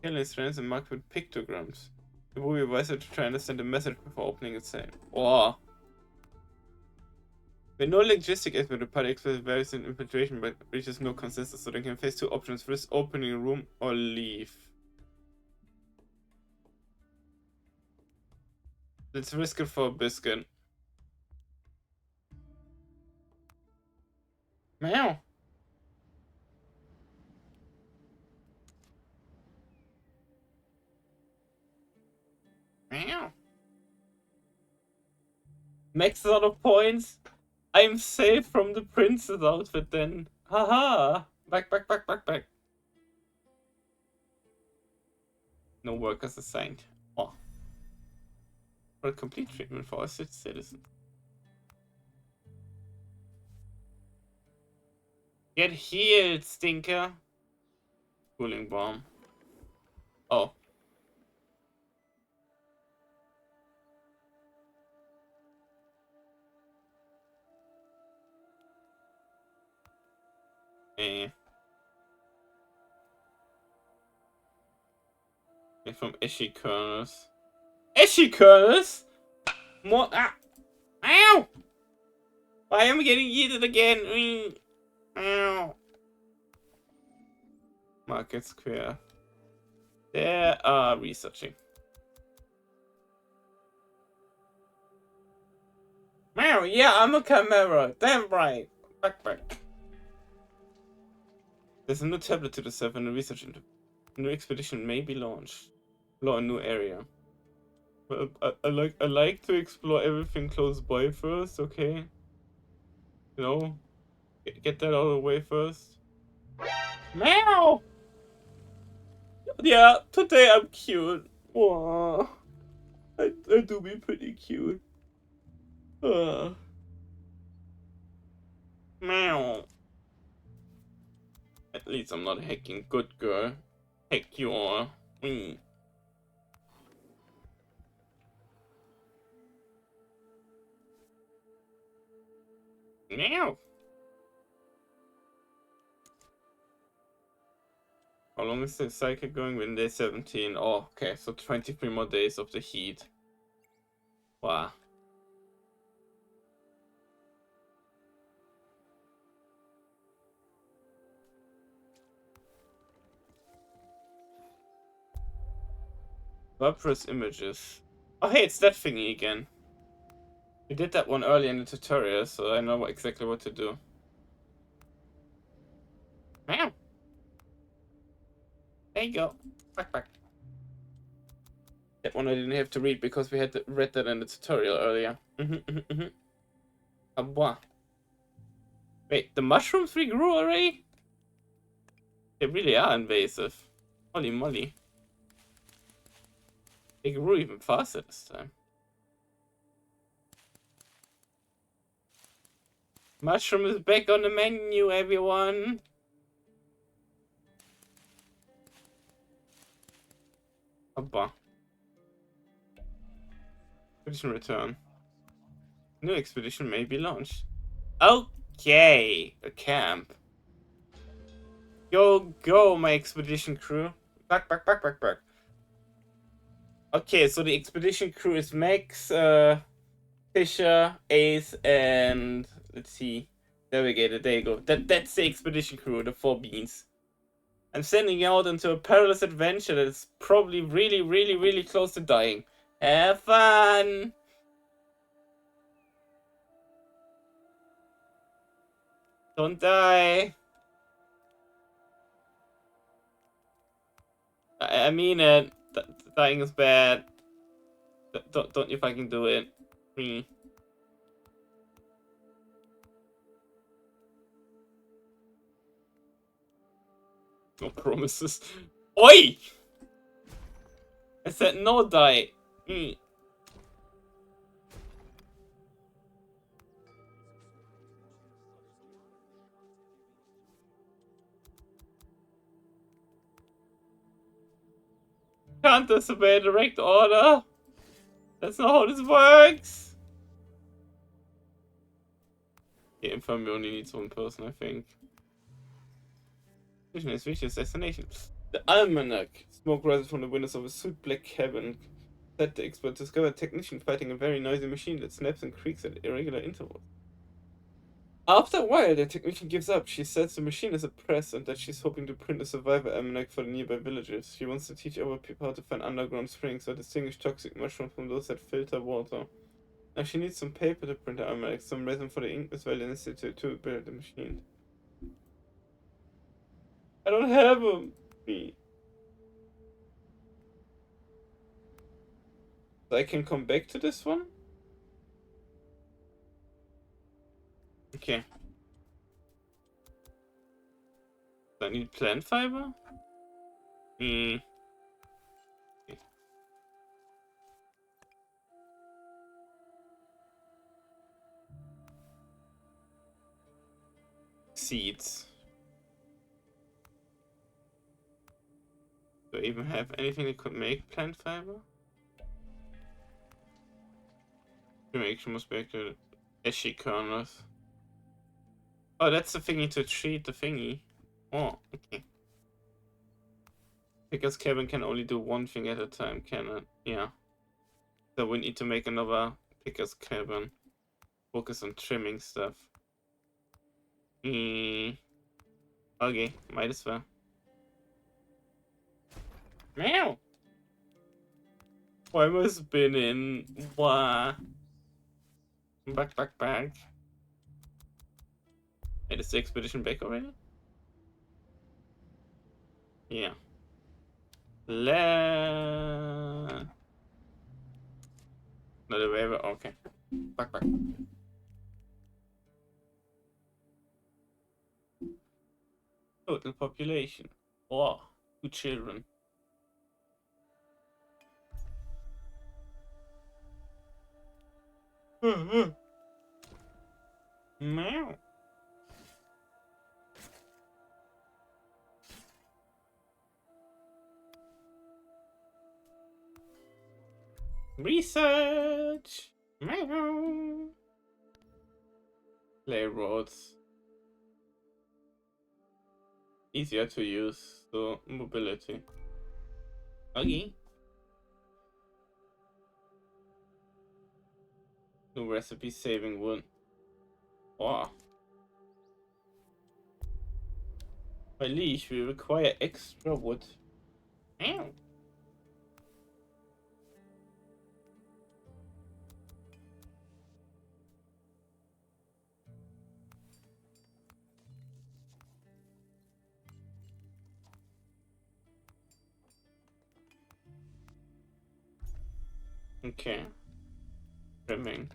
in strands and marked with pictograms. It will be wiser to try and understand the message before opening its sail. Oh. With no logistic aspect, the party expresses various infiltration but reaches no consensus, so they can face 2 options: risk opening a room or leave. Let's risk it for a biscuit. Meow. Meow. Max out of points. I'm safe from the prince's outfit then. Haha. Back. No workers assigned. Oh. For a complete treatment for our citizens. Get healed, stinker. Cooling bomb. Oh. Eh. From Eshi kernels. Eshi kernels? More. Ah! Ow! Why am I getting yeeted again? Ow. Market Square. They are researching. Meow, yeah, I'm a camera. Damn right. Back. There's a new tablet to the server and a research into. A new expedition may be launched. Explore a new area. Well, I like to explore everything close by first, okay? You know? Get that out of the way first. Meow! Yeah, today I'm cute. Aww. I do be pretty cute. Meow. At least I'm not hacking. Good girl. Heck you are. Meow. How long is the cycle going? When day 17. Oh, okay, so 23 more days of the heat. Wow. WordPress images. Oh, hey, it's that thingy again. We did that one earlier in the tutorial, so I know exactly what to do. Meow. There you go. Back. That one I didn't have to read because we had read that in the tutorial earlier. Boah. Wait, the mushrooms regrew already? They really are invasive. Holy moly. They grew even faster this time. Mushroom is back on the menu, everyone. Bah. Expedition return. New expedition may be launched. Okay, a camp. Go, my expedition crew. Back. Okay, so the expedition crew is Max, Fisher, Ace, and let's see, Navigator. There you go. That's the expedition crew, the 4 beans. I'm sending you out into a perilous adventure that is probably really close to dying. Have fun! Don't die! I mean it. Dying is bad. Don't you fucking do it. Me. No promises. Oi! I said no die. Can't disobey a direct order. That's not how this works. The infirmary only needs 1 person, I think. Mission is reached its destination. The Almanac. Smoke rises from the windows of a soot black cabin. That the expert discovered a technician fighting a very noisy machine that snaps and creaks at irregular intervals. After a while, the technician gives up. She says the machine is a press and that she's hoping to print a survivor almanac for the nearby villagers. She wants to teach other people how to find underground springs or distinguish toxic mushrooms from those that filter water. Now she needs some paper to print the almanac, some resin for the ink as well as to build the machine. I don't have them. So I can come back to this one? Okay. Do I need plant fiber? Okay. Seeds. Do I even have anything that could make plant fiber? Reaction must be activated. Ashy kernels. Oh, that's the thingy to treat the thingy. Oh, okay. Picker's cabin can only do 1 thing at a time, can it? Yeah. So we need to make another Picker's cabin. Focus on trimming stuff. Okay, might as well. Meow! Why am I spinning? Wah! Back. Wait, is the expedition back already? Yeah. Not a waiver, okay. Back. Total population. Oh, 2 children. Meow. Research. Meow. Play roads. easier to use, so mobility. Okay. New recipe saving wood. Wow. By leash, we require extra wood. Ow. Okay. Trimming.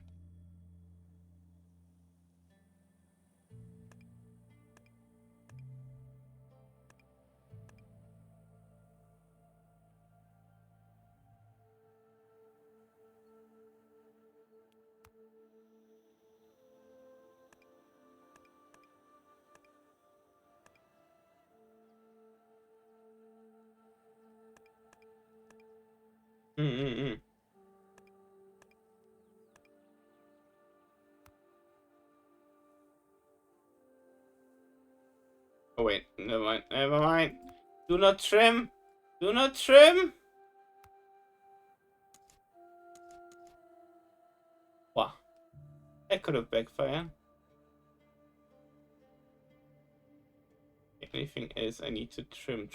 Mm-mm-mm. Oh wait, never mind, never mind. Do not trim! Do not trim! Wow. That could have backfired. Anything else I need to trim.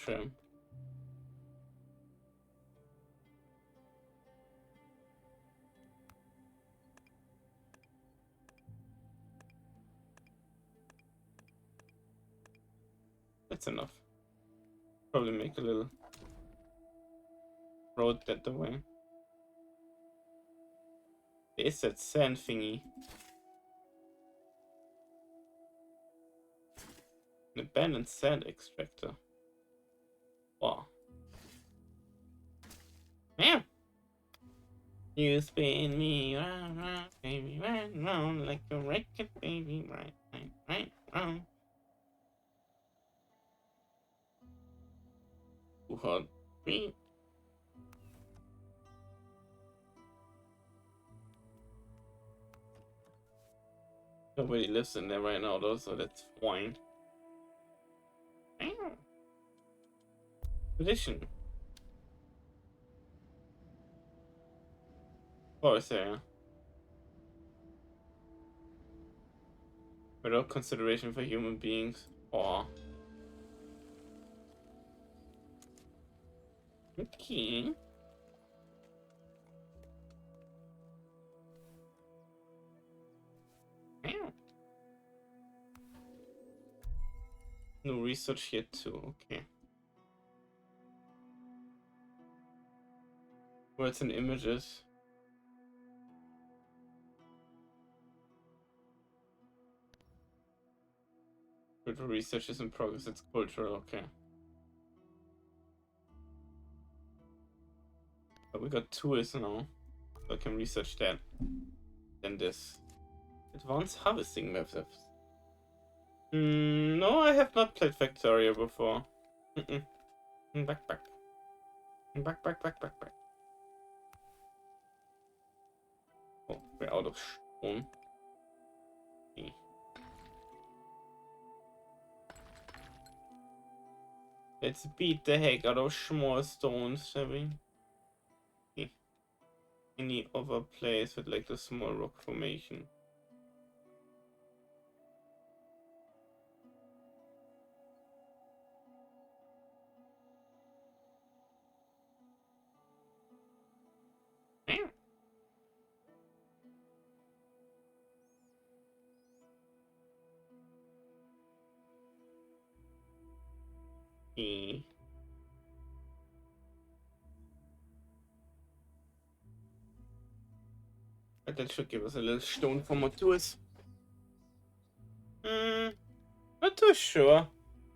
That's enough. Probably make a little road that the way. There's that sand thingy. An abandoned sand extractor. Wow. Yeah. You spin me round, round, baby, round, round, like a record, baby, right, round. Too hard. Me. Nobody lives in there right now, though, so that's fine. Tradition. Forest area. Without consideration for human beings. Or. Okay. No research yet too, okay. Words and images. Cultural research is in progress, it's cultural, okay. But we got tools now, so I can research that. Then this. Advanced harvesting methods. No, I have not played Factorio before. Back. Oh, we're out of stone. Okay. Let's beat the heck out of small stones, shall we? Okay. Any other place with like the small rock formation? But that should give us a little stone for more tools. Not too sure.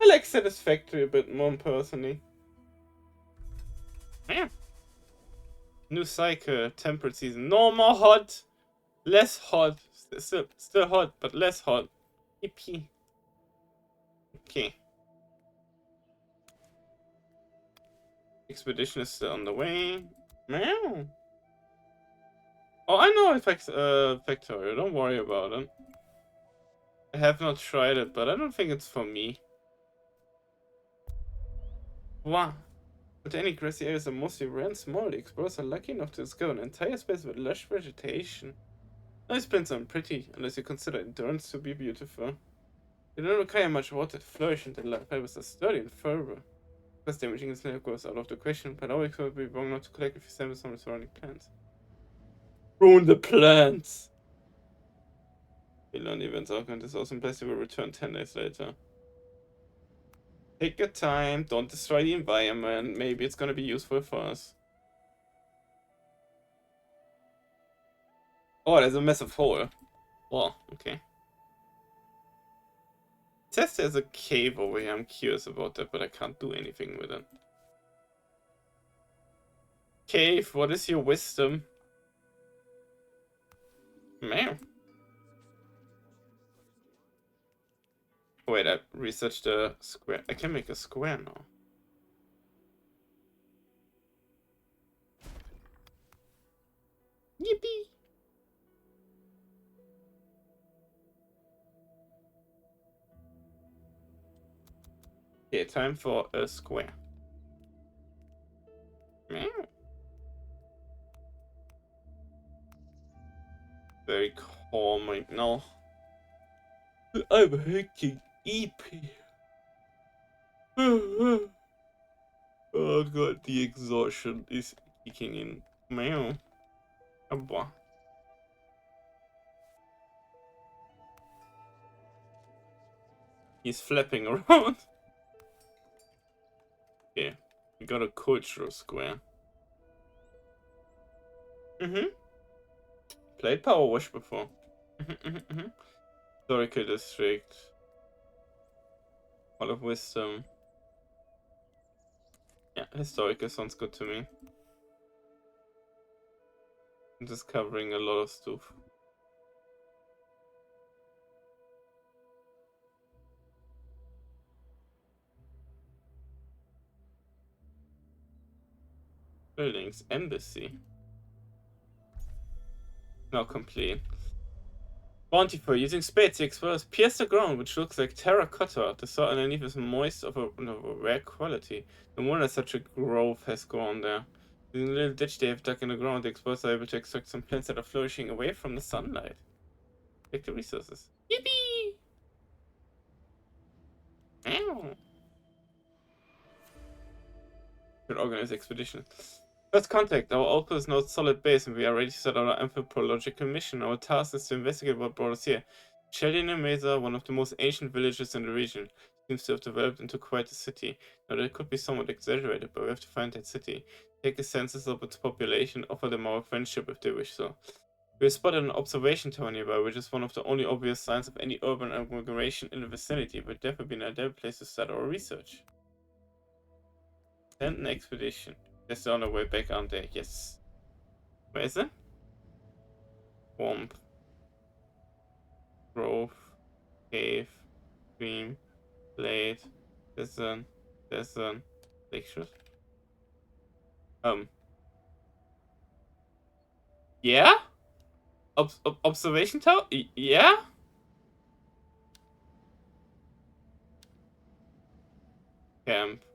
I like Satisfactory a bit more personally. Yeah. New cycle, temperate season. No more hot, less hot. Still hot, but less hot. Yippee. Okay. Expedition is still on the way. Meow. Oh, I know Factorio. Don't worry about it. I have not tried it, but I don't think it's for me. Wow. But any grassy areas are mostly rare and small. The explorers are lucky enough to discover an entire space with lush vegetation. These plants aren't pretty, unless you consider endurance to be beautiful. They don't require much water to flourish, and the fibers are sturdy and firm. Plus, damaging this layer goes out of the question, but always would be wrong not to collect a few samples from the surrounding plants. Ruin the plants! We learn events augment this awesome place will return 10 days later. Take your time, don't destroy the environment, maybe it's gonna be useful for us. Oh, there's a massive hole. Wow, okay. It says there's a cave over here, I'm curious about that, but I can't do anything with it. Cave, what is your wisdom? Man. Wait, I researched a square. I can make a square now. Yippee! Okay, time for a square. Meow. Very calm right now. I'm hacking EP. Oh god, the exhaustion is kicking in. Meow. Oh boy. He's flapping around. Okay, we got a cultural square. Played Power Wash before. Historical District. Hall of Wisdom. Yeah, historical sounds good to me. I'm just covering a lot of stuff. Buildings, embassy. Now complete. Bountiful. Using spades, the explorers pierce the ground, which looks like terracotta. The soil underneath is moist of a rare quality. No wonder such a grove has grown there. In a little ditch they have dug in the ground, the explorers are able to extract some plants that are flourishing away from the sunlight. Take the resources. Yippee! Ow! Should organize expedition. First contact. Our outpost is now a solid base and we are ready to start our anthropological mission. Our task is to investigate what brought us here. Sheldon Mesa, one of the most ancient villages in the region, seems to have developed into quite a city. Now that could be somewhat exaggerated, but we have to find that city. Take a census of its population, offer them our friendship if they wish so. We have spotted an observation tower nearby, which is one of the only obvious signs of any urban agglomeration in the vicinity, but definitely be an ideal place to start our research. Send an expedition. They're on the way back, aren't they? Yes. Where is it? Swamp. Grove. Cave. Stream. Blade. Desert. Lakeshore. Yeah? Observation tower? Yeah? Camp.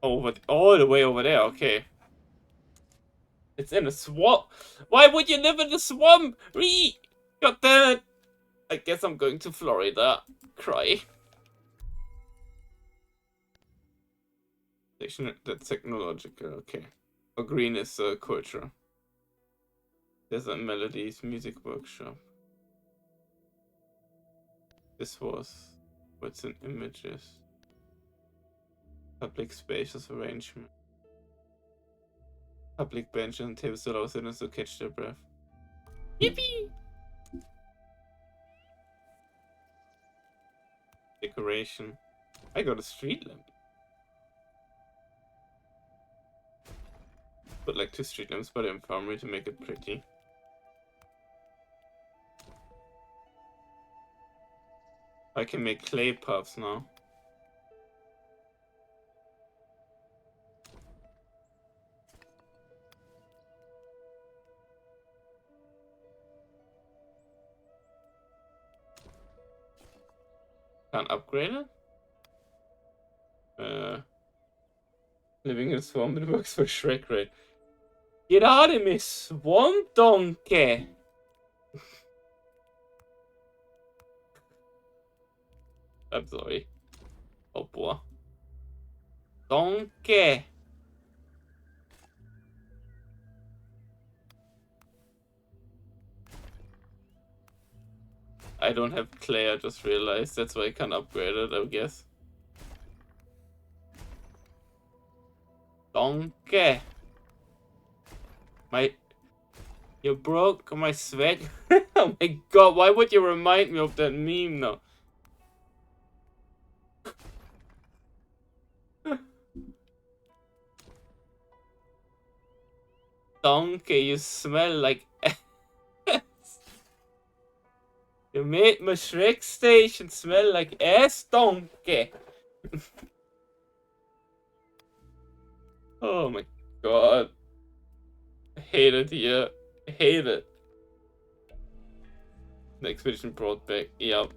Over all the way over there, okay. It's in a swamp. Why would you live in a swamp? God damn it. I guess I'm going to Florida. Cry. That's technological, okay. Oh, green is culture. There's a melodies music workshop. This was what's in images. Public spacious arrangement. Public benches and tables allow citizens to catch their breath. Yippee! Decoration. I got a street lamp. Put like 2 street lamps by the infirmary to make it pretty. I can make clay puffs now. Can't upgrade it? Living in a swamp, it works for Shrek, right? Get out of me, swamp donkey! I'm sorry. Oh boy. Donkey! I don't have clay, I just realized. That's why I can't upgrade it, I guess. Donkey! You broke my sweat. Oh my god, why would you remind me of that meme now? Donkey, you smell like ass. You made my Shrek station smell like ass, donkey. Oh my god. I hate it here. I hate it. The expedition brought back. Yep.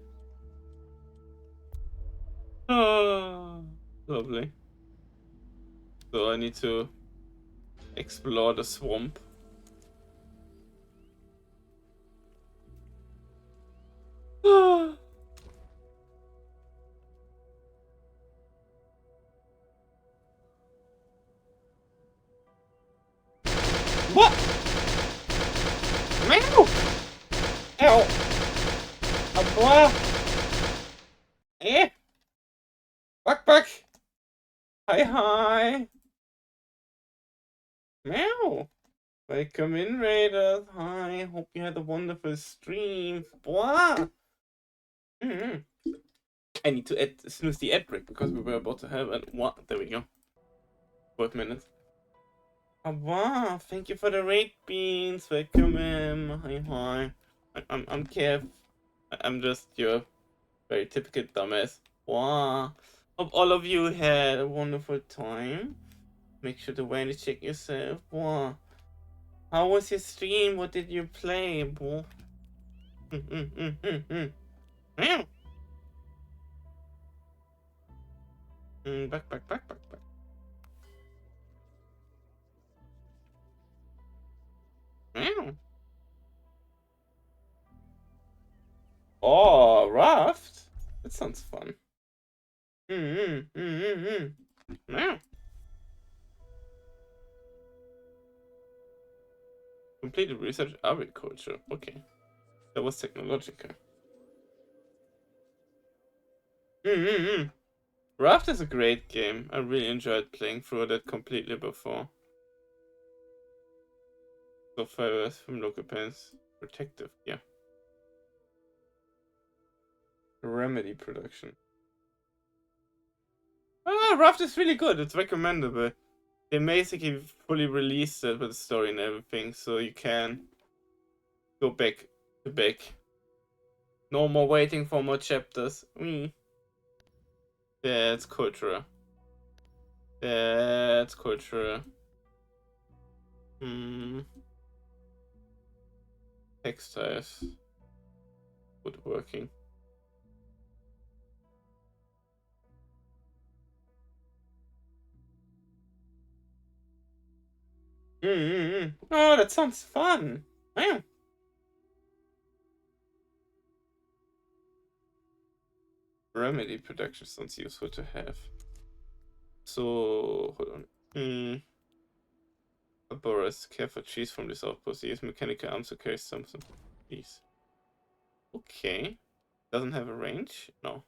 Oh, lovely. So I need to explore the swamp. What? Meow! Ow! A blah! Eh? Back! Hi! Meow! Welcome in, Raiders. Hi, hope you had a wonderful stream. Blah! I need to snooze the ad break because we were about to have it. What? There we go. 12 minutes. Wow, thank you for the raid beans. Welcome in. Hi. I'm Kev. I'm just your very typical dumbass. Wow. Hope all of you had a wonderful time. Make sure to wear check yourself. Wow. How was your stream? What did you play? Boy? Back. Meow. Oh, raft? That sounds fun. Meow. Completed research agriculture. Okay. That was technological. Raft is a great game. I really enjoyed playing through that completely before. So fires from local pens. Protective, yeah. Remedy production. Raft is really good. It's recommendable. They basically fully released it with the story and everything, so you can go back to back. No more waiting for more chapters. That's culture. That's culture. Textiles. Woodworking. Oh, that sounds fun. Wow. Remedy production sounds useful to have. So, hold on. A Boris, care for cheese from this outpost. He has mechanical arms to carry something. Please. Okay. Doesn't have a range? No.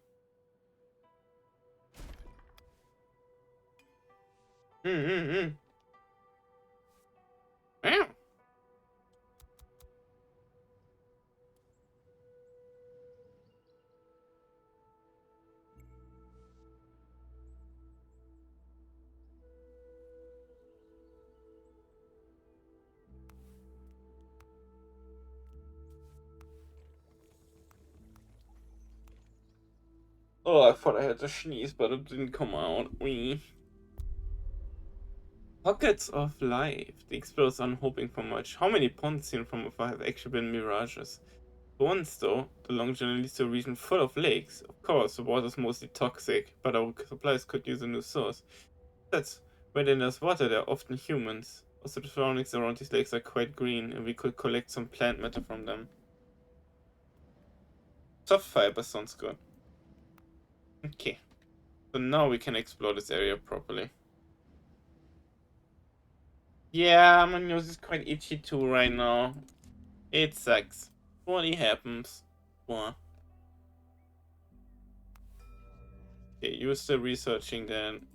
Wow. Oh, I thought I had to sneeze, but it didn't come out. Pockets of life. The explorers aren't hoping for much. How many ponds seen from afar have actually been mirages? For once, though, the long journey leads to a region full of lakes. Of course, the water is mostly toxic, but our supplies could use a new source. That's When there's water, there are often humans. Also, the surroundings around these lakes are quite green, and we could collect some plant matter from them. Soft fiber sounds good. Okay. So now we can explore this area properly. Yeah, my nose is quite itchy too right now. It sucks. What happens? What? Okay, you're still researching then.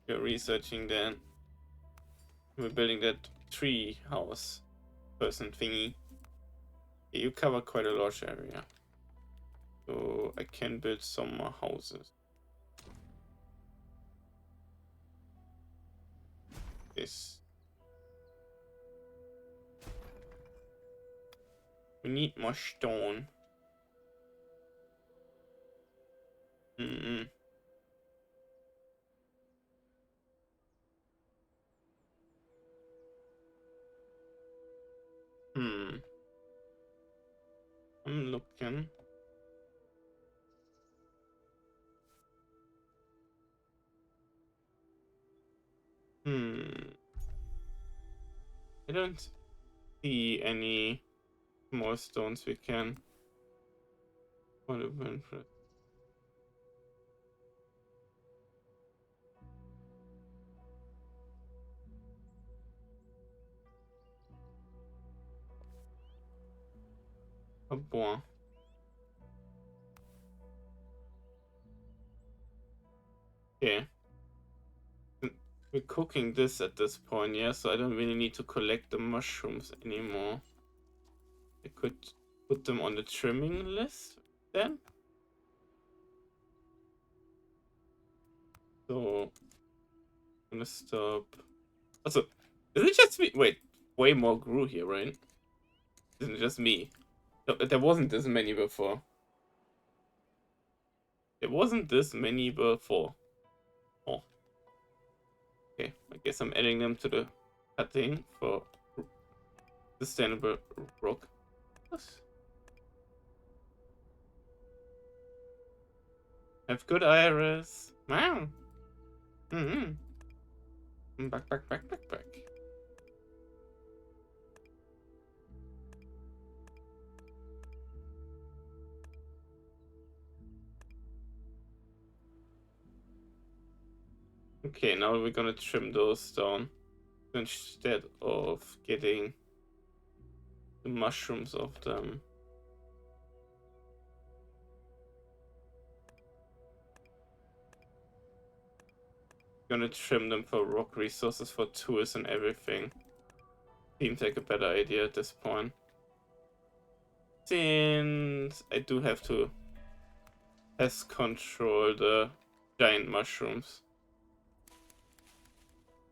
You're researching then. We're building that tree house person thingy. Okay, you cover quite a large area. So I can build some more houses. This. We need more stone. I'm looking. I don't see any more stones we can. What a benefit. Oh boy. Okay. We're cooking this at this point, yeah, so I don't really need to collect the mushrooms anymore. I could put them on the trimming list then. So I'm gonna stop. Also, is it just me? Wait, way more grew here, right? Isn't it just me? No, there wasn't this many before. There wasn't this many before. Oh. Okay, I guess I'm adding them to the cutting for sustainable rock. Have good iris. Wow. Back. Okay, now we're gonna trim those down instead of getting the mushrooms of them. Gonna trim them for rock resources, for tools and everything. Seems like a better idea at this point. Since I do have to pest control the giant mushrooms.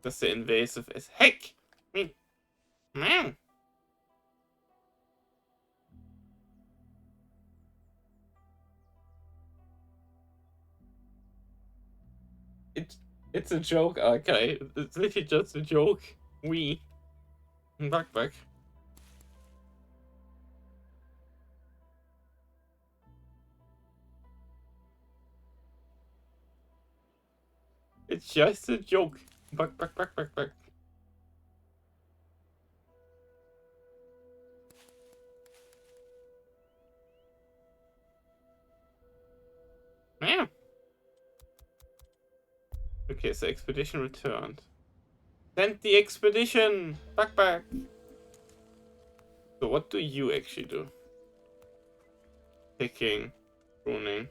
Because they're invasive as heck! Man! It's a joke, okay. It's literally just a joke. Back. It's just a joke. Back. Yeah. Okay, so expedition returned. Send the expedition! Back. So what do you actually do? Picking, pruning.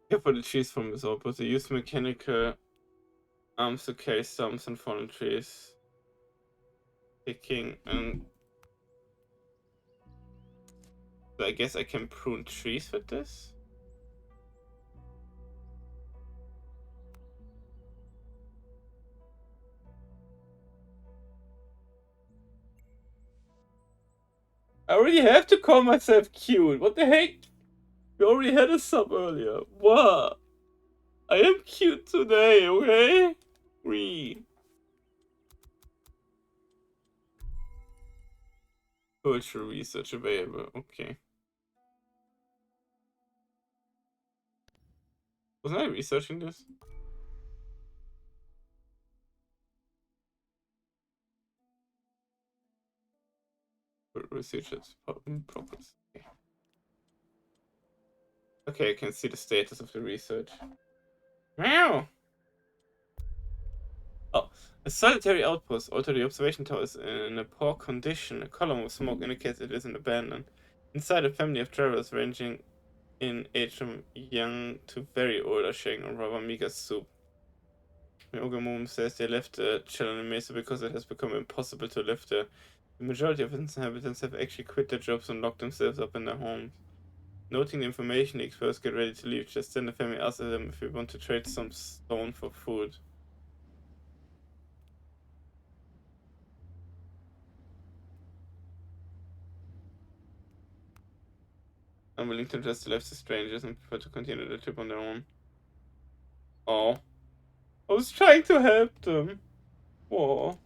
Here for the trees from this output, they use mechanical arms to carry stumps and fallen trees. Picking and... So I guess I can prune trees with this? I already have to call myself cute. What the heck? We already had a sub earlier. What? I am cute today, okay? Cultural research available. Okay. Wasn't I researching this? Researchers properties. Okay. Okay, I can see the status of the research. Meow! Oh, a solitary outpost. Although the observation tower is in a poor condition, a column of smoke indicates it isn't abandoned. Inside, a family of travelers ranging in age from young to very old are sharing a rather meager soup. Ogamum says they left the Challenger Mesa because it has become impossible to live there. The majority of its inhabitants have actually quit their jobs and locked themselves up in their homes. Noting the information, the experts get ready to leave. Just then the family asks them if we want to trade some stone for food. I'm willing to just leave the strangers and prefer to continue the trip on their own. Oh. I was trying to help them. Whoa.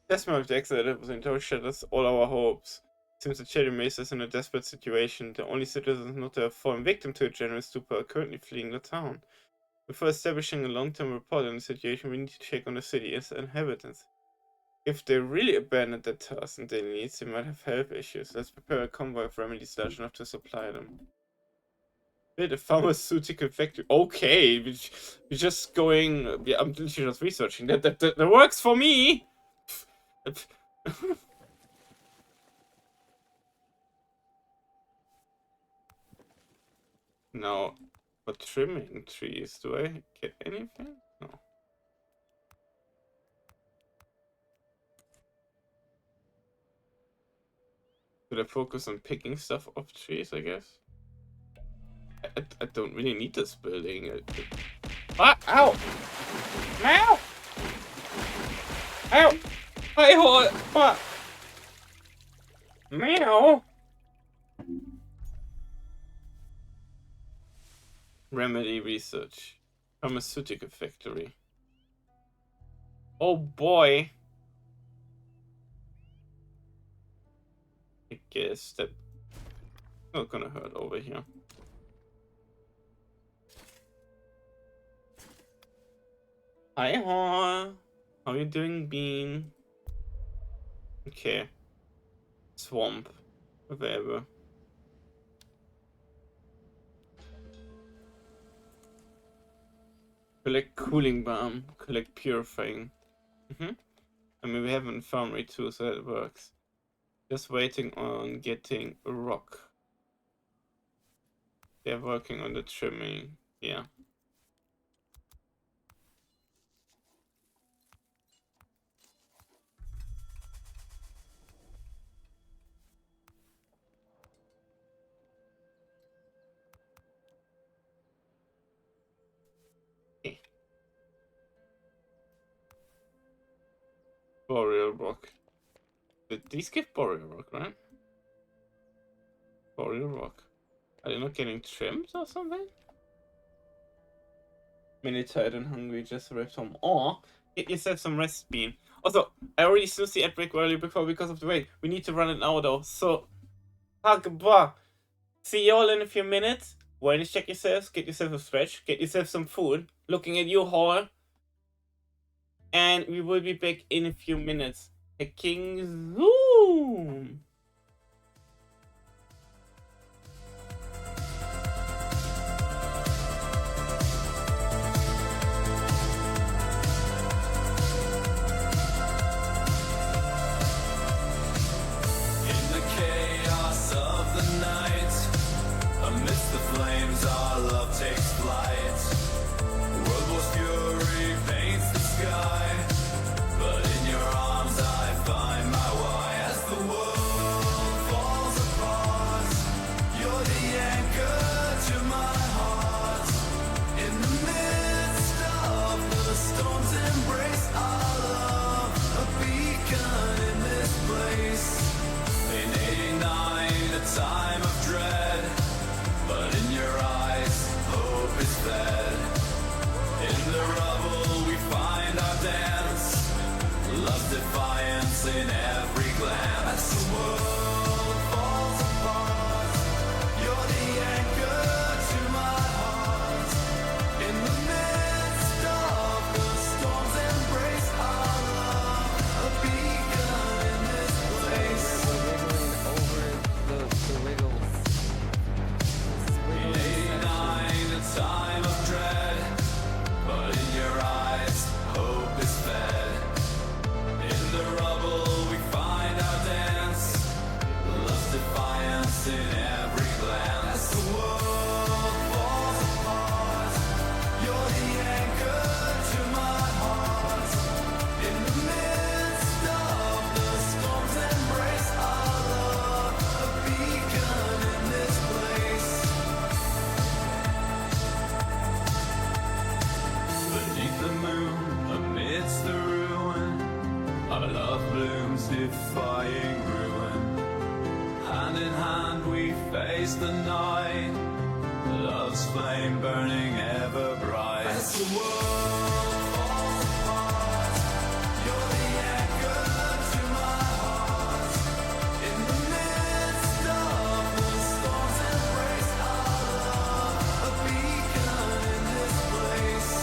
Desmond of the exit was in shatters all our hopes. Seems that Cherry Mesa is in a desperate situation. The only citizens not to have fallen victim to a generous stupor are currently fleeing the town. Before establishing a long-term report on the situation, we need to check on the city's inhabitants. If they really abandoned their tasks and daily needs, they might have health issues. Let's prepare a convoy of remedies large enough to supply them. Build a pharmaceutical factory. Okay, we're just going. Yeah, I'm literally just researching. That works for me. Now, for trimming trees, do I get anything? No. Should I focus on picking stuff off trees, I guess? I don't really need this building. Ah! Ow! Ow! Ow! I hold. What? Meow! Remedy research. Pharmaceutical factory. Oh boy! I guess that's not gonna hurt over here. Hi, How you doing, Bean? Okay. Swamp. Available. Collect cooling balm. Collect purifying. I mean, we have an infirmary too, so that works. Just waiting on getting a rock. They're working on the trimming. Yeah. Boreal rock. Did these give boreal rock, right? Boreal rock. Are they not getting trimmed or something? Many tired and hungry, just arrived home. Or get yourself some rest, Bean. Also, I already snooze the ad break early before because of the wait. We need to run it now though. So, see you all in a few minutes. Wellness check yourselves, get yourself a stretch, get yourself some food. Looking at you, Hall. And we will be back in a few minutes. Hacking Zoom! In the chaos of the night, amidst the flames, our love takes flight. World War's fury paints the sky. But in your arms I find my why. As the world falls apart, you're the anchor to my heart. In the midst of the storm's embrace, our love, a beacon in this place. In '89, a time of dread, but in your eyes, hope is fed. In the rubble we find our dance, defiance in every glance. As the world falls apart, you're the anchor to my heart. In the midst of the storm's embrace, our love, a beacon in this place. In 89, a time of dread, but in your eyes, hope is fed. In the rubble, we find our dance. Love's defiance in every glance. As the world falls apart, you're the anchor to my heart. In the midst of the storm's embrace, our love, a beacon in this place. Beneath the moon, amidst the ruin, our love blooms, defying ruin. Hand in hand we face the night, love's flame burning ever bright. As the world falls apart, you're the anchor to my heart. In the midst of the storm's embrace, our love, a beacon in this place.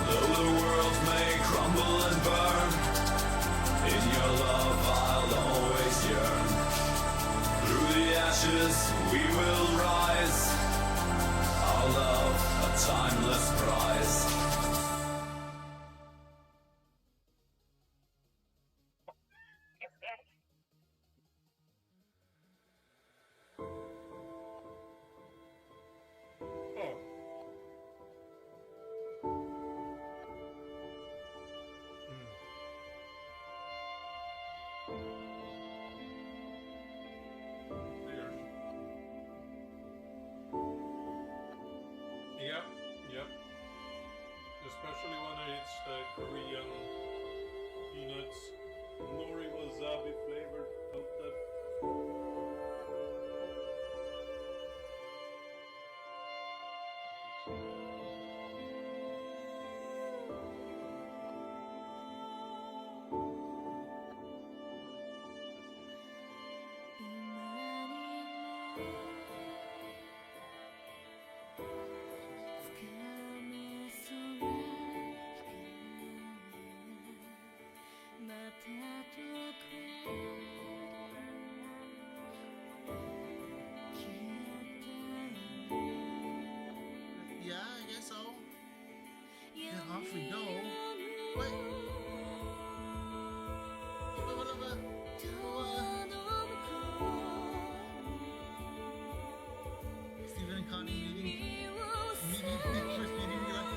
Though the world may crumble and burn, in your love I'll always yearn. Through the ashes we will rise, our love a timeless prize. Yep. Especially when it's Korean peanuts, nori wasabi flavored coated. Yeah, I guess so. Yeah, off we go. Wait. Wala ba? Stephen and Connie meeting pictures meeting me like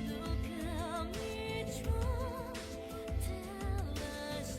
Look at me, try, tell us.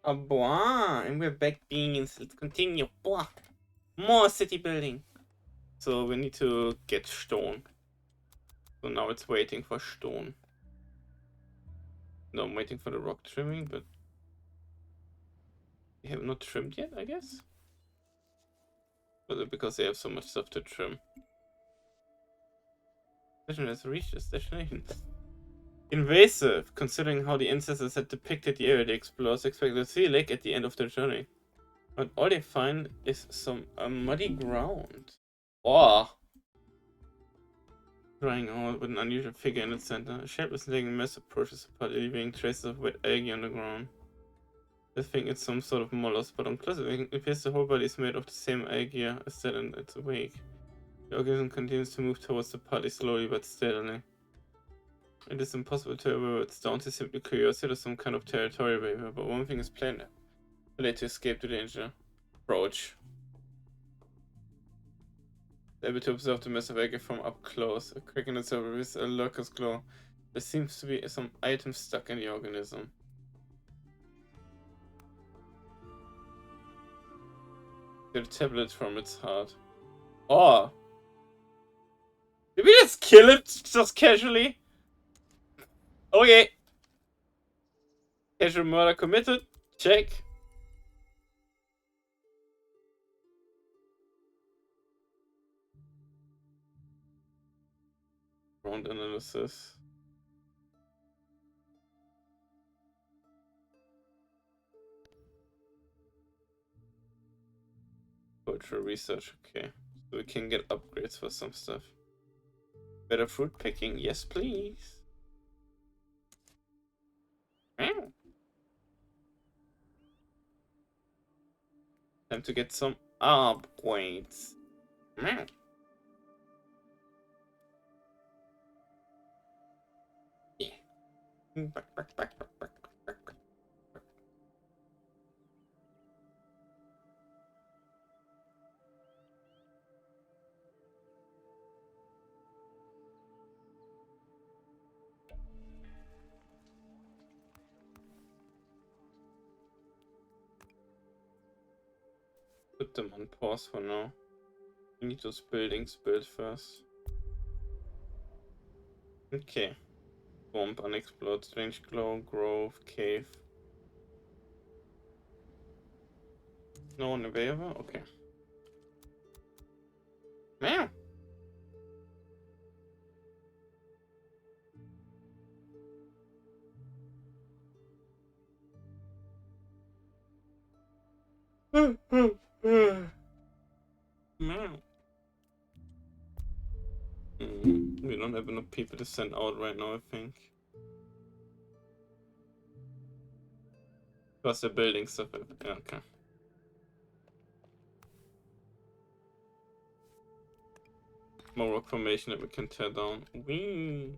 Oh, boah, and we're back beans. Let's continue. Boah, more city building. So we need to get stone. So now it's waiting for stone. No, I'm waiting for the rock trimming, but they have not trimmed yet, I guess. But because they have so much stuff to trim. Mission has reached its destination. Invasive, considering how the ancestors had depicted the area the explorers expected to see a lake at the end of their journey. But all they find is some muddy ground. Oh! Drying out with an unusual figure in its center. A shapeless looking mess approaches the party, leaving traces of wet algae on the ground. They think it's some sort of mollusk, but on closer viewing, it appears the whole body is made of the same algae as that in its wake. The organism continues to move towards the party slowly but steadily. It is impossible to tell whether it's down to simple curiosity or some kind of territorial behavior, but one thing is plain: late to escape the danger. Approach. Able to observe the massive algae from up close. A crack in the surface, a lurker's glow. There seems to be some item stuck in the organism. Get a tablet from its heart. Oh! Did we just kill it just casually? Okay. Casual murder committed. Check. Ground analysis. Cultural research, okay. So we can get upgrades for some stuff. Better fruit picking, yes please. Time to get some upgrades. Yeah. Back. Put them on pause for now. We need those buildings built first. Okay. Bomb, unexplored, strange glow, grove, cave. No one available? Okay. Meow. Meow. We don't have enough people to send out right now, I think. Plus the building stuff. Yeah, okay. More rock formation that we can tear down. Whee!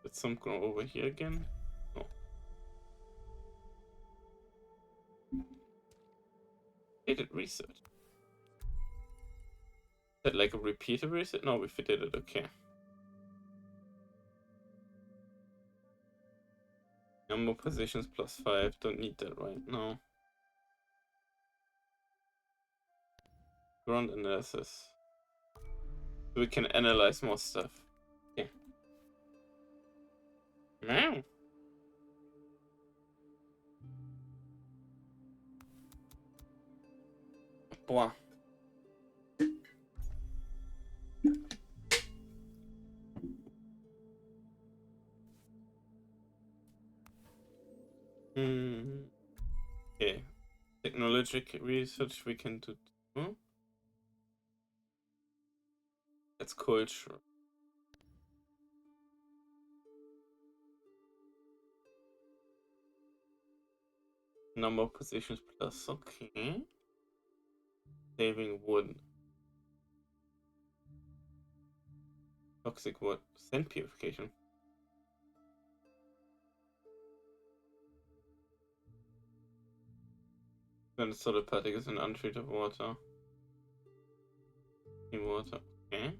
Did some grow over here again? No. Did it research? Is that like a repeater reset? No, we did it, okay. Number positions +5, don't need that right now. Ground analysis. So we can analyze more stuff. Okay. Meow. Boah. Okay. Technological research we can do too. That's culture. Number of positions plus, okay. Saving wood. Toxic wood. Sand purification. Then solid particles in untreated water. In water, okay.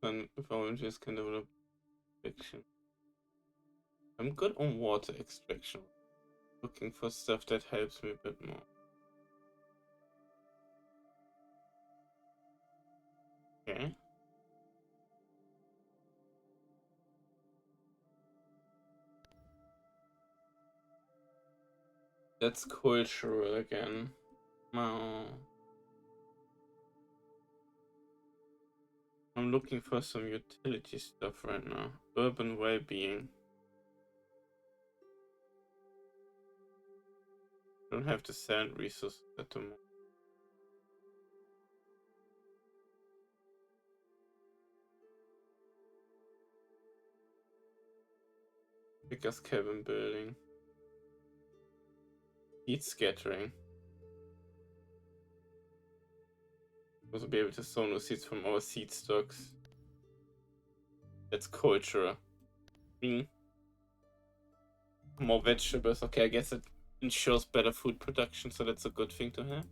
Then if our engines can develop fiction. I'm good on water extraction. Looking for stuff that helps me a bit more. Okay. That's cultural again. No. I'm looking for some utility stuff right now. Urban well-being. Don't have the sand resources at the moment. Biggest cabin building. Heat scattering. Also be able to sow no seeds from our seed stocks. That's culture. More vegetables. Okay, I guess it ensures better food production, so that's a good thing to have.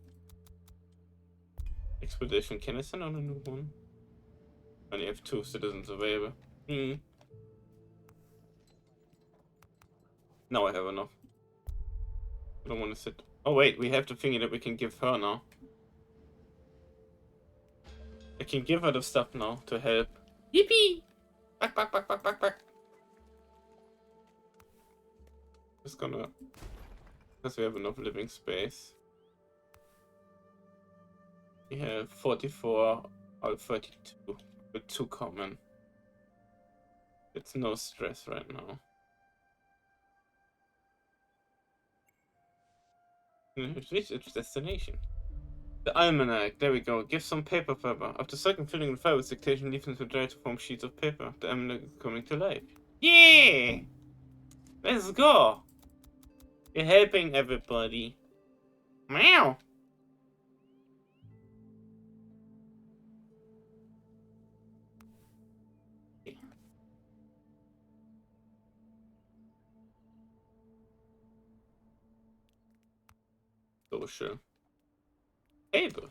Expedition. Can I send out a new one? I only have 2 citizens available. Now I have enough. I don't want to sit. Oh wait, we have the thingy that we can give her now. I can give her the stuff now to help. Yippee! Back. Just gonna... Because we have enough living space. We have 44 or 32 with 2 common. It's no stress right now. It's reached its destination. The almanac, there we go. Give some paper. After second filling the file with dictation, leave them to dry to form sheets of paper. The almanac is coming to life. Yeah! Let's go! You're helping everybody. Meow! Social. Table.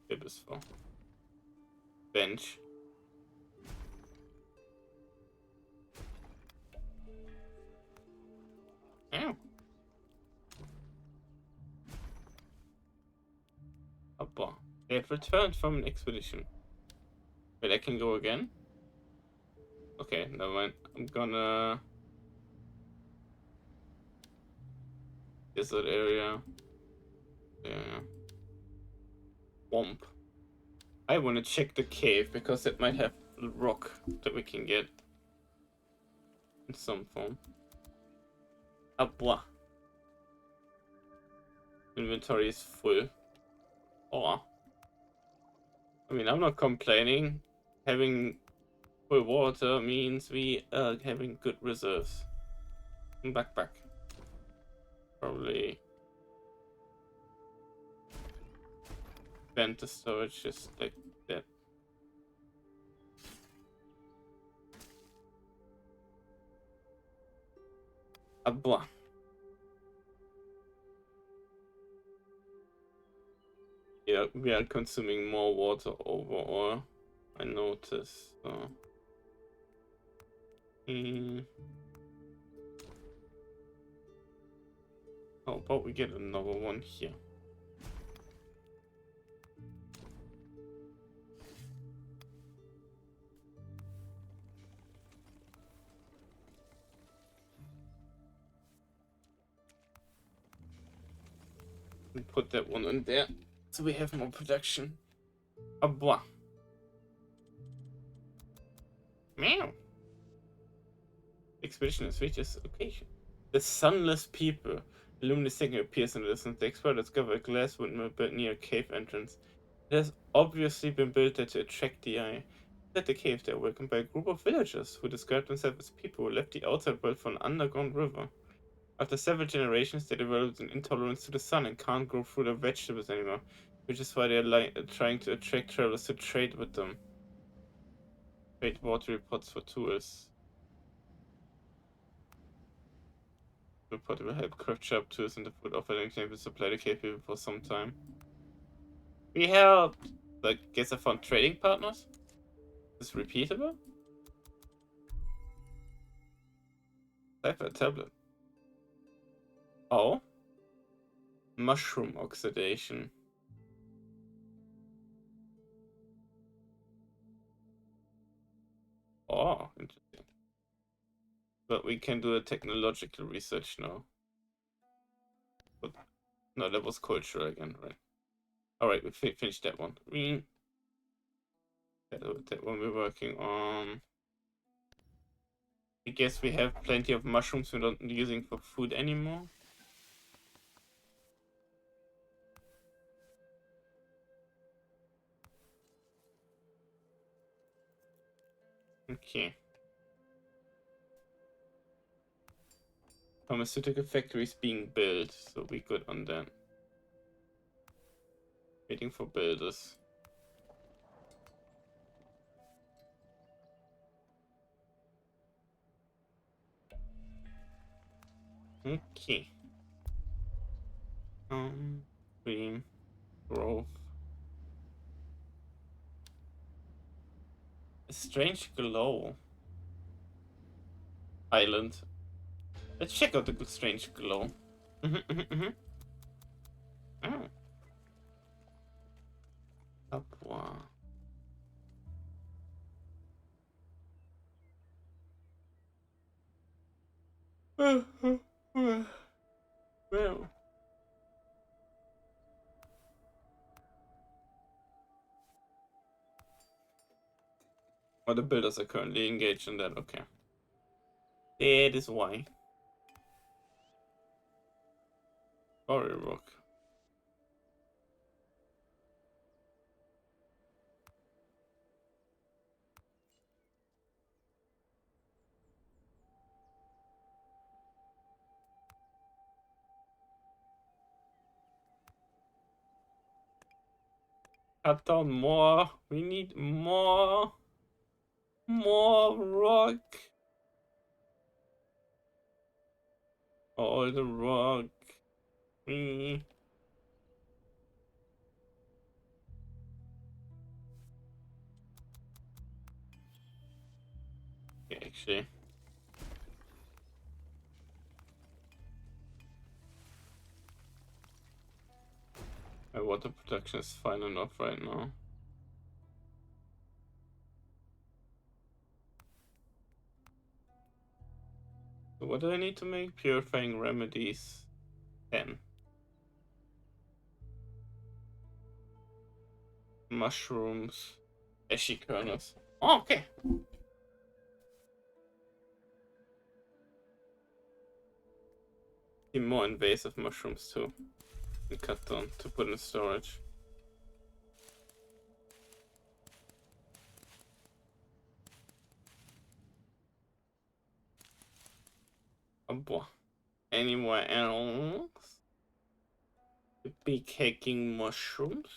Tables for. Bench. Ow. Upper. They have returned from an expedition. Wait, I can go again? Okay, never mind. I'm gonna... Desert area. Yeah. Womp. I want to check the cave because it might have a rock that we can get in some form. Bois. Inventory is full. Oh. I mean, I'm not complaining. Having full water means we are having good reserves. Backpack. Probably. Vent the storage just like that. Bois. Yeah, we are consuming more water overall. I noticed. So. How about we get another one here? Put that one in there so we have more production. Bois. Meow. Expedition has reached its location. The sunless people. A luminous signal appears in the distance. The explorer discover a glass windmill built near a cave entrance. It has obviously been built there to attract the eye. At the cave, they are welcomed by a group of villagers who describe themselves as people who left the outside world for an underground river. After several generations, they developed an intolerance to the sun and can't grow fruit or vegetables anymore, which is why they are trying to attract travelers to trade with them. Trade watery pots for tools. The pot will help craft sharp tools and the food offering can be supply the cave people for some time. We helped! I guess I found trading partners? Is this repeatable? Cypher tablet. Oh. Mushroom oxidation. Oh, interesting. But we can do a technological research now. But no, that was cultural again, right? Alright, we finished that one. That one we're working on. I guess we have plenty of mushrooms we're not using for food anymore. Okay. Pharmaceutical factories being built, so we good on that. Waiting for builders. Okay. Green growth. A strange glow. Island. Let's check out the strange glow. Oh. Papua. Well. Oh, the builders are currently engaged in that, okay. That is why. Quarry rock. Cut down more. We need more. More rock. All the rock. Okay, actually. My water production is fine enough right now. So what do I need to make? Purifying remedies 10. Mushrooms. Ashy kernels. Oh, okay. Need more invasive mushrooms too. And cut down to put in storage. Oh boy. Anywhere else? The big hacking mushrooms?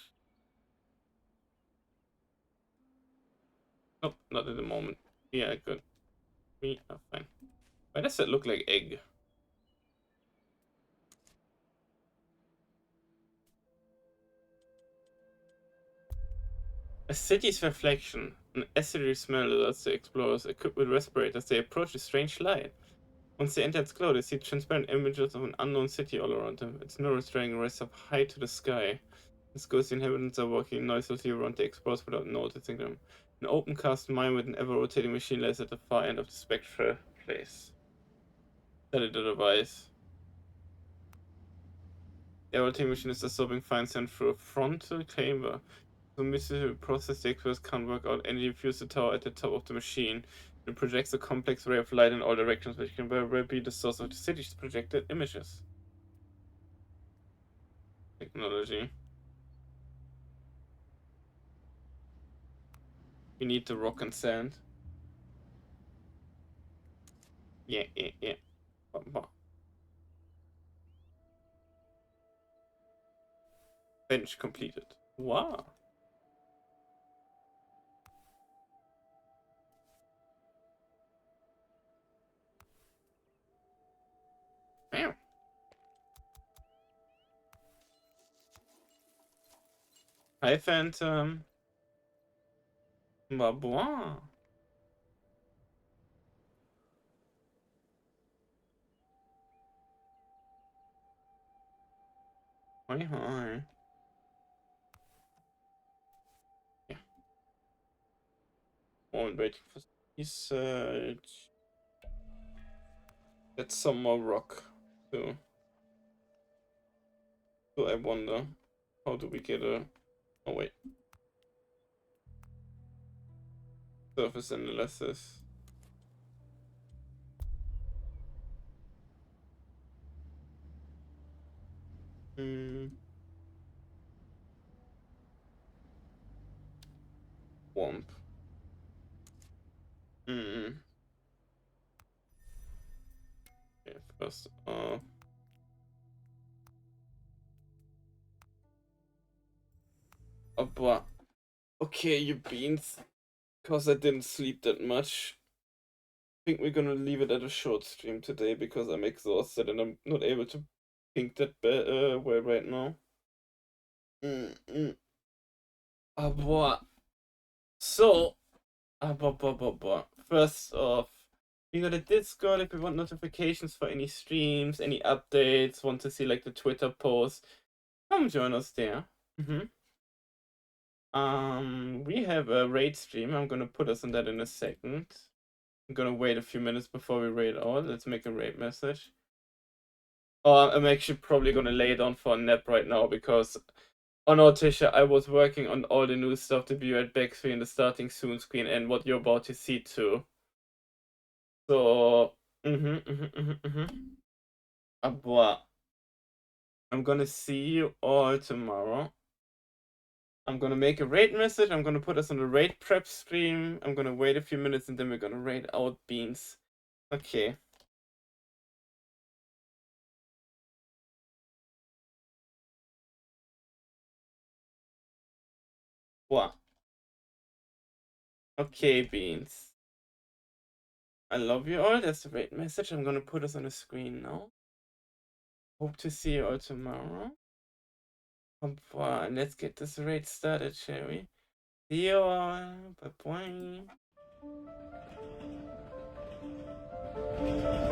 Nope, not at the moment. Yeah, good. We are fine. Why does it look like egg? A city's reflection. An acidy smell alerts the explorers equipped with respirators. They approach a strange light. Once they enter its glow, they see transparent images of an unknown city all around them. Its mirrors rise up high to the sky. Its ghostly inhabitants are walking noiselessly around the explorers without noticing them. An open-cast mine with an ever-rotating machine lies at the far end of the spectral place. Study the device. The rotating machine is absorbing fine sand through a frontal chamber. The mystical process the experts can't work out. Energy fuels the tower at the top of the machine. It projects a complex ray of light in all directions, which can very well be the source of the city's projected images. Technology. We need the rock and sand. Yeah. Bench completed. Wow. Wow. Hi, Phantom. Babua. Hi, hi. Yeah. Oh, I'm waiting for research. That's some more rock too. So I wonder, how do we get a... Oh wait. Surface analysis. Womp. Okay, first but okay, you beans. Because I didn't sleep that much. I think we're gonna leave it at a short stream today because I'm exhausted and I'm not able to think that well right now. But so, first off, we got a Discord if you want notifications for any streams, any updates, want to see like the Twitter posts, come join us there. We have a raid stream. I'm gonna put us on that in a second. I'm gonna wait a few minutes before we raid out. Let's make a raid message. I'm actually probably gonna lay down for a nap right now because on Tisha, I was working on all the new stuff to be right back in the starting soon screen and what you're about to see too. So, but I'm gonna see you all tomorrow. I'm gonna make a raid message. I'm gonna put us on the raid prep stream. I'm gonna wait a few minutes and then we're gonna raid out beans. Okay. What? Okay, beans. I love you all. That's a raid message. I'm gonna put us on the screen now. Hope to see you all tomorrow. Let's get this raid started, shall we? See you all. Bye bye.